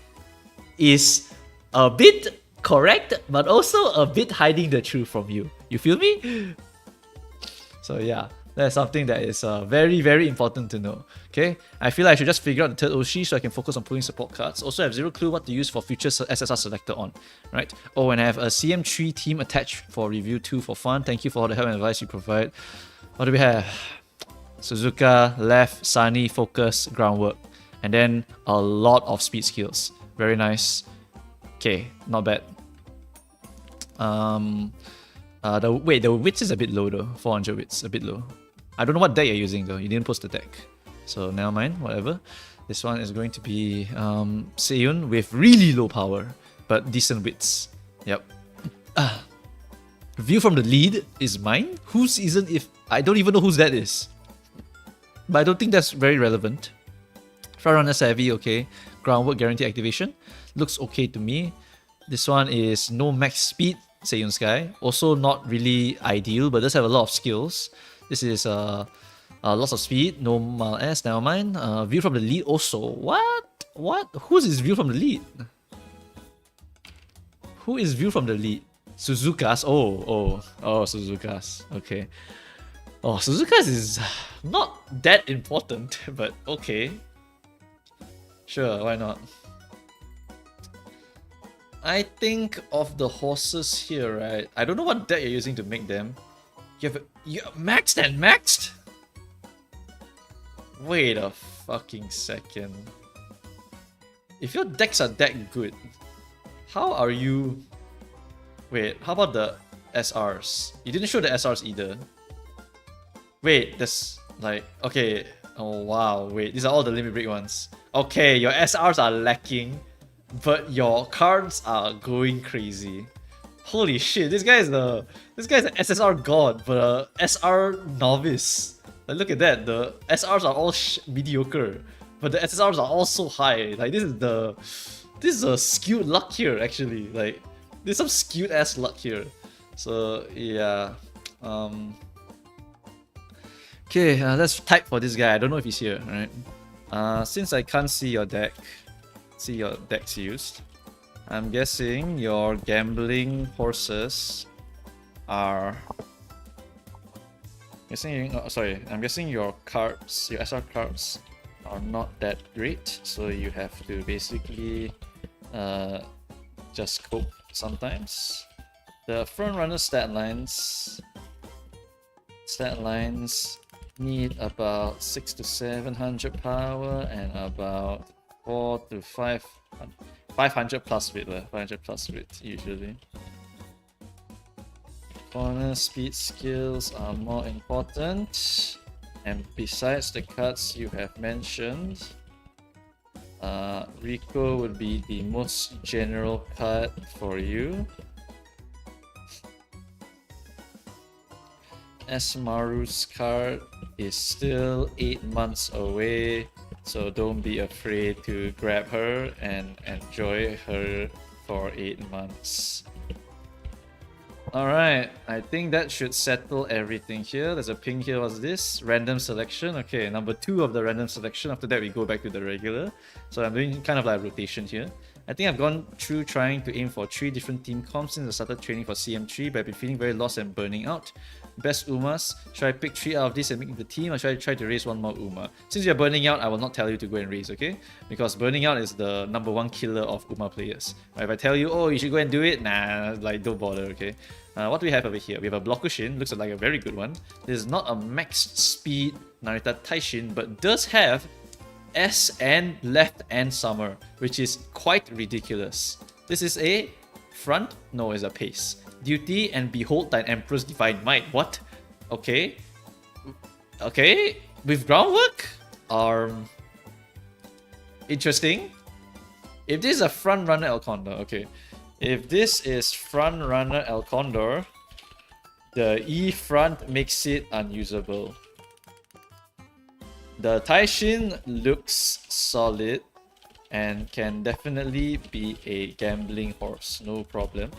is a bit correct, but also a bit hiding the truth from you. You feel me? So yeah, that's something that is very, very important to know. Okay, I feel like I should just figure out the third Oshi so I can focus on pulling support cards. Also, I have zero clue what to use for future SSR selector on. Right? Oh, and I have a CM3 team attached for review too for fun. Thank you for all the help and advice you provide. What do we have? Suzuka, left, Sunny, focus, groundwork, and then a lot of speed skills. Very nice. Okay, not bad. The wits is a bit low though. 400 wits, a bit low. I don't know what deck you're using though. You didn't post the deck, so never mind. Whatever. This one is going to be Seiyun with really low power, but decent wits. Yep. View from the lead is mine. Whose isn't? If I don't even know whose that is, but I don't think that's very relevant. Frontrunner savvy, okay. Groundwork guarantee activation looks okay to me. This one is no max speed. Seiyun Sky, also not really ideal, but does have a lot of skills. This is lots of speed, no mal S, never mind. View from the lead also. What? Whose is view from the lead? Who is viewed from the lead? Suzuka's. Oh, Suzuka's. Okay. Oh, Suzuka's is not that important, but okay. Sure, why not? I think of the horses here, right? I don't know what deck you're using to make them. You maxed and maxed? Wait a fucking second. If your decks are that good, how are you... Wait, how about the SRs? You didn't show the SRs either. Wait, there's like... Okay. Oh wow, wait, these are all the limit break ones. Okay, your SRs are lacking, but your cards are going crazy. Holy shit, this guy is an SSR god, but a SR novice. Like, look at that, the SRs are all mediocre, but the SSRs are all so high. Like this is a skewed luck here actually. Like there's some skewed ass luck here. So yeah. Okay, let's type for this guy. I don't know if he's here, right? Since I can't see your decks used, I'm guessing your gambling horses are... I'm guessing your cards, your SR cards are not that great, so you have to basically just cope sometimes. The front runner stat lines need about 600 to 700 power and about 400 to 500 plus wit, 500 plus wit usually. Corner speed skills are more important, and besides the cards you have mentioned, Rico would be the most general card for you. Esmaru's card is still 8 months away, so don't be afraid to grab her and enjoy her for 8 months. Alright, I think that should settle everything here. There's a ping here, what's this? Random selection. Okay, number 2 of the random selection. After that we go back to the regular. So I'm doing kind of like rotation here. I think I've gone through trying to aim for 3 different team comps since I started training for CM3, but I've been feeling very lost and burning out. Best Umas, should I pick 3 out of this and make the team, or should I try to raise one more Uma? Since you're burning out, I will not tell you to go and raise, okay? Because burning out is the #1 killer of Uma players. If I tell you, oh, you should go and do it, nah, like don't bother, okay? What do we have over here? We have a Blokushin, looks like a very good one. This is not a maxed speed Narita Taishin, but does have S and left and summer, which is quite ridiculous. This is a front? No, it's a pace. Duty and behold thine Emperor's divine might. What? Okay. Okay. With groundwork? Interesting. If this is a front runner El Condor, okay. If this is front runner El Condor, the E front makes it unusable. The Taishin looks solid and can definitely be a gambling horse, no problem.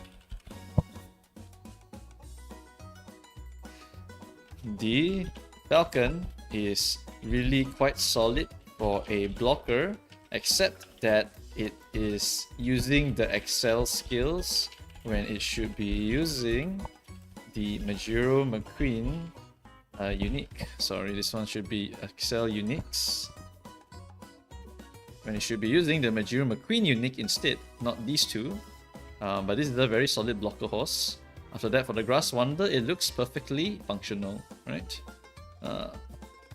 The Falcon is really quite solid for a blocker, except that it is using the Excel skills when it should be using the Majuro McQueen unique. Sorry, this one should be Excel uniques. When it should be using the Majuro McQueen unique instead, not these two. But this is a very solid blocker horse. After that, for the Grass Wonder, it looks perfectly functional, right?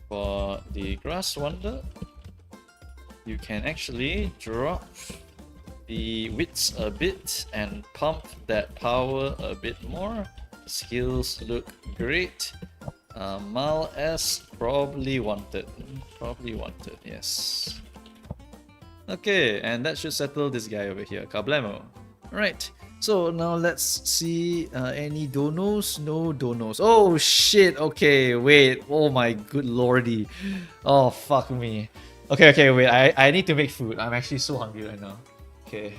For the Grass Wonder, you can actually drop the wits a bit and pump that power a bit more. Skills look great. Mal S probably wanted, yes. Okay, and that should settle this guy over here, Kablemo. Right. So now let's see any donos. No donos. Oh shit. Okay, wait. Oh my good lordy. Oh fuck me. Okay, wait. I need to make food. I'm actually so hungry right now. Okay.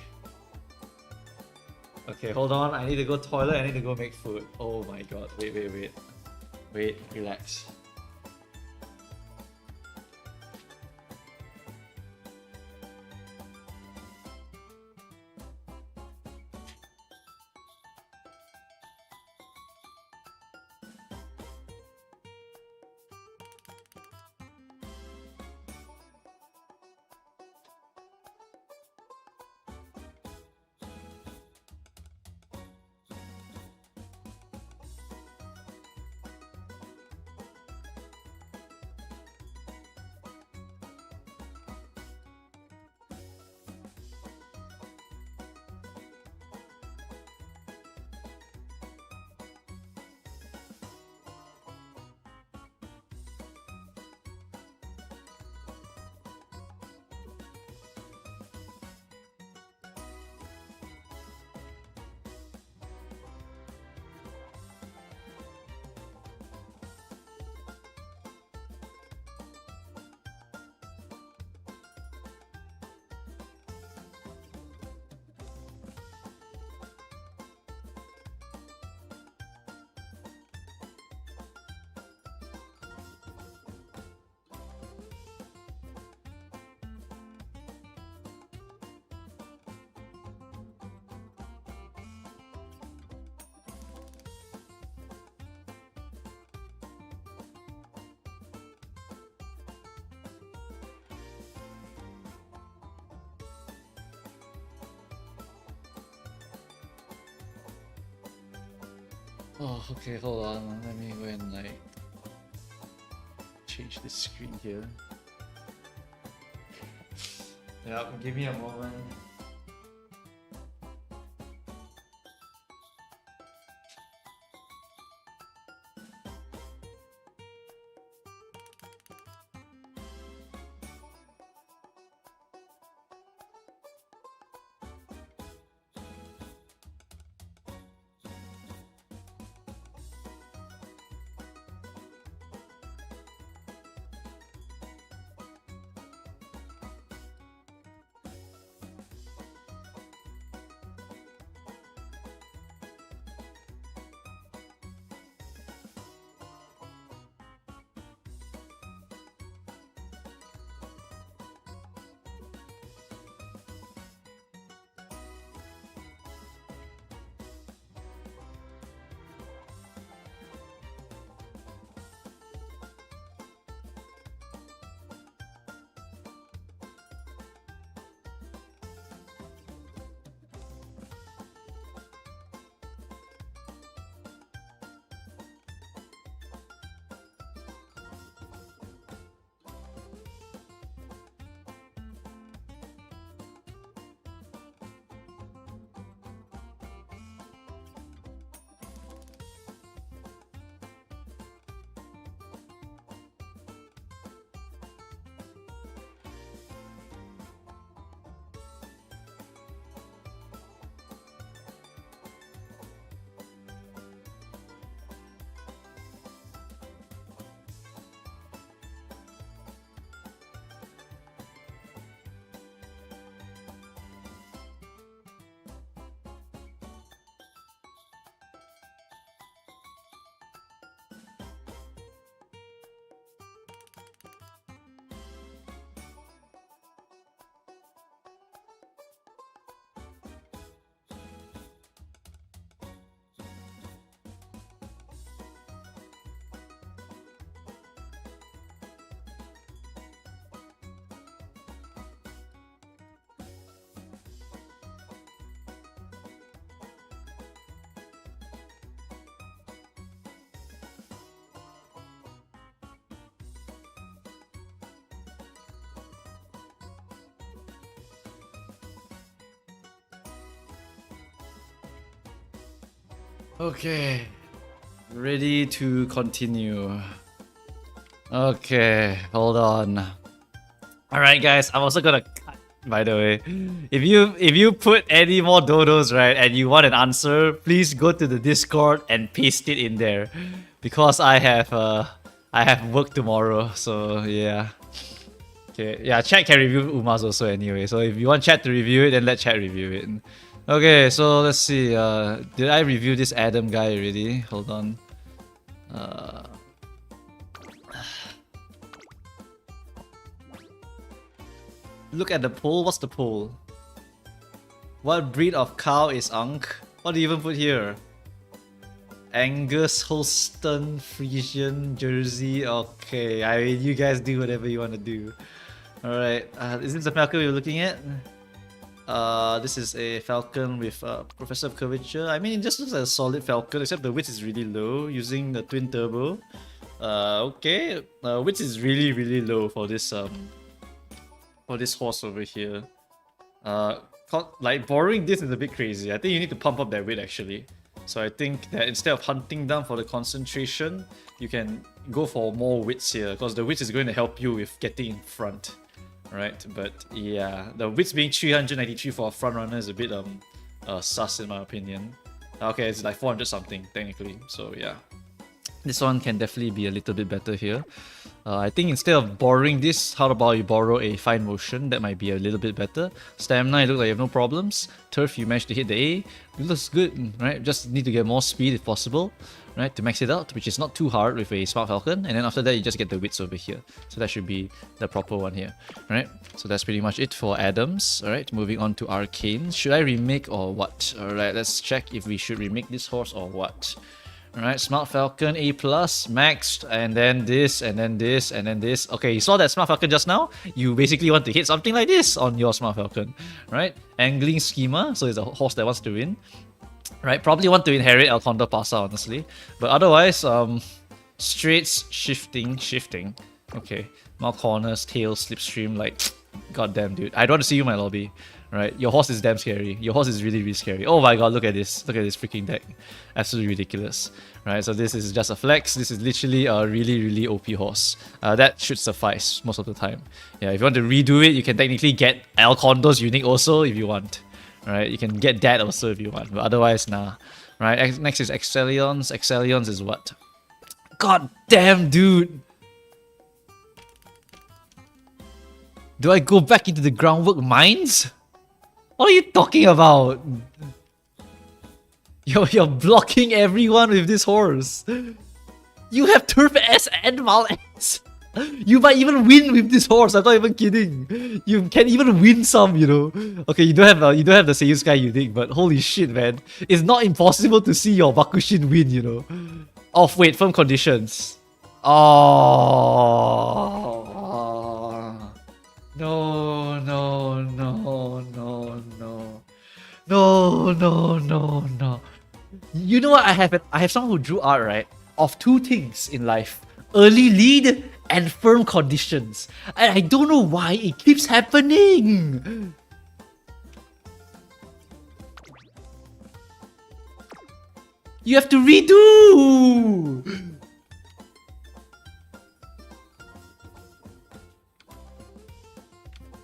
Okay, hold on. I need to go toilet. I need to go make food. Oh my god. Wait. Wait, relax. Oh, okay, hold on. Let me go and like change the screen here. Yeah, give me a moment. Okay, ready to continue. Okay, hold on. All right, guys, I'm also gonna cut. By the way, if you put any more dodos, right, and you want an answer, please go to the Discord and paste it in there, because I have work tomorrow. So yeah. Okay, yeah, chat can review Uma's also anyway. So if you want chat to review it, then let chat review it. Okay, so let's see. Did I review this Adam guy already? Hold on. Look at the poll. What's the poll? What breed of cow is Unk? What do you even put here? Angus, Holstein, Frisian, Jersey. Okay, I mean, you guys do whatever you want to do. Alright, is this the Falcon we were looking at? This is a Falcon with Professor of Curvature. I mean, it just looks like a solid Falcon, except the width is really low using the twin turbo. Okay, width is really low for this horse over here. Like borrowing this is a bit crazy. I think you need to pump up that width actually. So I think that instead of hunting down for the concentration, you can go for more widths here, because the width is going to help you with getting in front. Right, but yeah, the width being 393 for a front runner is a bit sus in my opinion. Okay, it's like 400 something technically, so yeah. This one can definitely be a little bit better here. I think instead of borrowing this, how about you borrow a fine motion? That might be a little bit better. Stamina, it looks like you have no problems. Turf, you managed to hit the A. It looks good, right? Just need to get more speed if possible, right? To max it out, which is not too hard with a Smart Falcon. And then after that, you just get the widths over here. So that should be the proper one here, right? So that's pretty much it for Adams. Alright, moving on to Arcane. Should I remake or what? Alright, let's check if we should remake this horse or what. Alright, Smart Falcon A+, maxed, and then this, and then this, and then this. Okay, you saw that Smart Falcon just now? You basically want to hit something like this on your Smart Falcon, right? Angling Schema, so it's a horse that wants to win. Right, probably want to inherit El Condor Pasa, honestly. But otherwise, straights, shifting. Okay. Mount corners, tail, slipstream, like, goddamn, dude. I don't want to see you in my lobby. Right? Your horse is damn scary. Your horse is really, really scary. Oh my god, look at this. Look at this freaking deck. Absolutely ridiculous. Right, so this is just a flex. This is literally a really, really OP horse. That should suffice most of the time. Yeah, if you want to redo it, you can technically get El Condor's unique also if you want. Right, you can get that also if you want, but otherwise, nah. Right, next is Excellions. Excellions is what? God damn, dude! Do I go back into the groundwork mines? What are you talking about? You're blocking everyone with this horse. You have Turf S and Mal S. You might even win with this horse. I'm not even kidding. You can even win some, you know. Okay, you don't have the Seiyu Sky unique, but holy shit, man! It's not impossible to see your Bakushin win, you know. Oh wait, firm conditions. Oh. No. You know what I have? I have someone who drew art, right? Of two things in life. Early lead and firm conditions. And I don't know why it keeps happening. You have to redo.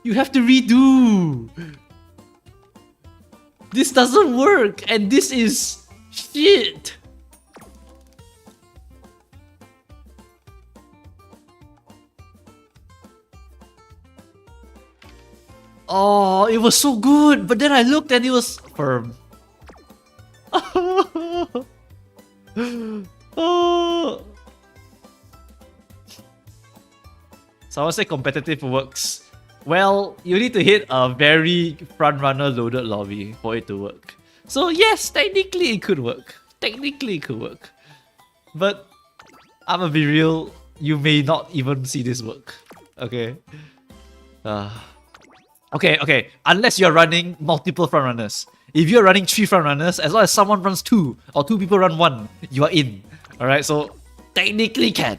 You have to redo. This doesn't work, and this is shit. Oh, it was so good, but then I looked and it was firm. Oh. Someone say competitive works. Well, you need to hit a very front-runner loaded lobby for it to work. So yes, technically it could work. But I'm gonna be real, you may not even see this work. Okay? Okay. Unless you're running multiple frontrunners. If you're running 3 frontrunners, as long as someone runs 2 or 2 people run 1, you are in. Alright, so technically can.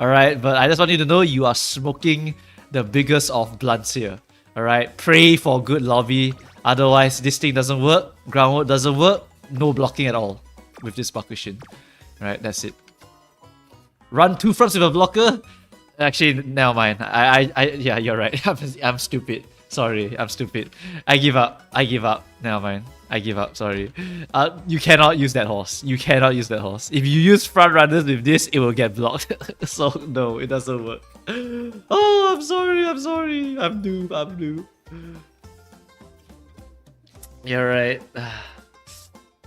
Alright, but I just want you to know you are smoking the biggest of blunts here. Alright, pray for good lobby. Otherwise, this thing doesn't work. Groundwork doesn't work. No blocking at all with this Bakushin. Alright, that's it. Run 2 fronts with a blocker. Actually, never mind. Yeah, you're right. I'm stupid. Sorry, I'm stupid. I give up. Never mind. I give up. Sorry. You cannot use that horse. If you use front runners with this, it will get blocked. So no, it doesn't work. Oh, I'm sorry. I'm noob. You're right.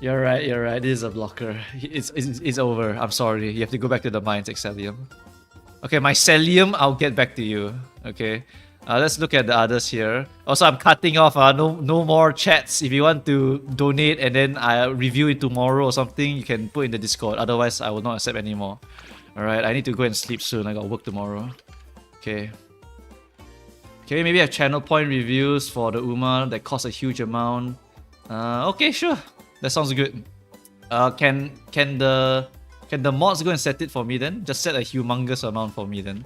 You're right. This is a blocker. It's over. I'm sorry. You have to go back to the mines, Excellium. Okay, Mycelium, I'll get back to you. Okay. Let's look at the others here. Also, I'm cutting off. No more chats. If you want to donate and then I review it tomorrow or something, you can put in the Discord. Otherwise, I will not accept anymore. Alright, I need to go and sleep soon. I got work tomorrow. Okay. Okay, maybe have channel point reviews for the Uma that cost a huge amount. Okay, sure. That sounds good. Can the mods go and set it for me then? Just set a humongous amount for me then.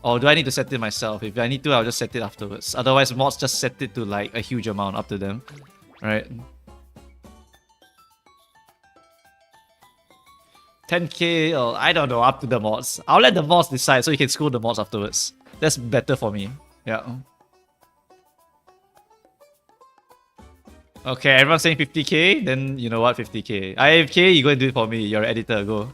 Or do I need to set it myself? If I need to, I'll just set it afterwards. Otherwise, mods just set it to like a huge amount, up to them. Right? 10k, or I don't know, up to the mods. I'll let the mods decide so you can school the mods afterwards. That's better for me. Yeah. Okay, everyone's saying 50k, then you know what, 50k. IFK, you go and do it for me. You're an editor, go.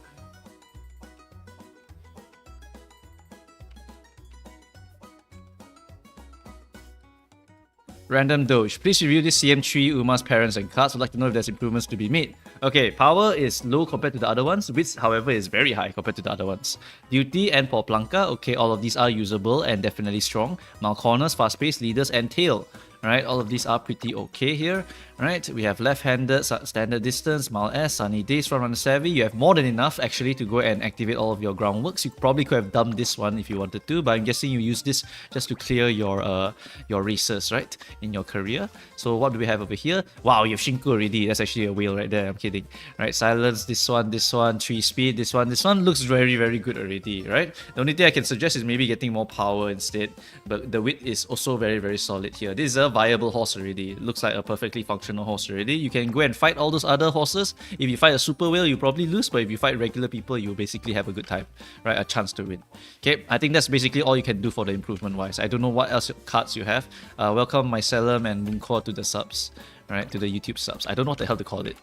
Random Doge. Please review this CM3 Uma's parents and cards. Would like to know if there's improvements to be made. Okay, power is low compared to the other ones. Width, however, is very high compared to the other ones. Duty and Paw Planka. Okay, all of these are usable and definitely strong. Mount corners, fast pace, leaders, and tail. Alright, all of these are pretty okay here. right? We have left-handed standard distance, Mal S, Sunny Days, Frontrunner Savvy. You have more than enough actually to go and activate all of your groundworks. You probably could have dumped this one if you wanted to, but I'm guessing you use this just to clear your races, right? In your career. So what do we have over here? Wow, you have Shinku already. That's actually a whale right there. I'm kidding. Right, silence, this one, 3 speed, this one looks very, very good already, right? The only thing I can suggest is maybe getting more power instead, but the width is also very, very solid here. This is a viable horse already. It looks like a perfectly functional horse already. You can go and fight all those other horses. If you fight a super whale, you probably lose, but if you fight regular people, you basically have a good time, right? A chance to win. Okay, I think that's basically all you can do for the improvement wise. I don't know what else cards you have. Welcome Mycelium and Mooncore to the subs, right? To the YouTube subs. I don't know what the hell to call it.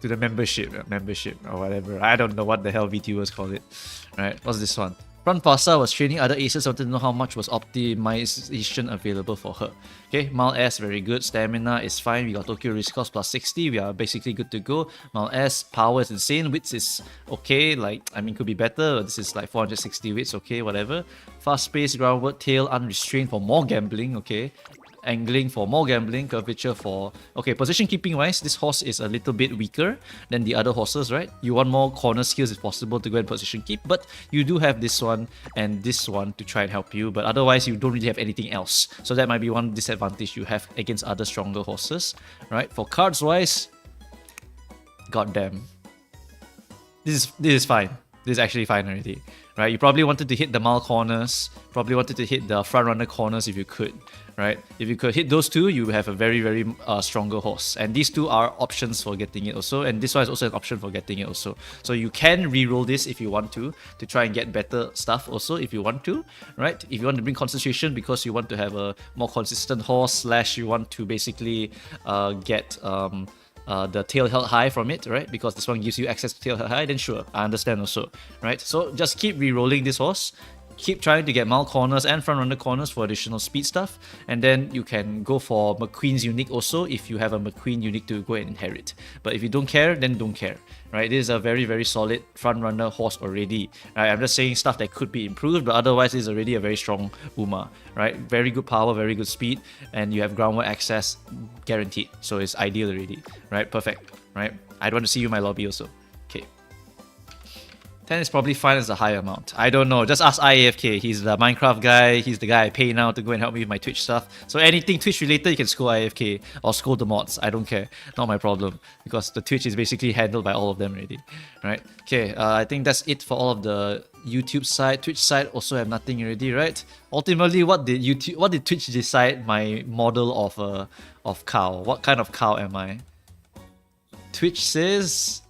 To the membership or whatever. I don't know what the hell VTubers call it. Right, what's this one? Front Pasa was training other aces, wanted to know how much was optimization available for her. Okay, Mal S, very good. Stamina is fine. We got Tokyo Risk Cost plus 60. We are basically good to go. Mal S, power is insane. Wits is okay. Like, I mean, could be better. This is like 460 wits, okay, whatever. Fast pace, groundwork, tail, unrestrained for more gambling, okay. Angling for more gambling, curvature for... Okay, position keeping wise, this horse is a little bit weaker than the other horses, right? You want more corner skills if possible to go and position keep, but you do have this one and this one to try and help you, but otherwise you don't really have anything else. So that might be one disadvantage you have against other stronger horses, right? For cards wise, goddamn. This is fine. This is actually fine already, right? You probably wanted to hit the Mal corners, probably wanted to hit the front runner corners if you could, right? If you could hit those two, you have a very, very stronger horse. And these two are options for getting it also, and this one is also an option for getting it also. So you can reroll this if you want to try and get better stuff also if you want to, right? If you want to bring concentration because you want to have a more consistent horse, / you want to basically get... the tail held high from it, right? Because this one gives you access to tail held high, then sure, I understand also, right? So just keep re-rolling this horse, keep trying to get Mal corners and front runner corners for additional speed stuff, and then you can go for McQueen's unique also if you have a McQueen unique to go and inherit. But if you don't care, then don't care, right? This is a very, very solid front runner horse already, right? I'm just saying stuff that could be improved, but otherwise it's already a very strong Uma, right? Very good power, very good speed, and you have groundwork access guaranteed, so it's ideal already, right? Perfect, right? I'd want to see you in my lobby also. 10 is probably fine as a high amount. I don't know. Just ask IAFK. He's the Minecraft guy. He's the guy I pay now to go and help me with my Twitch stuff. So anything Twitch related, you can scold IAFK or scold the mods. I don't care. Not my problem. Because the Twitch is basically handled by all of them already. Right? Okay, I think that's it for all of the YouTube side. Twitch side also have nothing already, right? Ultimately, what did Twitch decide my model of cow? What kind of cow am I? Twitch says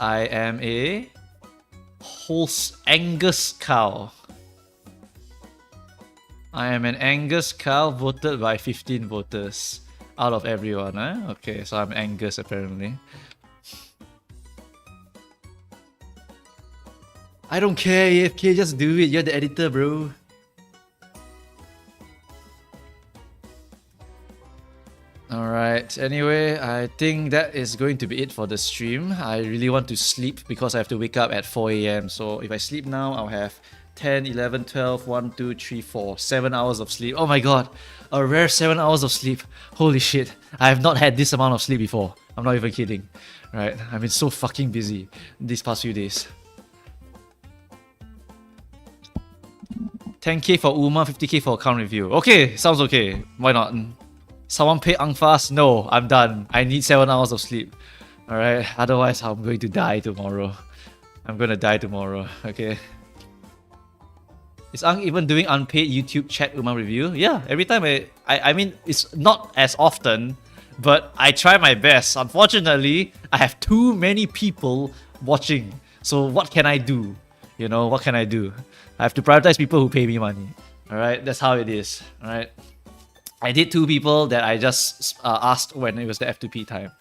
I am a Angus cow. I am an Angus cow voted by 15 voters out of everyone, eh? Okay, so I'm Angus apparently. I don't care, AFK, just do it. You're the editor, bro. Alright, anyway, I think that is going to be it for the stream. I really want to sleep because I have to wake up at 4 AM. So if I sleep now, I'll have 10, 11, 12, 1, 2, 3, 4, 7 hours of sleep. Oh my god, a rare 7 hours of sleep. Holy shit, I have not had this amount of sleep before. I'm not even kidding. Right, I've been so fucking busy these past few days. 10k for Uma, 50k for account review. Okay, sounds okay. Why not? Someone pay Ang fast? No, I'm done. I need 7 hours of sleep. Alright, otherwise I'm going to die tomorrow. I'm gonna die tomorrow, okay? Is Ang even doing unpaid YouTube chat Uma review? Yeah, every time I mean, it's not as often, but I try my best. Unfortunately, I have too many people watching. So what can I do? You know, what can I do? I have to prioritize people who pay me money. Alright, that's how it is. Alright. I did 2 people that I just asked when it was the F2P time.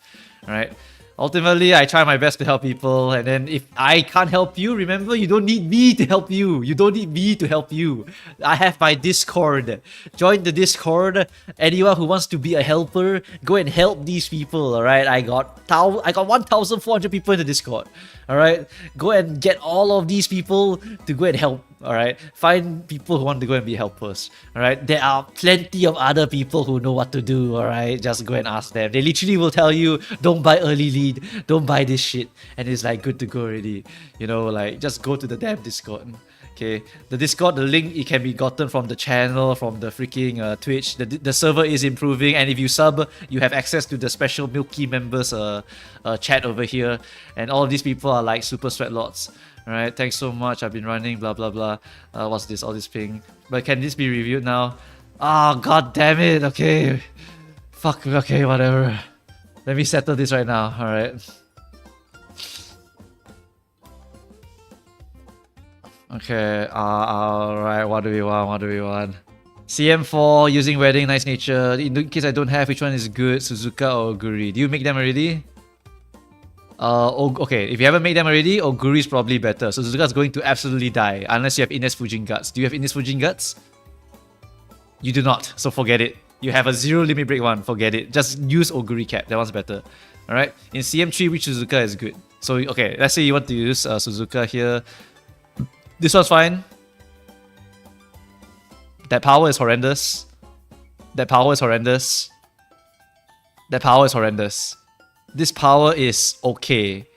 Alright. Ultimately, I try my best to help people, and then if I can't help you, remember, you don't need me to help you. You don't need me to help you. I have my Discord. Join the Discord. Anyone who wants to be a helper, go and help these people, alright? I got 1,400 people in the Discord, alright? Go and get all of these people to go and help, alright? Find people who want to go and be helpers, alright? There are plenty of other people who know what to do, alright? Just go and ask them. They literally will tell you, don't buy early lead, don't buy this shit, and it's like good to go already. You know, like just go to the damn Discord. Okay, the Discord, the link, it can be gotten from the channel, from the freaking Twitch. The server is improving, and if you sub, you have access to the special Milky members chat over here, and all of these people are like super sweatlots. Alright, thanks so much. I've been running, blah blah blah. What's this? All this ping. But can this be reviewed now? Ah, god damn it. Okay, fuck. Okay, whatever. Let me settle this right now. Alright. Okay, alright, what do we want? CM4, using wedding, nice nature. In case I don't have, which one is good? Suzuka or Oguri? Do you make them already? Okay, if you haven't made them already, Oguri is probably better. Suzuka is going to absolutely die, unless you have Ines Fujin Guts. Do you have Ines Fujin Guts? You do not, so forget it. You have a 0 limit break one, forget it. Just use Oguri cap, that one's better. Alright, in CM3, which Suzuka is good? So, okay, let's say you want to use Suzuka here. This one's fine. That power is horrendous. That power is horrendous. That power is horrendous. This power is okay.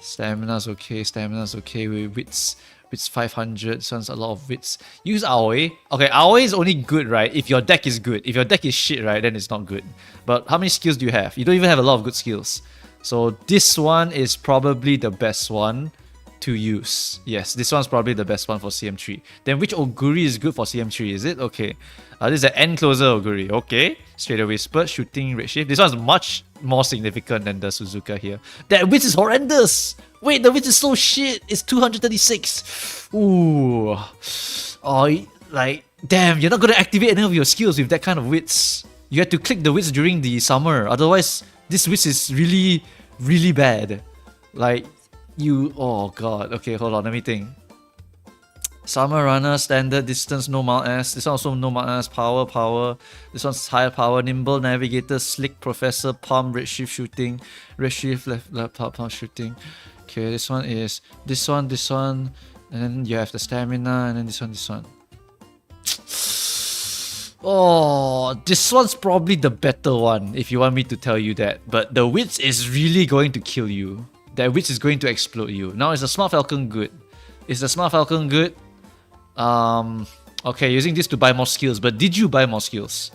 Stamina's okay. Stamina's okay. With wits. Wits 500. This one's a lot of wits. Use Aoi. Okay, Aoi is only good, right? If your deck is good. If your deck is shit, right? Then it's not good. But how many skills do you have? You don't even have a lot of good skills. So this one is probably the best one to use. Yes, this one's probably the best one for CM3. Then which Oguri is good for CM3, is it? Okay. This is an end closer Oguri. Okay. Straight away spurt, shooting, redshift. This one's much more significant than the Suzuka here. That witch is horrendous! Wait, the witch is so shit! It's 236! Ooh. Oh, like, damn, you're not gonna activate any of your skills with that kind of wits. You have to click the wits during the summer. Otherwise, this wits is really, really bad. Like, oh god, okay, hold on, let me think. Summer runner, standard distance, no mount S. This one also no mount S, power. This one's higher power, nimble, navigator, slick, professor, palm, redshift shooting, redshift, left, palm shooting. Okay, this one is this one, and then you have the stamina, and then this one. Oh, this one's probably the better one, if you want me to tell you that. But the wits is really going to kill you. That witch is going to explode you. Now, is the Smart Falcon good? Is the Smart Falcon good? Okay, using this to buy more skills. But did you buy more skills?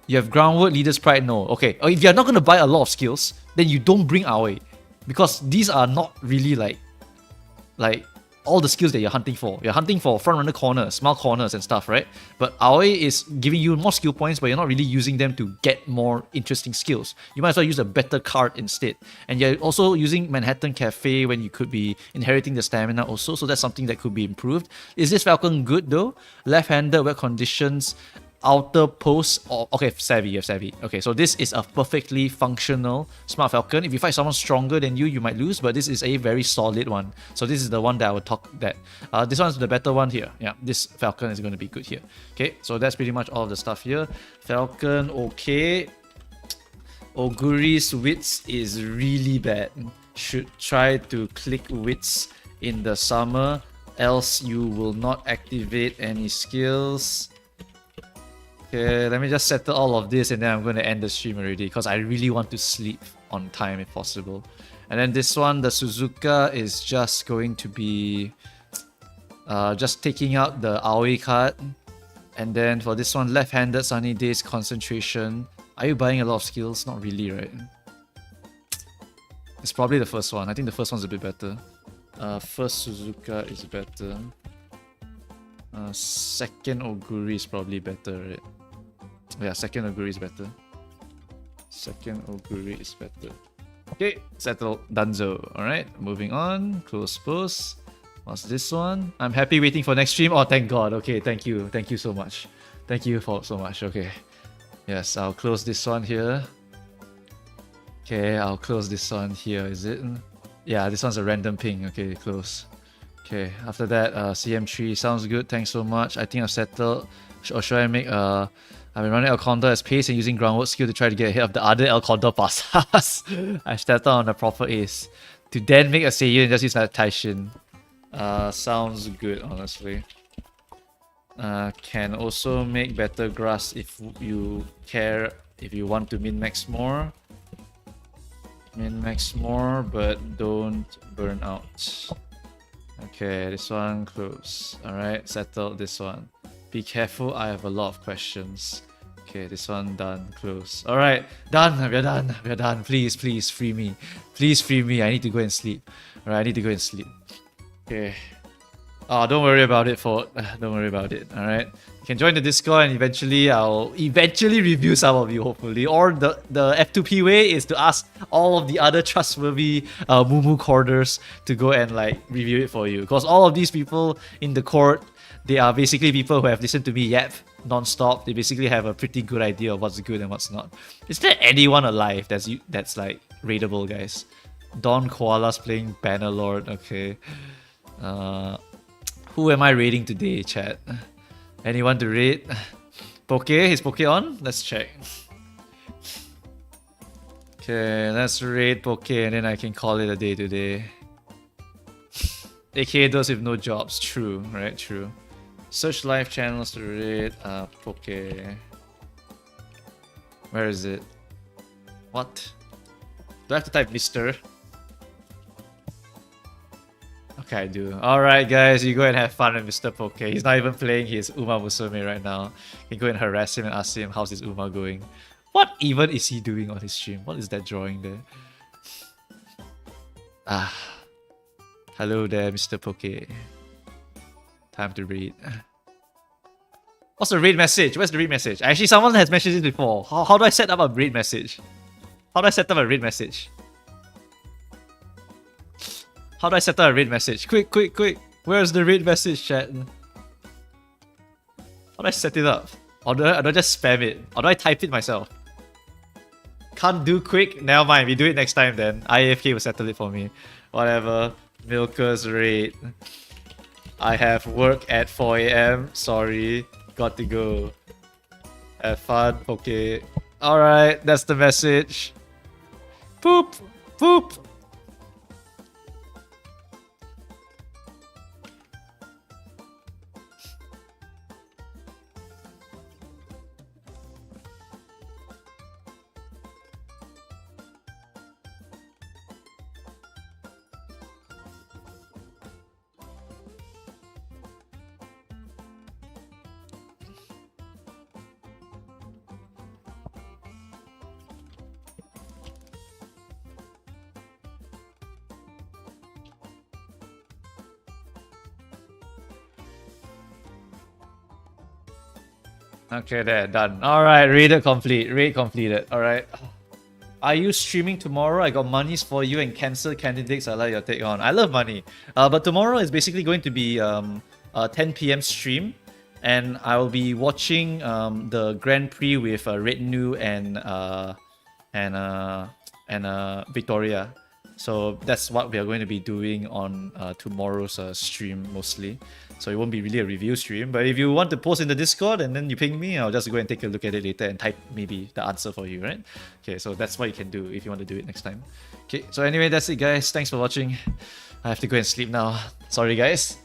You have Groundwork, Leader's Pride, no. Okay, if you're not going to buy a lot of skills, then you don't bring Aoi. Because these are not really like all the skills that you're hunting for. You're hunting for front runner corners, small corners and stuff, right? But Aoi is giving you more skill points, but you're not really using them to get more interesting skills. You might as well use a better card instead. And you're also using Manhattan Cafe when you could be inheriting the stamina also, so that's something that could be improved. Is this Falcon good though? Left-handed, wet conditions, outer post, or okay, savvy, you have savvy. Okay, so this is a perfectly functional Smart Falcon. If you fight someone stronger than you, you might lose, but this is a very solid one. So this is the one that I would talk that. This one's the better one here. Yeah, this Falcon is going to be good here. Okay, so that's pretty much all of the stuff here. Falcon, okay. Oguri's wits is really bad. Should try to click wits in the summer, else you will not activate any skills. Okay, let me just settle all of this and then I'm going to end the stream already because I really want to sleep on time if possible. And then this one, the Suzuka, is just going to be just taking out the Aoi card. And then for this one, left-handed, sunny days, concentration. Are you buying a lot of skills? Not really, right? It's probably the first one. I think the first one's a bit better. First Suzuka is better. Second Oguri is probably better, right? Yeah, second Oguri is better. Second Oguri is better. Okay, settle. Dunzo. Alright, moving on. Close post. What's this one? I'm happy waiting for next stream. Oh, thank God. Okay, thank you. Thank you so much. Thank you for so much. Okay. Yes, I'll close this one here. Okay, I'll close this one here, is it? Yeah, this one's a random ping. Okay, close. Okay, after that, CM3 sounds good. Thanks so much. I think I've settled. Or should I make I've been running El Condor as pace and using groundwork skill to try to get ahead of the other El Condor passes. I settled on the proper ace. To then make a Seiyu and just use that Taishin. Sounds good, honestly. Can also make better grass if you care, if you want to min-max more. Min-max more, but don't burn out. Okay, this one close. Alright, settled this one. Be careful, I have a lot of questions. Okay, this one done, close. Alright, done, we're done, we're done. Please, please free me. Please free me, I need to go and sleep. Alright, I need to go and sleep. Okay. Oh, don't worry about it, Fort. Don't worry about it, alright? You can join the Discord and eventually I'll review some of you, hopefully. Or the F2P way is to ask all of the other trustworthy Mumu corders to go and like review it for you. Because all of these people in the court, they are basically people who have listened to me yap non-stop. They basically have a pretty good idea of what's good and what's not. Is there anyone alive that's like raidable, guys? Don Koala's playing Bannerlord, okay. Who am I raiding today, chat? Anyone to raid? Poke? Is Poke on? Let's check. Okay, let's raid Poke and then I can call it a day today. AKA those with no jobs. True, right? True. Search live channels to raid Poke. Where is it? What? Do I have to type Mr.? Okay, I do. Alright guys, you go and have fun with Mr. Poke. He's not even playing his Uma Musume right now. You can go and harass him and ask him how's his Uma going. What even is he doing on his stream? What is that drawing there? Ah. Hello there, Mr. Poke. Time to read. What's the raid message? Where's the raid message? Actually, someone has mentioned this before. How do I set up a raid message? How do I set up a raid message? How do I set up a raid message? Quick, quick, quick. Where's the raid message, chat? How do I set it up? Or do I just spam it? Or do I type it myself? Can't do quick? Never mind, we do it next time then. IAFK will settle it for me. Whatever. Milker's raid. I have work at 4 AM. Sorry. Got to go. Have fun. Okay. Alright, that's the message. Poop! Poop! Okay, there, done. Alright, raid complete. Raid completed. Alright. Are you streaming tomorrow? I got monies for you and cancer candidates. I like your take on. I love money. But tomorrow is basically going to be a 10 PM stream. And I will be watching the Grand Prix with Rednu and Victoria. So that's what we are going to be doing on tomorrow's stream mostly. So it won't be really a review stream. But if you want to post in the Discord and then you ping me, I'll just go and take a look at it later and type maybe the answer for you, right? Okay, so that's what you can do if you want to do it next time. Okay, so anyway, that's it guys. Thanks for watching. I have to go and sleep now. Sorry guys.